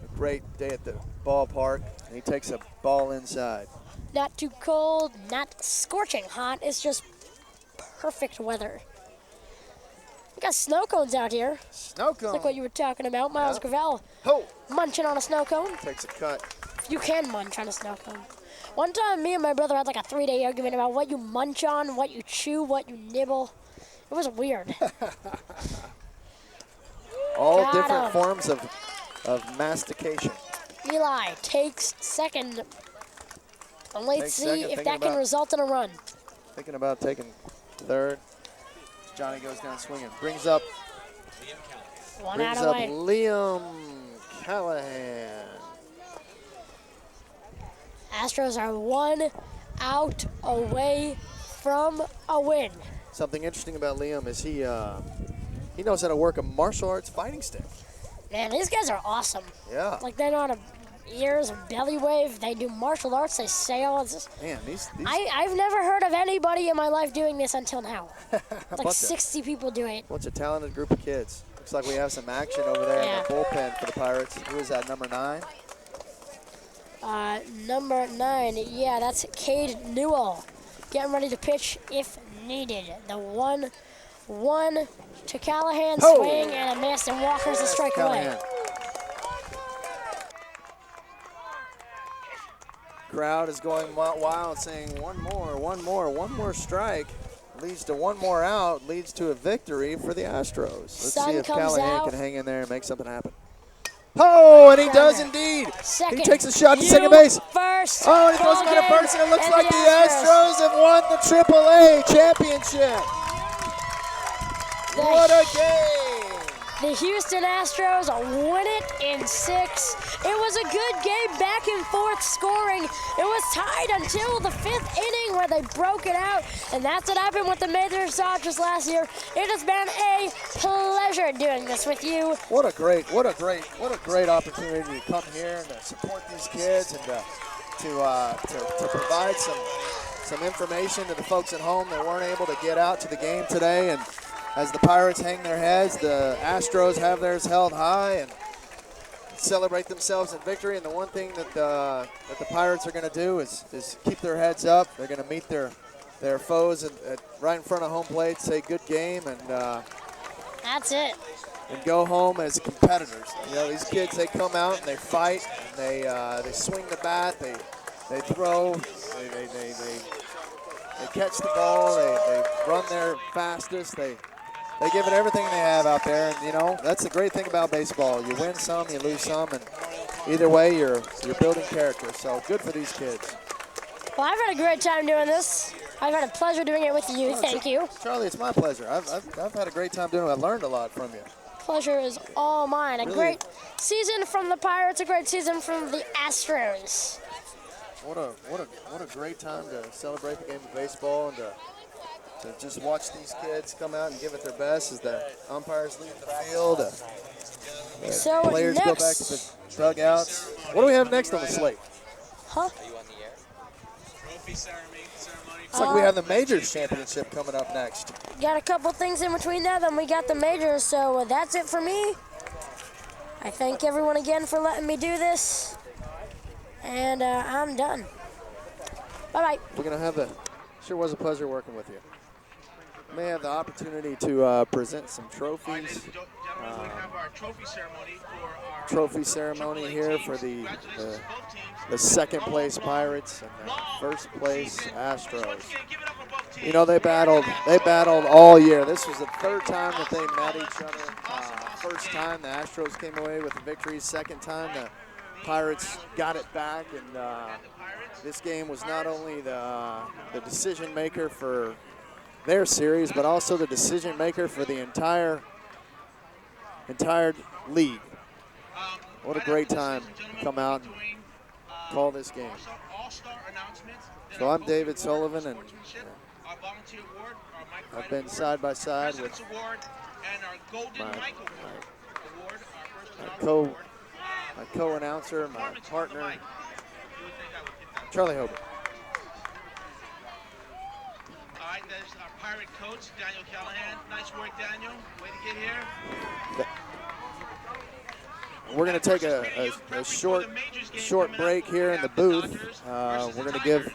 A great day at the ballpark. And he takes a ball inside. Not too cold, not scorching hot. It's just perfect weather. We got snow cones out here. Snow cone. Like what you were talking about, Miles Gravel. Ho! Munching on a snow cone. Takes a cut. You can munch on a snow cone. One time, me and my brother had like a 3-day argument about what you munch on, what you chew, what you nibble. It was weird. All Got different him. forms of mastication. Eli takes second. And let's Takes see second, if thinking that can about- result in a run. Thinking about taking third. Johnny goes down swinging. Brings up 1 out Brings up away. Liam Callahan. Astros are 1 out away from a win. Something interesting about Liam is he knows how to work a martial arts fighting stick. Man, these guys are awesome. Yeah. Like, they know how to ears, belly wave. They do martial arts. They sail. It's just, Man, these I've never heard of anybody in my life doing this until now. Like bunch 60 people do it. of talented group of kids. Looks like we have some action over there Yeah. in the bullpen for the Pirates. Who is that, number 9? Number 9, yeah, that's Caden Newell. Getting ready to pitch if needed. The 1-1 to Callahan, Oh. swing and a miss, and Walker's a strike away. Callahan. crowd is going wild, saying one more strike. Leads to one more out, leads to a victory for the Astros. Let's Sun see if comes Callahan out. can hang in there and make something happen. Oh, and he does indeed. Second. He takes a shot to second base. First. Oh, and he goes Ball around to game, first, and it looks and like the Astros have won the AAA championship. What a game. The Houston Astros win it in 6. It was a good game, back and forth scoring. It was tied until the 5th inning where they broke it out, and that's what happened with the Majors Dodgers last year. It has been a pleasure doing this with you. What a great opportunity to come here and to support these kids and to provide some information to the folks at home that weren't able to get out to the game today. And as the Pirates hang their heads, the Astros have theirs held high and celebrate themselves in victory. And the one thing that the Pirates are going to do is keep their heads up. They're going to meet their foes right in front of home plate, say good game, and That's it. and go home as competitors. You know, these kids, they come out and they fight, and they swing the bat, they throw, they catch the ball, they run their fastest, they give it everything they have out there. And you know, that's the great thing about baseball. You win some, you lose some, and either way you're building character. So good for these kids. Well, I've had a great time doing this. I've had a pleasure doing it with you. Thank you. Charlie, it's my pleasure. I've had a great time doing it. I learned a lot from you. Pleasure is all mine. A Really? great season from the Pirates, a great season from the Astros. What a great time to celebrate the game of baseball and to just watch these kids come out and give it their best as the umpires leave the field. The So players go next- back to the dugouts. What do we have next on the slate? Huh? Trophy ceremony. Looks like we have the Majors Championship coming up next. Got a couple things in between that, then we got the majors, so that's it for me. I thank everyone again for letting me do this, and I'm done. Bye-bye. We're going to have sure was a pleasure working with you. We may have the opportunity to present some trophies. Ladies and gentlemen, we're going to have our trophy ceremony for our Trophy ceremony here for the second place Pirates and the first place Astros. You know, they battled all year. This was the third time that they met each other. First time the Astros came away with a victory. Second time the Pirates got it back, and this game was not only the decision maker for their series, but also the decision maker for the entire league. What a great time to come out and call this game. So I'm David Sullivan, and I've been side by side with my co-announcer, my partner, Charlie Hobart. All right, there's our Pirate coach, Daniel Callahan. Nice work, Daniel. Way to get here. We're going to take a short break here in the booth. We're going to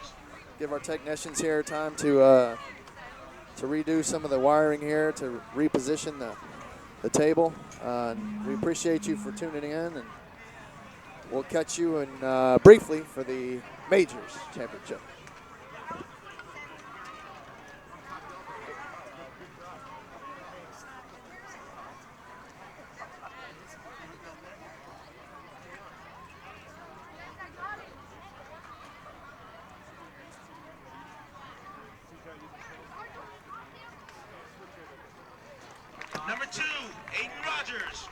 give our technicians here time to redo some of the wiring here, to reposition the table. We appreciate you for tuning in, and we'll catch you in briefly for the Majors Championship. Number 2, Aiden Rogers.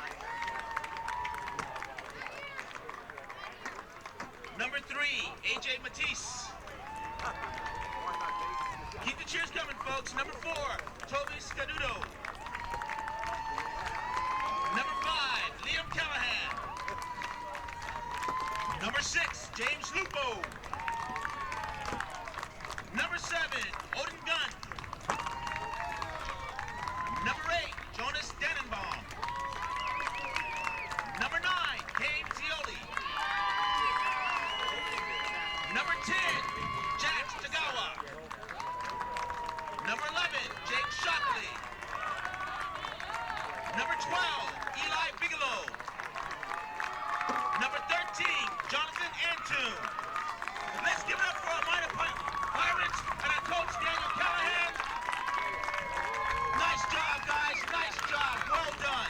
Number 3, AJ Matise. Keep the cheers coming, folks. Number 4, Toby Scaduto. Number 5, Liam Callahan. Number 6, James Lupo. Number 7, Odin Gunn. Number 8, Jonas Dannenbaum. Number 9, Caden Weinhouse. Number 10, Jax Tagawa. Number 11, Jake Shockley. Number 12, Eli Bigelow. Number 13, Jonathan Antoon. Let's Give it up for our minor Pirates and our coach, Daniel Callahan. Nice job, guys. Nice job. Well done.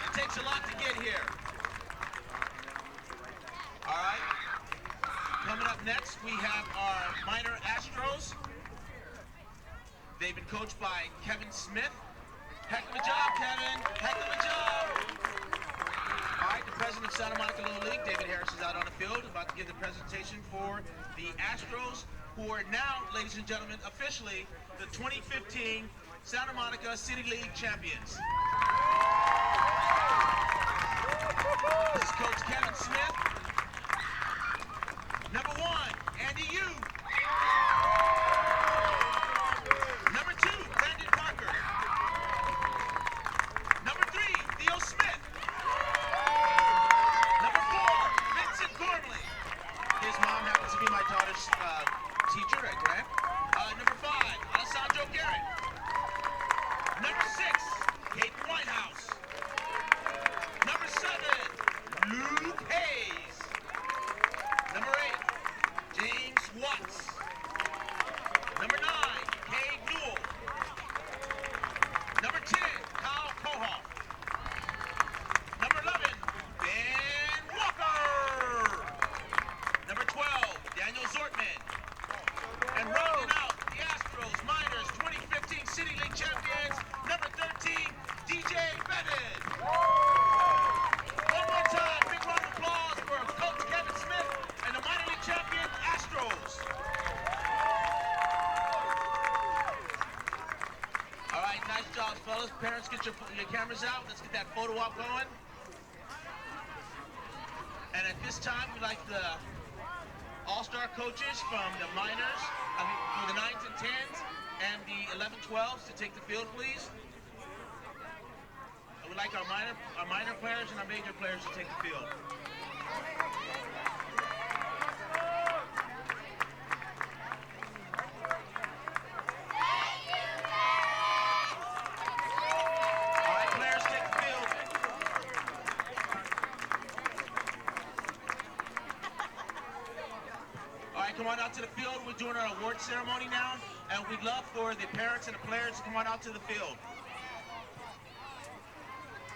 It takes a lot to get here. All right. Coming up next, we have our minor Astros. They've been coached by Kevin Smith. Heck of a job, Kevin. Heck of a job. All right, the president of Santa Monica Little League, David Harris, is out on the field, about to give the presentation for the Astros, who are now, ladies and gentlemen, officially the 2015 Santa Monica City League champions. This is Coach Kevin Smith. Number 1, Andy Yu. Number 2, Brandon Parker. Number 3, Theo Smith. Number 4, Vincent Gormley. His mom happens to be my daughter's teacher at Grant. Number 5, Alessandro Garret. Number 6, Caden Weinhouse. Number 7, Luke Hayes. Number 8, James Watts. Number 9, Cade Newell. Number 10, Kyle Kolhoff. Number 11, Ben Walker. Number 12, Daniel Zortman. And rounding out the Astros Miners 2015 City League champions, number 13, DJ Bennett. One more time, big round of applause for Coach Kevin Smith and the minor league champion Astros. All right, nice job, fellas. Parents, get your cameras out. Let's get that photo op going. And at this time, we'd like the all-star coaches from the minors, for the 9s and 10s, and the 11-12s to take the field, please. I would like our minor players and our major players to take the field. All right, players, take the field. All right, come on out to the field. We're doing our award ceremony now, and we'd love for the parents and the players to come on out to the field.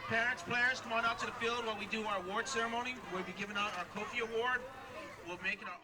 Parents, players, come on out to the field while we do our award ceremony. We'll be giving out our Kofi Award. We're making our